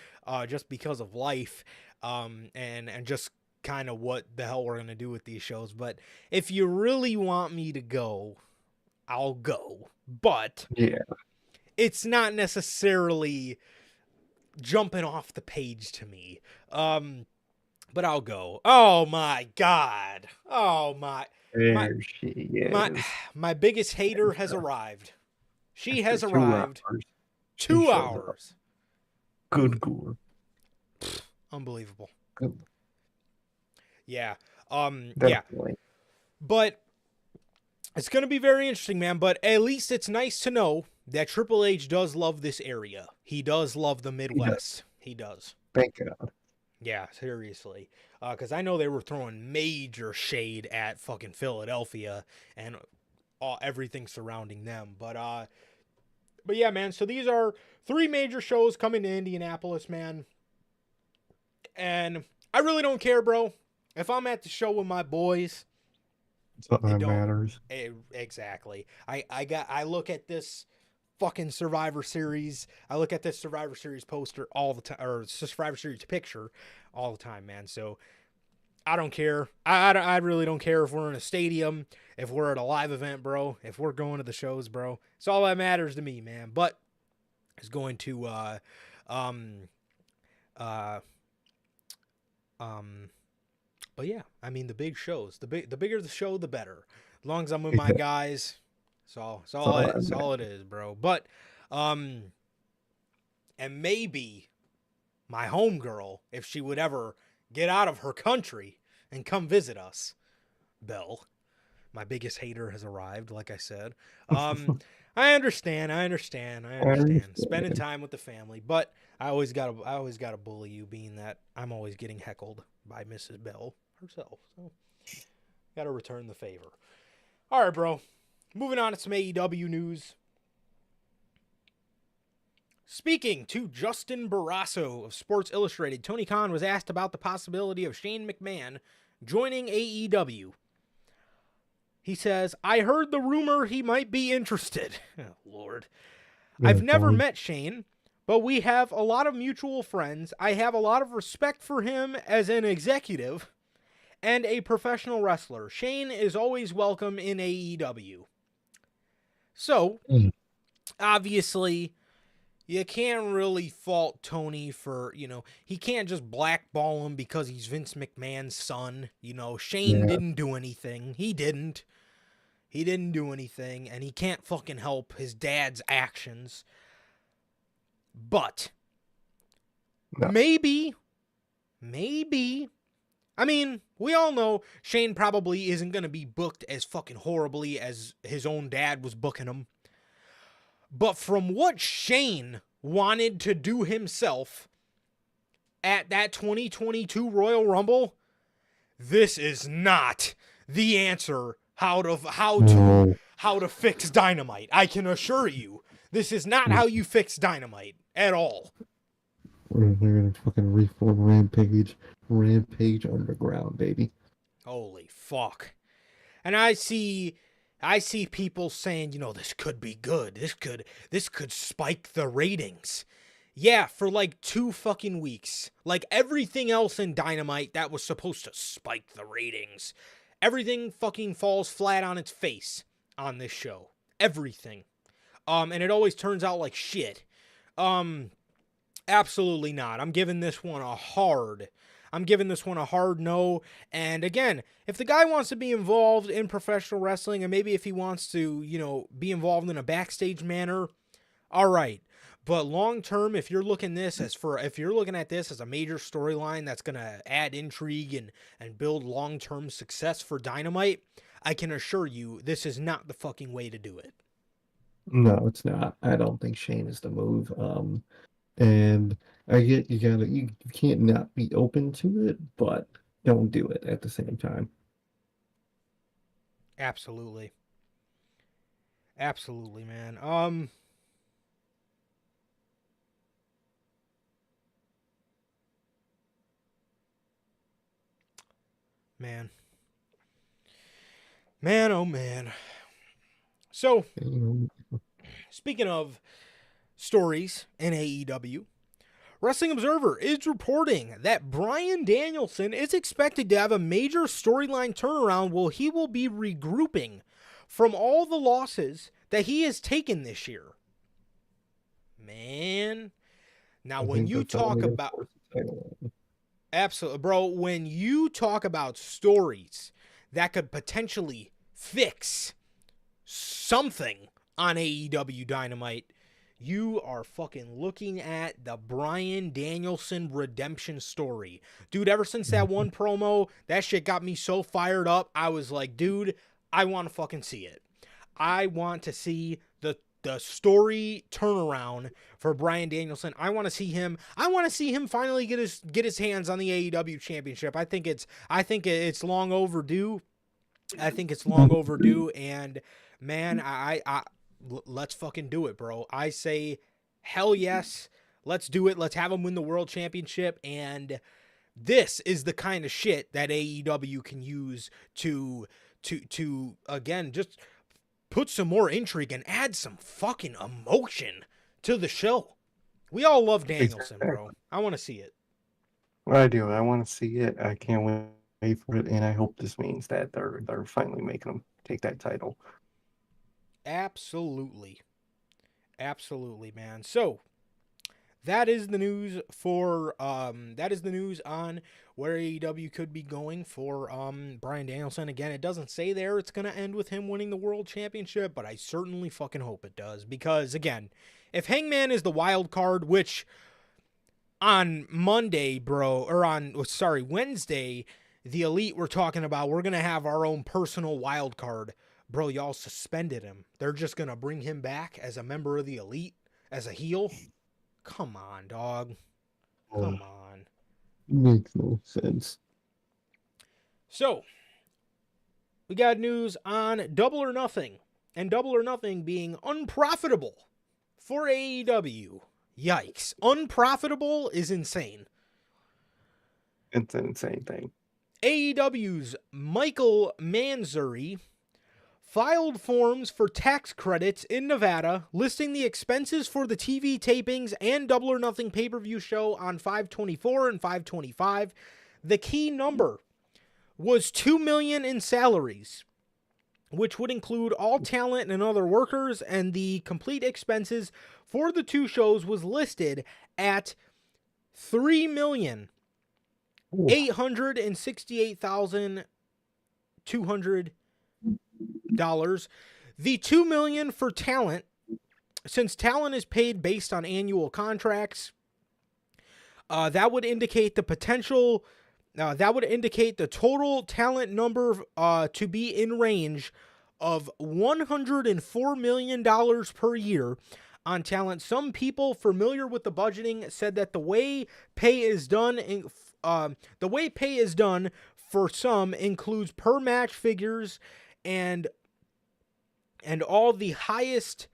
just because of life, and just kind of what the hell we're gonna do with these shows. But if you really want me to go, I'll go. But yeah. it's not necessarily jumping off the page to me. But I'll go. Oh my god. Oh my There she my is. my biggest hater has arrived. She has After 2 arrived. hours, she 2 shows up. hours. Good gore. Unbelievable. Good. Yeah. Yeah. Definitely. But it's going to be very interesting, man, but at least it's nice to know that Triple H does love this area. He does love the Midwest. He does. Thank God. Yeah, seriously. Because I know they were throwing major shade at fucking Philadelphia and everything surrounding them. But yeah, man. So these are 3 major shows coming to Indianapolis, man. And I really don't care, bro. If I'm at the show with my boys, Something it that don't matters. exactly. I look at this fucking Survivor Series. I look at this Survivor Series poster all the time, or Survivor Series picture all the time, man. So I don't care. I really don't care if we're in a stadium, if we're at a live event, bro. If we're going to the shows, bro. It's all that matters to me, man. But it's going to but yeah, I mean the big shows. The bigger the show, the better. As long as I'm with my guys, it's all it is, bro. But and maybe my homegirl, if she would ever get out of her country and come visit us, Belle, my biggest hater, has arrived, like I said. I understand. Spending time with the family, but I always gotta bully you, being that I'm always getting heckled by Mrs. Bell herself. So gotta return the favor. All right, bro. Moving on to some AEW news. Speaking to Justin Barrasso of Sports Illustrated, Tony Khan was asked about the possibility of Shane McMahon joining AEW. He says, I heard the rumor he might be interested. Oh, Lord. I've never met Shane, but we have a lot of mutual friends. I have a lot of respect for him as an executive and a professional wrestler. Shane is always welcome in AEW. So, obviously, you can't really fault Tony for, he can't just blackball him because he's Vince McMahon's son. Shane didn't do anything. He didn't do anything, and he can't fucking help his dad's actions. But maybe, I mean, we all know Shane probably isn't going to be booked as fucking horribly as his own dad was booking him. But from what Shane wanted to do himself at that 2022 Royal Rumble, this is not the answer how to fix Dynamite. I can assure you, this is not how you fix Dynamite at all. They're gonna fucking reform Rampage Underground, baby. Holy fuck. And I see people saying, this could be good. This could spike the ratings. Yeah, for like 2 fucking weeks. Like everything else in Dynamite that was supposed to spike the ratings. Everything fucking falls flat on its face on this show. Everything. And it always turns out like shit. Absolutely not. I'm giving this one a hard no. And again, if the guy wants to be involved in professional wrestling, and maybe if he wants to, be involved in a backstage manner, all right. But long term, if you're looking at this as a major storyline that's gonna add intrigue and build long-term success for Dynamite, I can assure you this is not the fucking way to do it. No, it's not. I don't think Shane is the move. And I get you can't not be open to it, but don't do it at the same time. Absolutely, man. Man. Man, oh man. So, speaking of stories in AEW, Wrestling Observer is reporting that Bryan Danielson is expected to have a major storyline turnaround where he will be regrouping from all the losses that he has taken this year. Man. Now, when you talk about... Absolutely, bro. When you talk about stories that could potentially fix something on AEW Dynamite, you are fucking looking at the Bryan Danielson redemption story. Dude, ever since that one promo, that shit got me so fired up. I was like, dude, I want to fucking see it. I want to see the story turnaround for Bryan Danielson. I want to see him finally get his hands on the AEW championship. I think it's long overdue. And man, let's fucking do it, bro. I say hell yes. Let's do it. Let's have him win the world championship. And this is the kind of shit that AEW can use to again, just put some more intrigue and add some fucking emotion to the show. We all love Danielson, bro. I want to see it. I do. I want to see it. I can't wait for it, and I hope this means that they're finally making him take that title. Absolutely, man. So that is the news for on where AEW could be going for Bryan Danielson. Again, it doesn't say there it's going to end with him winning the world championship, but I certainly fucking hope it does, because again, if Hangman is the wild card, which on Wednesday, the Elite were talking about, we're going to have our own personal wild card. Bro, y'all suspended him. They're just going to bring him back as a member of the Elite, as a heel? Come on, dog. Come on. Makes no sense. So, we got news on Double or Nothing, and Double or Nothing being unprofitable for AEW. Yikes. Unprofitable is insane. It's an insane thing. AEW's Michael Manzuri filed forms for tax credits in Nevada, listing the expenses for the TV tapings and Double or Nothing pay-per-view show on 5/24 and 5/25. The key number was $2 million in salaries, which would include all talent and other workers, and the complete expenses for the two shows was listed at $3,868,200. The $2 million for talent, since talent is paid based on annual contracts, that would indicate the potential. That would indicate the total talent number to be in range of $104 million per year on talent. Some people familiar with the budgeting said that the way pay is done for some includes per match figures and all the highest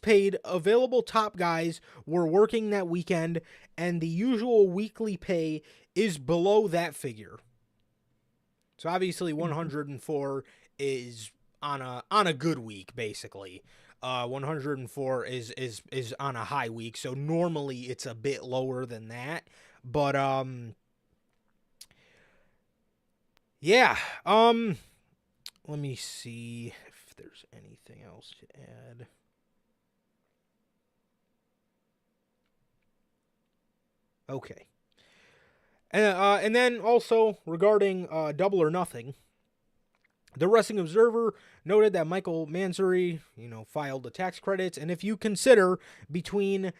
paid available top guys were working that weekend, and the usual weekly pay is below that figure. So obviously 104 is on a good week, basically. 104 is on a high week, so normally it's a bit lower than that. But yeah. Let me see if there's anything else to add. Okay. And then also regarding Double or Nothing, the Wrestling Observer noted that Michael Manzuri, filed the tax credits, and if you consider between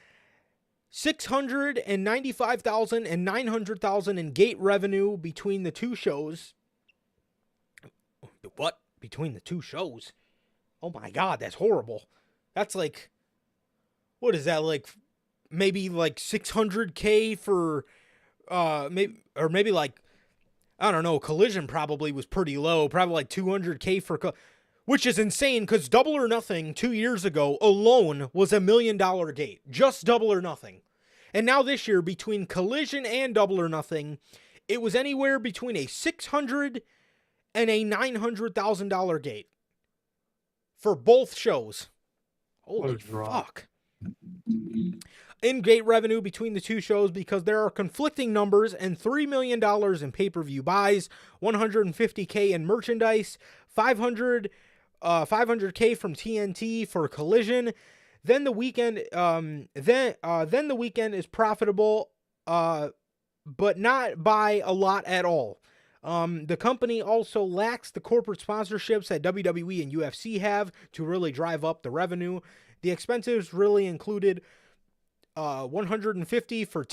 $695,000 and $900,000 in gate revenue between the two shows. What? Between the two shows? Oh my God, that's horrible. That's like, what is that, like, maybe like $600K for, maybe like, I don't know, Collision probably was pretty low, probably like $200K for, which is insane, because Double or Nothing 2 years ago alone was $1 million gate, just Double or Nothing. And now this year, between Collision and Double or Nothing, It was anywhere between a $600,000 and a $900,000 gate for both shows. Holy fuck. In-gate revenue between the two shows, because there are conflicting numbers, and $3 million in pay-per-view buys, $150K in merchandise, $500K from TNT for Collision. Then the weekend is profitable, but not by a lot at all. The company also lacks the corporate sponsorships that WWE and UFC have to really drive up the revenue. The expenses really included $150K for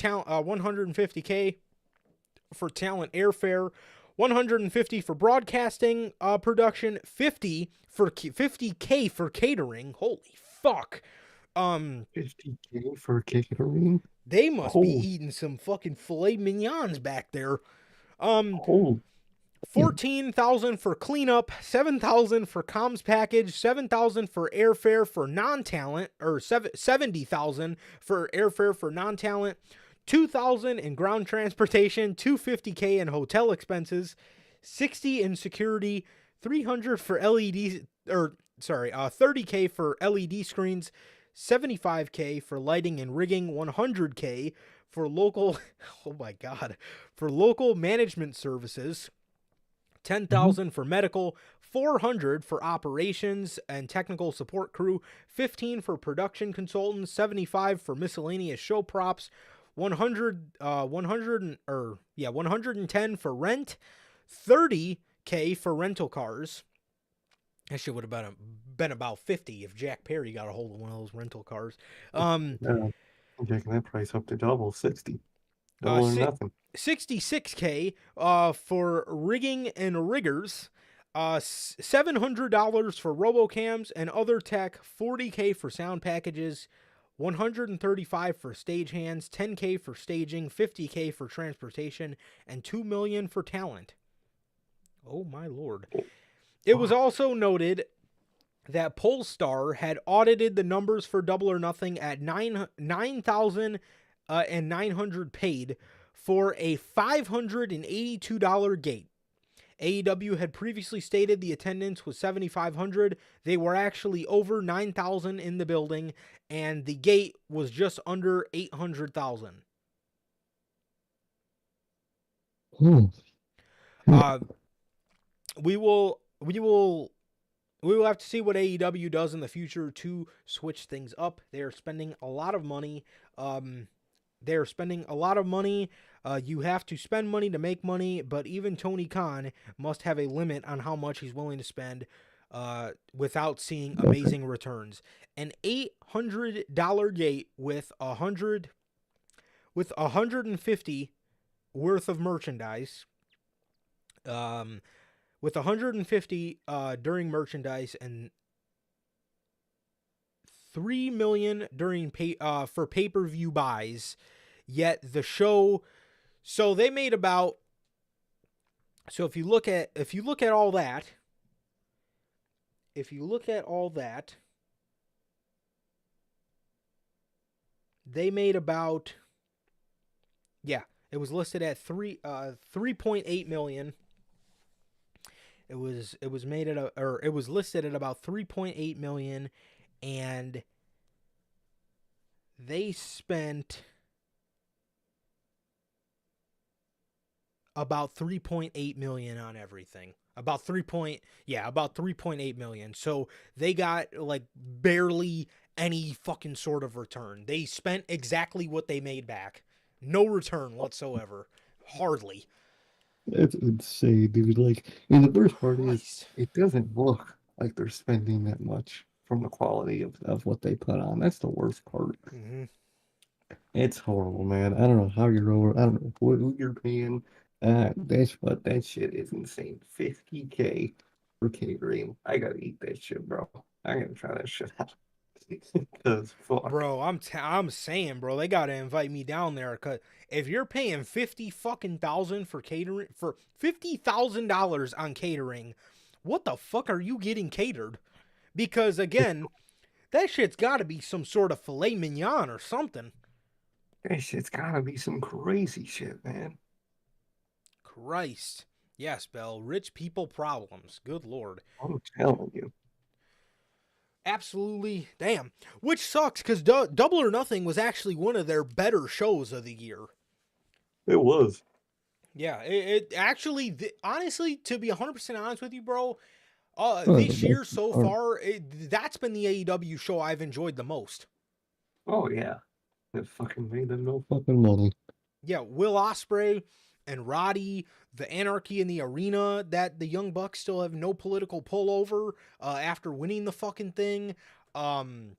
talent airfare, $150 for broadcasting production, $50K for catering. Holy fuck. $50K for catering? They must be eating some fucking filet mignons back there. $14,000 for cleanup, $7,000 for comms package, $7,000 for airfare for non-talent, or $70,000 for airfare for non-talent, $2,000 in ground transportation, $250K in hotel expenses, $60 in security, $300 for $30K for LED screens, $75K for lighting and rigging, $100K for local, for local management services, $10,000 for medical, $400 for operations and technical support crew, $15 for production consultants, $75 for miscellaneous show props, $110 for rent, $30K for rental cars. That shit would have been about $50 if Jack Perry got a hold of one of those rental cars. I'm taking that price up to double, 60. Double or nothing. $66K for rigging and riggers, $700 for robocams and other tech, $40K for sound packages, $135 for stagehands, $10K for staging, $50K for transportation, and $2 million for talent. Oh my lord. It was also noted that Polestar had audited the numbers for Double or Nothing at $9,900 paid for a $582 gate. AEW had previously stated the attendance was 7,500. They were actually over 9,000 in the building, and the gate was just under 800,000. We will have to see what AEW does in the future to switch things up. They are spending a lot of money. You have to spend money to make money, but even Tony Khan must have a limit on how much he's willing to spend without seeing amazing returns. An $800 gate with $150 worth of merchandise, with $150 during merchandise and $3 million during for pay-per-view buys. Yet the show, so they made about, so if you look at all that, they made about, it was listed at 3.8 million. It was listed at about 3.8 million, and they spent about 3.8 million on everything. About 3.8 million. So they got like barely any fucking sort of return. They spent exactly what they made back. No return whatsoever. Hardly. That's insane, dude. Like, and the worst part is, it doesn't look like they're spending that much from the quality of what they put on. That's the worst part. Mm-hmm. It's horrible, man. I don't know how you're over. I don't know who you're paying. That shit is insane. $50K for catering. I gotta eat that shit, bro. I gotta try that shit out. Because fuck. Bro, I'm saying, bro, they gotta invite me down there. Cause if you're paying $50,000 for catering, for $50,000 on catering, what the fuck are you getting catered? Because again, that shit's gotta be some sort of filet mignon or something. That shit's gotta be some crazy shit, man. Christ. Yes, Bell. Rich people problems. Good Lord. I'm telling you. Absolutely. Damn. Which sucks because Double or Nothing was actually one of their better shows of the year. It was. Yeah, it actually, honestly, to be 100% honest with you, bro, Oh, this year so or- far, that's been the AEW show I've enjoyed the most. Oh, yeah. It fucking made them no fucking money. Yeah, Will Ospreay and Roddy, the Anarchy in the Arena, that the Young Bucks still have no political pullover after winning the fucking thing. The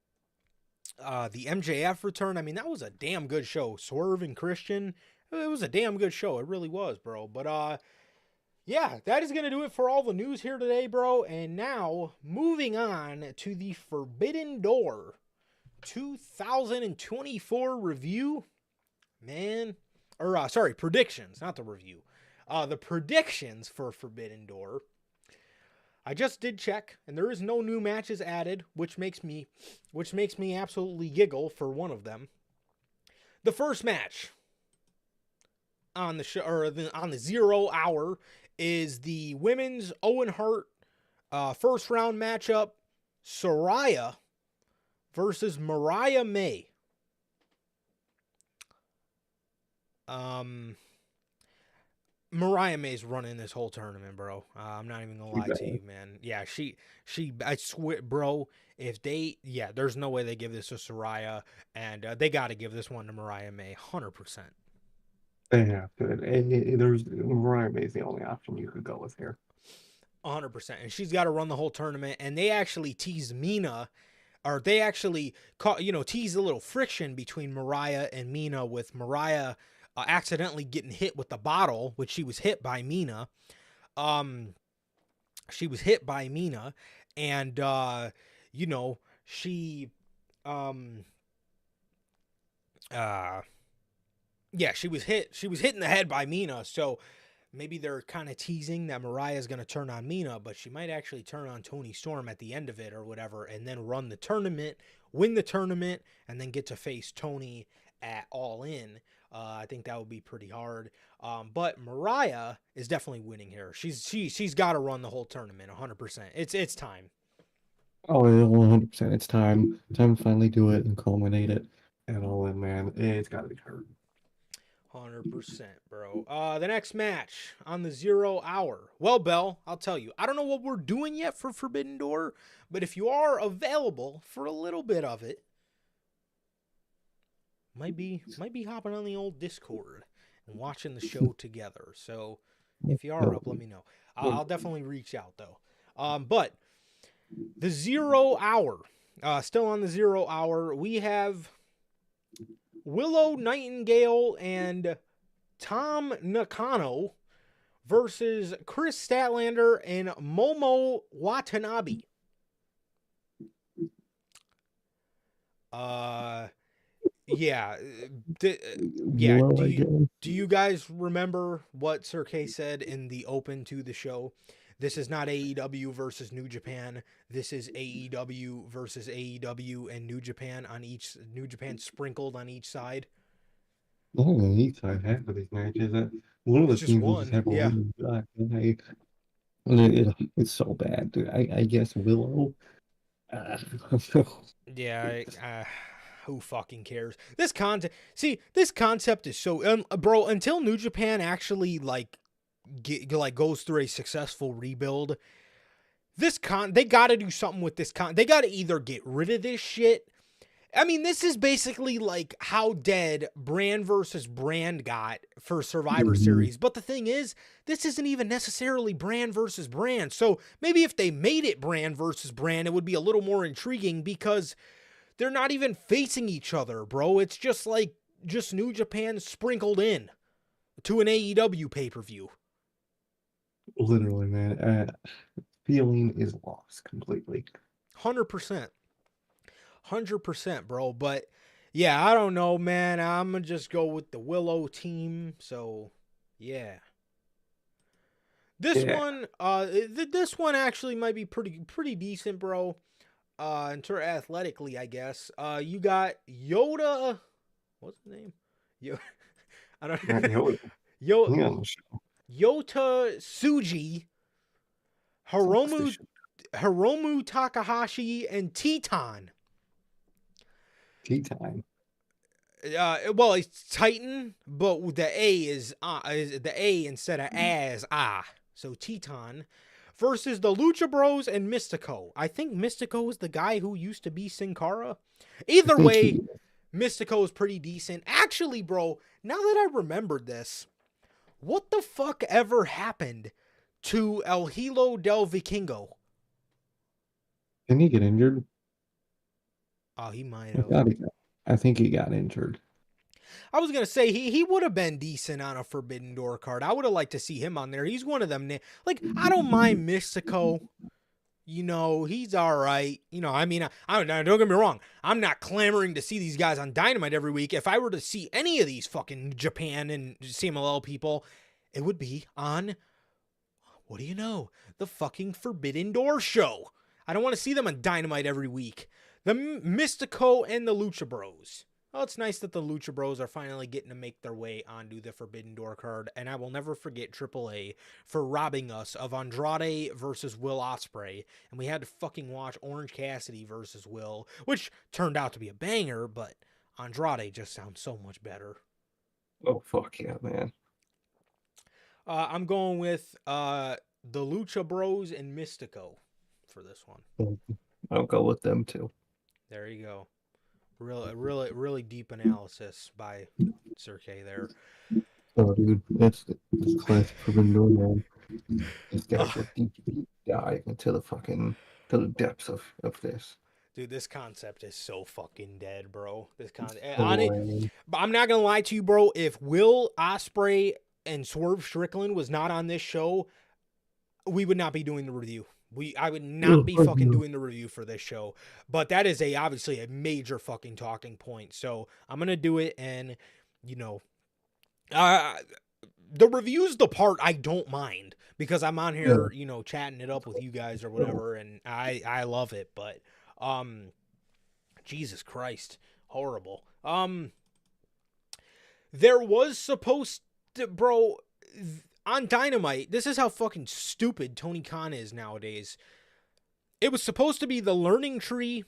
MJF return, I mean, that was a damn good show. Swerve and Christian, it was a damn good show. It really was, bro. But, yeah, that is going to do it for all the news here today, bro. And now, moving on to the Forbidden Door 2024 review. Man, or sorry, predictions, not the review. The predictions for Forbidden Door. I just did check, and there is no new matches added, which makes me absolutely giggle for one of them. The first match on the show, or on the 0 hour, is the women's Owen Hart first round matchup, Saraya versus Mariah May. Mariah May's running this whole tournament, bro. I'm not even gonna lie to you, man. Yeah, she, I swear, bro, there's no way they give this to Saraya, and they got to give this one to Mariah May, 100%. They have to. And there's Mariah May's the only option you could go with here. 100%. And she's got to run the whole tournament. And they actually teased Mina, or they actually teased a little friction between Mariah and Mina, with Mariah accidentally getting hit with the bottle, which she was hit by Mina. She was hit by Mina, and she she was hit. She was hit in the head by Mina. So maybe they're kind of teasing that Mariah is going to turn on Mina, but she might actually turn on Toni Storm at the end of it or whatever, and then run the tournament, win the tournament, and then get to face Toni at All In. I think that would be pretty hard. But Mariah is definitely winning here. She's got to run the whole tournament 100%. It's time. Oh, yeah, 100%. It's time. Time to finally do it and culminate it. And All In, man. It's got to be hurt. 100%, bro. The next match on the 0 hour. Well, Bell, I'll tell you, I don't know what we're doing yet for Forbidden Door, but if you are available for a little bit of it, might be hopping on the old Discord and watching the show together. So if you are up, let me know. I'll definitely reach out though. But the 0 hour, still on the 0 hour, we have Willow Nightingale and Tom Nakano versus Chris Statlander and Momo Watanabe. Do you guys remember what Sir K said in the open to the show? This is not AEW versus New Japan. This is AEW versus AEW and New Japan sprinkled on each side. Not on each side, half of these matches. One of the teams will just have a one black guy. It's so bad, dude. I guess Willow. Who fucking cares? This concept is so bro. Until New Japan actually goes through a successful rebuild, they got to do something with this They got to either get rid of this shit. I mean, this is basically like how dead Brand versus Brand got for Survivor Series. But the thing is, this isn't even necessarily Brand versus Brand. So maybe if they made it Brand versus Brand, it would be a little more intriguing, because they're not even facing each other, bro. It's just New Japan sprinkled in to an AEW pay-per-view. Literally, man. Feeling is lost completely. 100%. 100%, bro. But yeah, I don't know, man. I'm gonna just go with the Willow team. So yeah. This one actually might be pretty decent, bro. Athletically, I guess. You got Yoda. What's his name? I don't know. Yota Tsuji, Hiromu Takahashi, and Teton. Tea time. Well, it's Titan, but the A is the A instead of as So Teton versus the Lucha Bros and Mystico. I think Mystico is the guy who used to be Sin Cara. Either way, Mystico is pretty decent. Actually, bro, now that I remembered this, what the fuck ever happened to El Hilo del Vikingo? Didn't he get injured? Oh, he might I have. thought I think he got injured. I was going to say, he would have been decent on a Forbidden Door card. I would have liked to see him on there. He's one of them. Like, I don't mind Mystico. You know, he's all right. You know, I mean, don't get me wrong. I'm not clamoring to see these guys on Dynamite every week. If I were to see any of these fucking Japan and CMLL people, it would be on, what do you know, the fucking Forbidden Door show. I don't want to see them on Dynamite every week. The Mystico and the Lucha Bros. Well, it's nice that the Lucha Bros are finally getting to make their way onto the Forbidden Door card, and I will never forget AAA for robbing us of Andrade versus Will Ospreay, and we had to fucking watch Orange Cassidy versus Will, which turned out to be a banger, but Andrade just sounds so much better. Oh, fuck yeah, man. I'm going with the Lucha Bros and Mystico for this one. I'll go with them too. There you go. Really deep analysis by Sir K there. Oh, dude, that's classic Forbidden Door, man. This guy's a deep dive into to the depths of this. Dude, this concept is so fucking dead, bro. I'm I'm not gonna lie to you, bro. If Will Ospreay and Swerve Strickland was not on this show, we would not be doing the review. I would not be fucking doing the review for this show, but that is obviously a major fucking talking point. So I'm going to do it. And you know, the review's the part I don't mind because I'm on here, you know, chatting it up with you guys or whatever. And I love it, but, Jesus Christ, horrible. There was supposed to, bro, on Dynamite, this is how fucking stupid Tony Khan is nowadays. It was supposed to be the Learning Tree,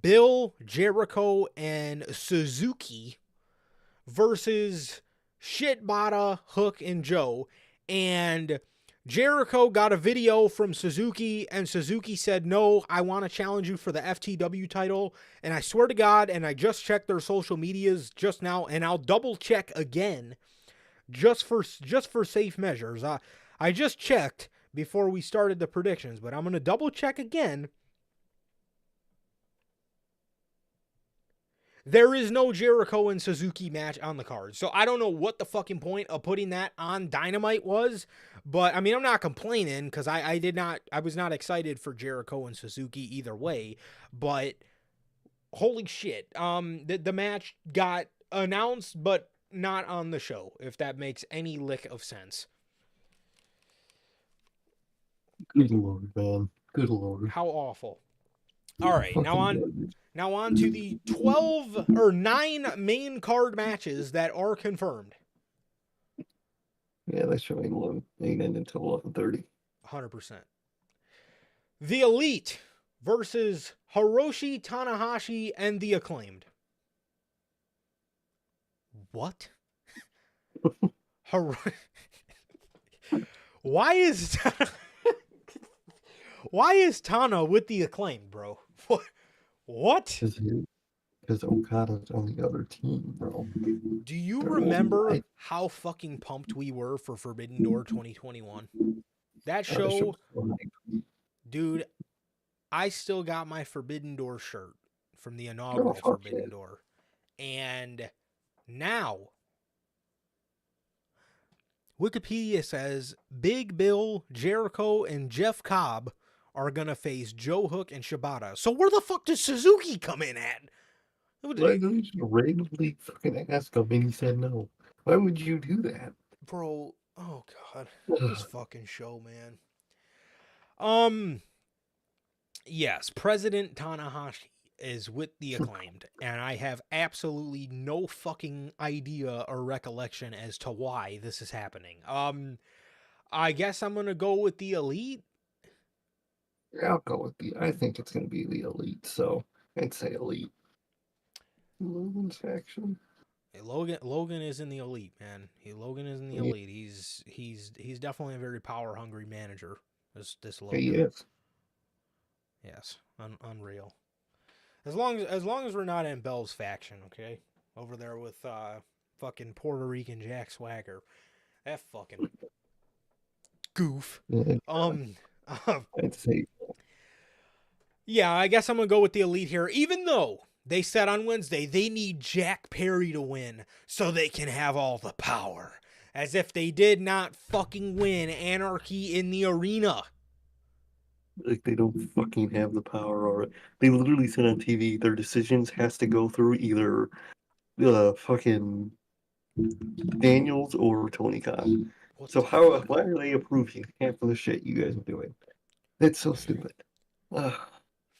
Bill, Jericho, and Suzuki versus Shitbata, Hook, and Joe. And Jericho got a video from Suzuki, and Suzuki said, no, I want to challenge you for the FTW title. And I swear to God, and I just checked their social medias just now, and I'll double check again. Just for safe measures. I just checked before we started the predictions, but I'm going to double check again. There is no Jericho and Suzuki match on the card. So I don't know what the fucking point of putting that on Dynamite was, but I mean, I'm not complaining because I was not excited for Jericho and Suzuki either way, but holy shit. The match got announced, but not on the show, if that makes any lick of sense. Good Lord, man. Good Lord. How awful. All right, now on to the 12 or 9 main card matches that are confirmed. Yeah, that show ain't ending until 11:30. 100%. The Elite versus Hiroshi Tanahashi and the Acclaimed. What? Why is Tana with the Acclaimed, bro? What? Because Okada's on the other team, bro. Do you remember how fucking pumped we were for Forbidden Door 2021? That show, dude, I still got my Forbidden Door shirt from the inaugural Forbidden Door. And now, Wikipedia says Big Bill, Jericho, and Jeff Cobb are going to face Joe Hook and Shibata. So where the fuck does Suzuki come in at? Why did you randomly fucking ask him and he said no? Why would you do that? Bro, oh God. This fucking show, man. Yes, President Tanahashi is with the Acclaimed, and I have absolutely no fucking idea or recollection as to why this is happening. I guess I'm gonna go with the Elite. Yeah, I'll go with I think it's going to be the Elite, so I'd say Elite. Logan's faction. Hey, Logan is in the Elite, man. Logan is in the Yeah. Elite. He's definitely a very power hungry manager. This Logan. He is. Yes, unreal. As long as we're not in Bell's faction, okay, over there with fucking Puerto Rican Jack Swagger, that fucking goof. Yeah, I'd say Yeah, I guess I'm gonna go with the Elite here, even though they said on Wednesday they need Jack Perry to win so they can have all the power, as if they did not fucking win Anarchy in the Arena. like they don't fucking have the power already. They literally said on TV their decisions has to go through either fucking Daniels or Tony Khan. What So the why are they approving half of the shit you guys are doing? That's so stupid. Ugh.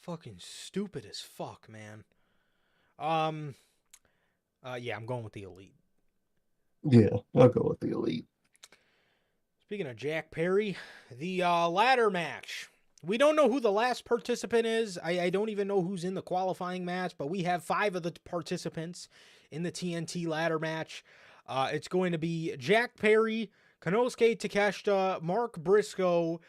fucking stupid as fuck, man. Yeah, I'm going with the Elite. Yeah, I'll go with the Elite. Speaking of Jack Perry, the ladder match. We don't know who the last participant is. I don't even know who's in the qualifying match, but we have 5 of the participants in the TNT ladder match. It's going to be Jack Perry, Konosuke Takeshita, Mark Briscoe,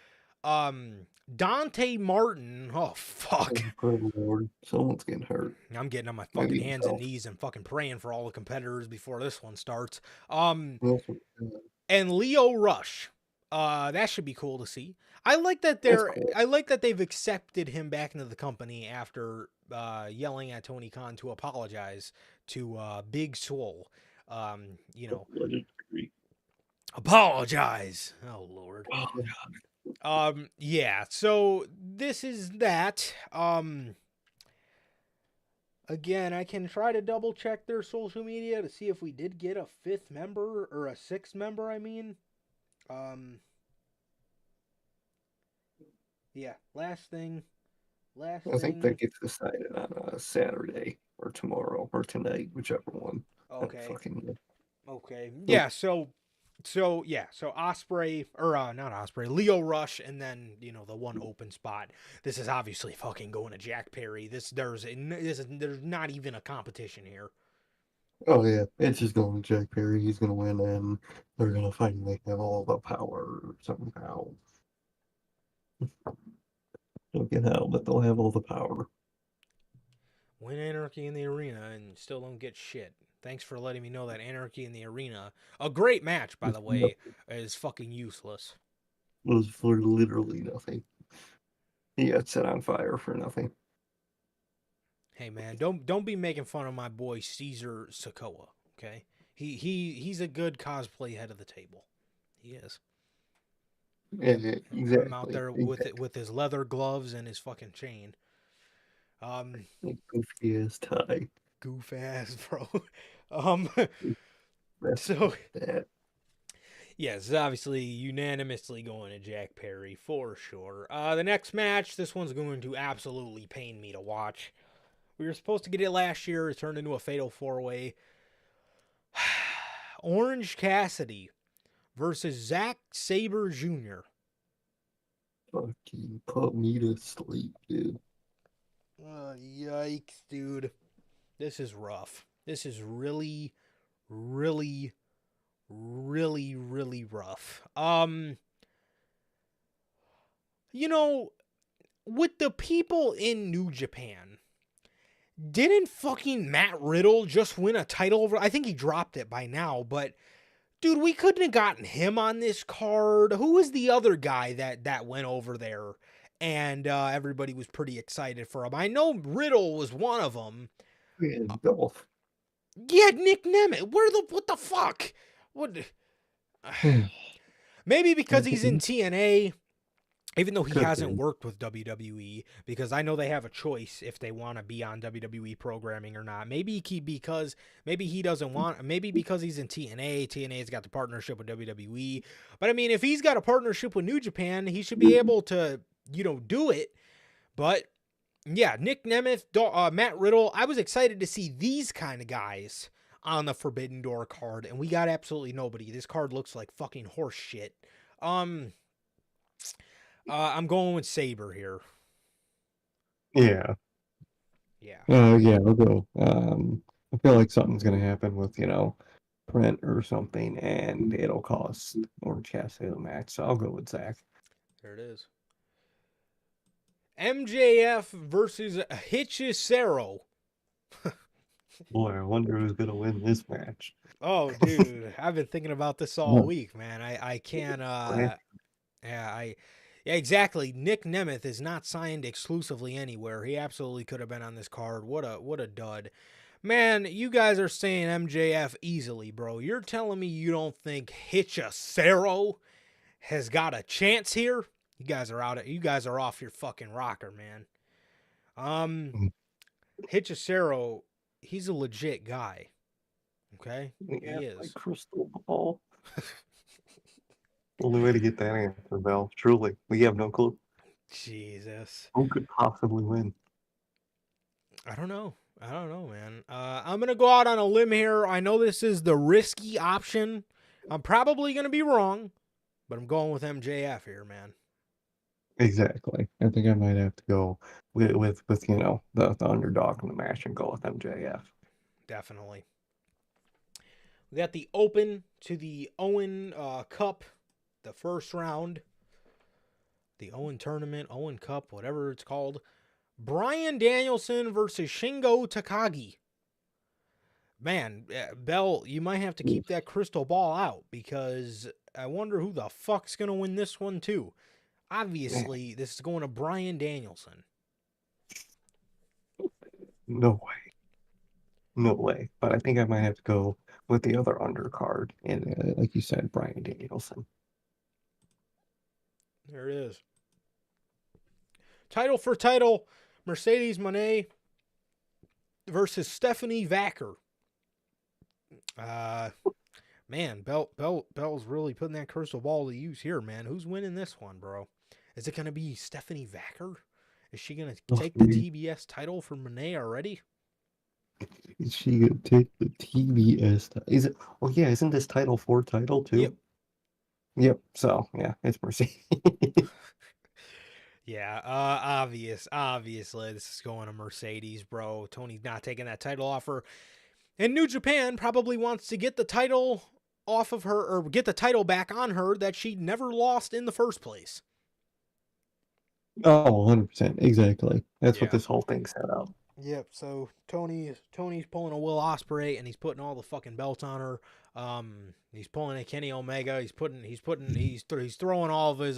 Dante Martin. Oh, fuck. Good Lord, someone's getting hurt. I'm getting on my fucking Maybe hands and himself. knees and fucking praying for all the competitors before this one starts. That's what- And Leo Rush. That should be cool to see. I like that That's cool. I like that they've accepted him back into the company after yelling at Tony Khan to apologize to Big Swole. You know, Legendary. apologize. Oh Lord. Oh, Yeah, so this is that. Again, I can try to double check their social media to see if we did get a 5th member or a 6th member, I mean. Yeah, last thing. I think that gets decided on Saturday or tomorrow or tonight, whichever one. Okay. Fucking Okay. Yeah, so Osprey or not Osprey, Leo Rush, and then the one open spot. This is obviously fucking going to Jack Perry. There's not even a competition here. oh yeah, it's just going to Jack Perry. He's gonna win, and they're gonna finally have all the power somehow. Don't get how, but they'll have all the power. Win Anarchy in the Arena and still don't get shit. Thanks for letting me know that Anarchy in the Arena, a great match by the way, is fucking useless. It was for literally nothing. He got set on fire for nothing. Hey man, don't be making fun of my boy Caesar Sokoa, okay? He's a good cosplay head of the table. He is. Yeah, exactly. I'm out there with his leather gloves and his fucking chain. Goofy ass tie. Goof ass, bro. That's So that. yes, obviously unanimously going to Jack Perry for sure. The next match, this one's going to absolutely pain me to watch. We were supposed to get it last year. It turned into a fatal 4-way. Orange Cassidy versus Zack Sabre Jr. Fucking put me to sleep, dude. Yikes, dude. This is rough. This is really, really, really, really rough. With the people in New Japan, didn't fucking Matt Riddle just win a title over? I think he dropped it by now, but dude, we couldn't have gotten him on this card. Who was the other guy that went over there? And everybody was pretty excited for him. I know Riddle was one of them. Yeah, Dolph. Yeah, Nick Nemeth. What the fuck? What? Maybe because he's in TNA, even though he hasn't worked with WWE, because I know they have a choice if they want to be on WWE programming or not. Maybe because he doesn't want, maybe because he's in TNA. TNA's got the partnership with WWE. But I mean, if he's got a partnership with New Japan, he should be able to, do it. But Yeah, Nick Nemeth, Matt Riddle. I was excited to see these kind of guys on the Forbidden Door card, and we got absolutely nobody. This card looks like fucking horse shit. I'm going with Saber here. Yeah. Yeah. Yeah, I'll go. I feel like something's gonna happen with, Brent or something, and it'll cost Orange Cassidy the match. So I'll go with Zach. There it is. MJF versus Hichisero. Boy, I wonder who's gonna win this match. Oh, dude, I've been thinking about this all week, man. I can't. Right. Yeah, exactly. Nick Nemeth is not signed exclusively anywhere. He absolutely could have been on this card. What a dud, man. You guys are saying MJF easily, bro. You're telling me you don't think Hichisero has got a chance here? You guys are out. You guys are off your fucking rocker, man. Hichisero, he's a legit guy. Okay, Yeah, he like is. crystal ball. Only way to get that answer, Bell. Truly, we have no clue. Jesus. Who could possibly win? I don't know, man. I'm going to go out on a limb here. I know this is the risky option. I'm probably going to be wrong, but I'm going with MJF here, man. Exactly. I think I might have to go with the underdog in the match and go with MJF. Definitely. We got the Open to the Owen Cup, the first round. The Owen Tournament, Owen Cup, whatever it's called. Bryan Danielson versus Shingo Takagi. Man, Bell, you might have to keep that crystal ball out because I wonder who the fuck's going to win this one too. Obviously, this is going to Bryan Danielson. No way. No way. But I think I might have to go with the other undercard. And like you said, Bryan Danielson. There it is. Title for title, Mercedes Moné versus Stephanie Vacker. Man, Bell's really putting that crystal ball to use here, man. Who's winning this one, bro? Is it going to be Stephanie Vacker? Is she going to take the TBS title from Moné already? Is she gonna take the TBS? Is it? Oh yeah, isn't this Title 4 title too? Yep. Yep. So yeah, it's Mercedes. Yeah, obviously this is going to Mercedes, bro. Tony's not taking that title off her. And New Japan probably wants to get the title off of her, or get the title back on her that she never lost in the first place. Oh, 100%. Exactly. That's Yeah. what this whole thing set up. Yep. So Tony's pulling a Will Ospreay and he's putting all the fucking belts on her. He's pulling a Kenny Omega. He's throwing all of his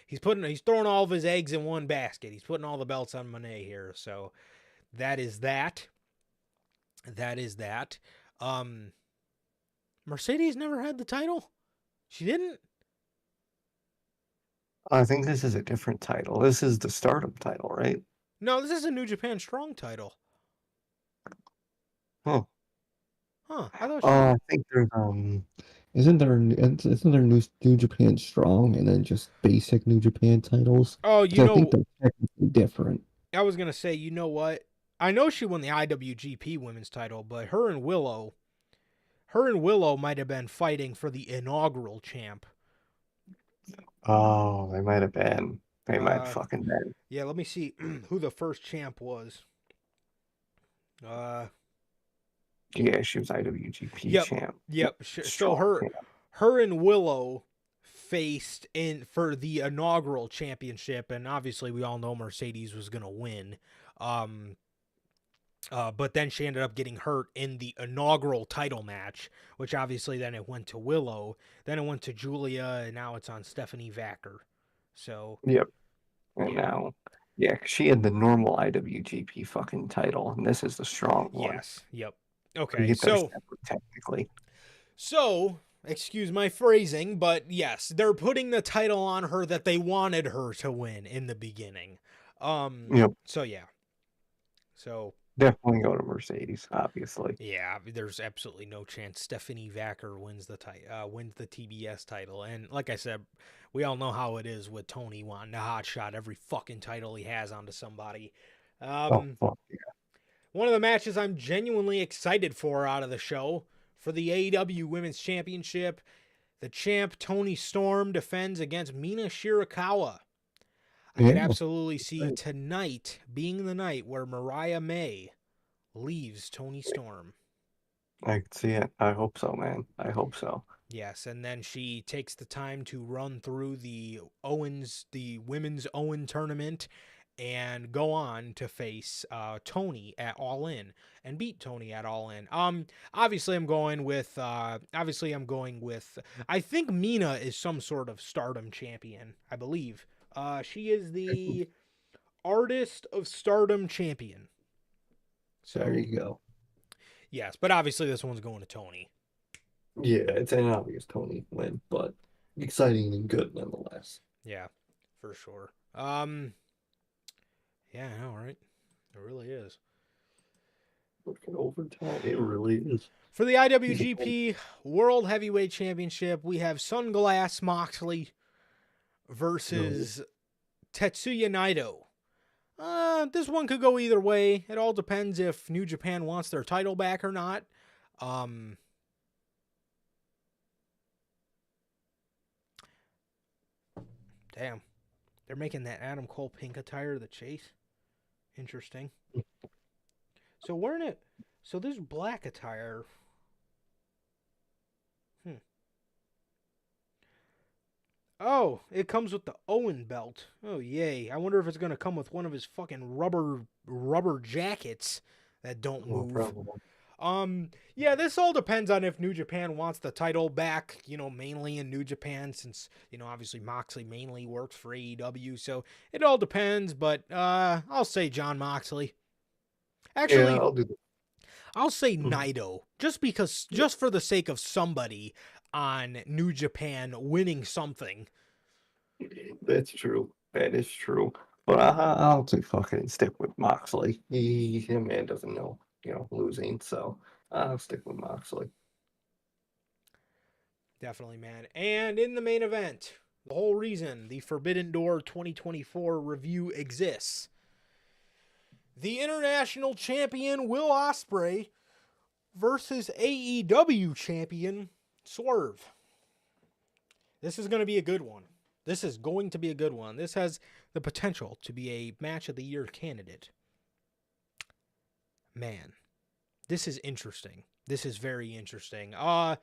he's throwing all of his eggs in one basket. He's putting all the belts on Moné here. So that is that. Mercedes never had the title. She didn't. I think this is a different title. This is the Stardom title, right? No, this is a New Japan Strong title. Huh. I thought I think there's isn't there New Japan Strong and then just basic New Japan titles? Oh, I think they're technically different. I was gonna say, you know what? I know she won the IWGP Women's title, but her and Willow might have been fighting for the inaugural champ. Oh, they might have been. They might have fucking been. Yeah, let me see who the first champ was. Yeah, she was IWGP champ. Yep. So her and Willow faced in for the inaugural championship, and obviously we all know Mercedes was gonna win. But then she ended up getting hurt in the inaugural title match, which obviously then it went to Willow, then it went to Julia, and now it's on Stephanie Vacker. So yep. And now, yeah, 'cause she had the normal IWGP fucking title, and this is the strong one. Yes. Yep. Okay. So technically. So, excuse my phrasing, but yes, they're putting the title on her that they wanted her to win in the beginning. Yep. So yeah. So definitely go to Mercedes, obviously. Yeah, there's absolutely no chance Stephanie Vacker wins the TBS title. And like I said, we all know how it is with Tony wanting to hotshot every fucking title he has onto somebody. Oh fuck yeah. One of the matches I'm genuinely excited for out of the show for the AEW Women's Championship, the champ Toni Storm defends against Mina Shirakawa. I could Yeah. absolutely see tonight being the night where Mariah May leaves Toni Storm. I can see it. I hope so, man. I hope so. Yes, and then she takes the time to run through the women's Owen tournament, and go on to face Tony at All In and beat Tony at All In. Obviously I'm going with. I think Mina is some sort of Stardom champion. I believe. She is the Artist of Stardom champion. So There you go. yes, but obviously this one's going to Tony. Yeah, it's an obvious Tony win, but exciting and good nonetheless. Yeah, for sure. Yeah, I know, right? It really is. Looking overtime, it really is. For the IWGP World Heavyweight Championship, we have Sunglass Moxley versus Tetsuya Naito. This one could go either way. It all depends if New Japan wants their title back or not. Damn. They're making that Adam Cole pink attire the chase. Interesting. So wearing it. So this black attire. Oh, it comes with the Owen belt. Oh yay! I wonder if it's gonna come with one of his fucking rubber jackets that don't move. Probably. Yeah, this all depends on if New Japan wants the title back, mainly in New Japan, since, obviously Moxley mainly works for AEW, so it all depends, but I'll say John Moxley. Actually, Yeah, I'll do that. I'll say Naito, just for the sake of somebody on New Japan winning something. That's true. That is true. But I'll just fucking stick with Moxley. Him man doesn't know, losing, so I'll stick with Moxley. Definitely, man. And in the main event, the whole reason the Forbidden Door 2024 review exists, the International Champion Will Ospreay versus AEW Champion Swerve. This is going to be a good one. This is going to be a good one. This has the potential to be a match of the year candidate. Man, this is interesting. This is very interesting. I'm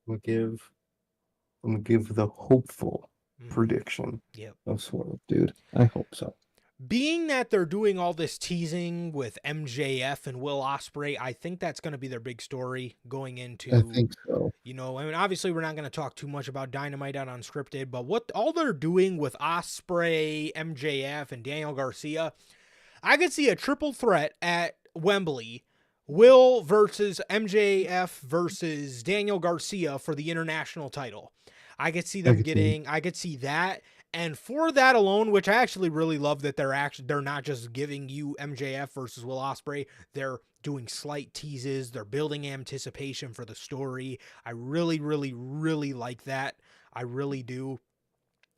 gonna give the hopeful prediction of Swerve, dude. I hope so. Being that they're doing all this teasing with MJF and Will Ospreay, I think that's going to be their big story going into. I think so. Obviously we're not going to talk too much about Dynamite on Unscripted, but what all they're doing with Ospreay, MJF, and Daniel Garcia, I could see a triple threat at Wembley. Will versus MJF versus Daniel Garcia for the international title. I could see them I could see that. And for that alone, which I actually really love that they're not just giving you MJF versus Will Ospreay, they're doing slight teases, they're building anticipation for the story. I really, really, really like that. I really do.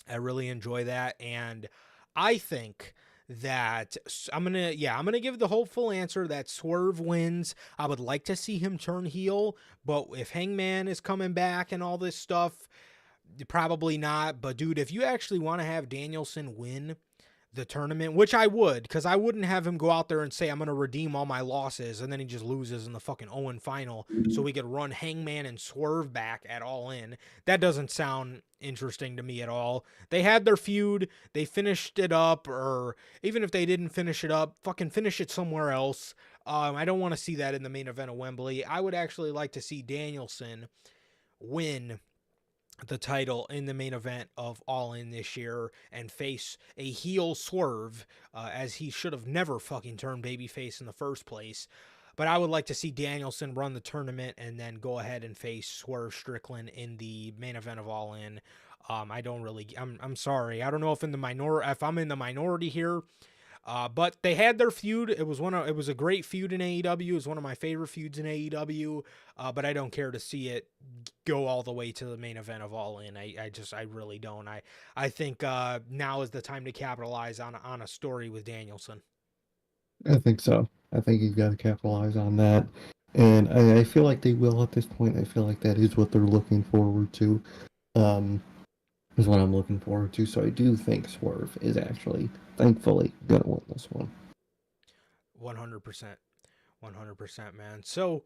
I really enjoy that. And I think that I'm gonna give the hopeful answer that Swerve wins. I would like to see him turn heel, but if Hangman is coming back and all this stuff, probably not. But dude, if you actually want to have Danielson win the tournament, which I would, because I wouldn't have him go out there and say I'm gonna redeem all my losses and then he just loses in the fucking Owen final so we could run Hangman and Swerve back at All In. That doesn't sound interesting to me at all. They had their feud, they finished it up, or even if they didn't finish it up, fucking finish it somewhere else. I don't want to see that in the main event of Wembley. I would actually like to see Danielson win the title in the main event of All In this year and face a heel Swerve, as he should have never fucking turned babyface in the first place. But I would like to see Danielson run the tournament and then go ahead and face Swerve Strickland in the main event of All In. I'm sorry. I don't know if I'm in the minority here. But they had their feud. It was a great feud in AEW. It was one of my favorite feuds in AEW. But I don't care to see it go all the way to the main event of All In. I really don't. I think now is the time to capitalize on a story with Danielson. I think so. I think you've got to capitalize on that. And I feel like they will at this point. I feel like that is what they're looking forward to. Is what I'm looking forward to. So I do think Swerve is actually, thankfully, going to win this one. 100%. 100%, man. So,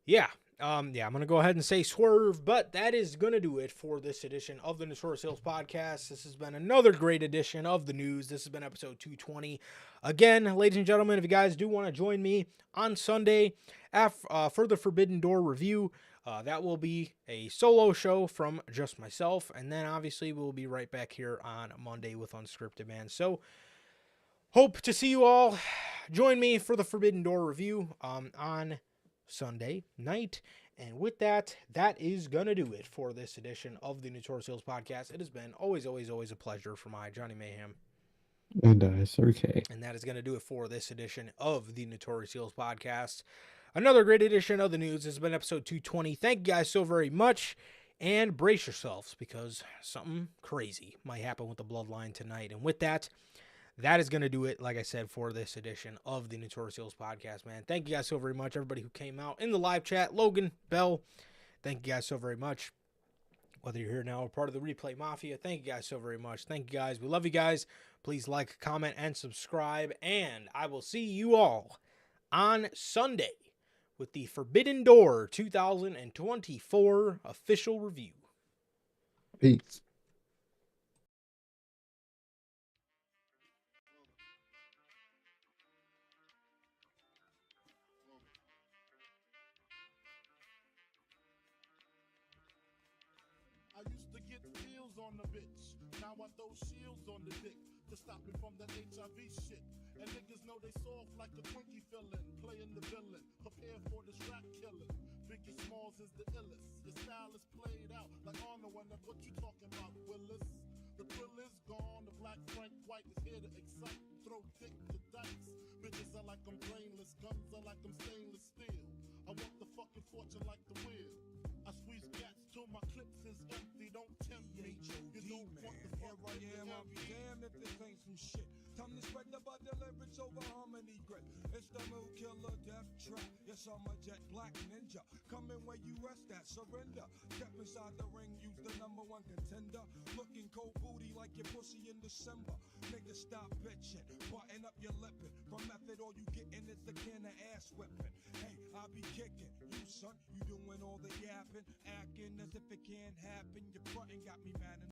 yeah. I'm going to go ahead and say Swerve, but that is going to do it for this edition of the Notorious Hills Podcast. This has been another great edition of the news. This has been episode 220. Again, ladies and gentlemen, if you guys do want to join me on Sunday for the Forbidden Door review, that will be a solo show from just myself, and then obviously we'll be right back here on Monday with Unscripted, man. So, hope to see you all. Join me for the Forbidden Door review on Sunday night. And with that, that is going to do it for this edition of the Notorious Hills Podcast. It has been always a pleasure for my Johnny Mayhem. And Sir K. And that is going to do it for this edition of the Notorious Hills Podcast. Another great edition of the news. This has been episode 220. Thank you guys so very much. And brace yourselves because something crazy might happen with the Bloodline tonight. And with that, that is going to do it, like I said, for this edition of the Notorious Hills Podcast, man. Thank you guys so very much. Everybody who came out in the live chat. Logan, Bell, thank you guys so very much. Whether you're here now or part of the Replay Mafia, thank you guys so very much. Thank you guys. We love you guys. Please like, comment, and subscribe. And I will see you all on Sunday with the Forbidden Door 2024 official review. Peace. I used to get deals on the bitch. Now I throw shields on the dick to stop me from that HIV shit. And niggas know they soft like a Twinkie fillin', playing the villain, prepare for this rap killing. Biggie Smalls is the illest. Your style is played out like Arnold, and that's what you talking about, Willis. The thrill is gone. The black Frank White is here to excite, throw dick to dice. Bitches are like I'm brainless, guns are like I'm stainless steel. I want the fucking fortune like the wheel. I squeeze cats till my clips is empty. Don't tempt me. You don't want the fuck Here I am, I'll be damned if this ain't some shit. Time to spread the bud lyrics over harmony grip. It's the Mood Killer Death Trap. Yes, I'm a jet black ninja. Coming where you rest at, surrender. Step inside the ring, use the number one contender. Looking cold booty like your pussy in December. Nigga, stop bitching, button up your lippin'. From method, all you gettin' is the can of ass whipping. Hey, I'll be kicking. You son, you doing all the yapping, acting as if it can't happen. Your frontin' got me mad.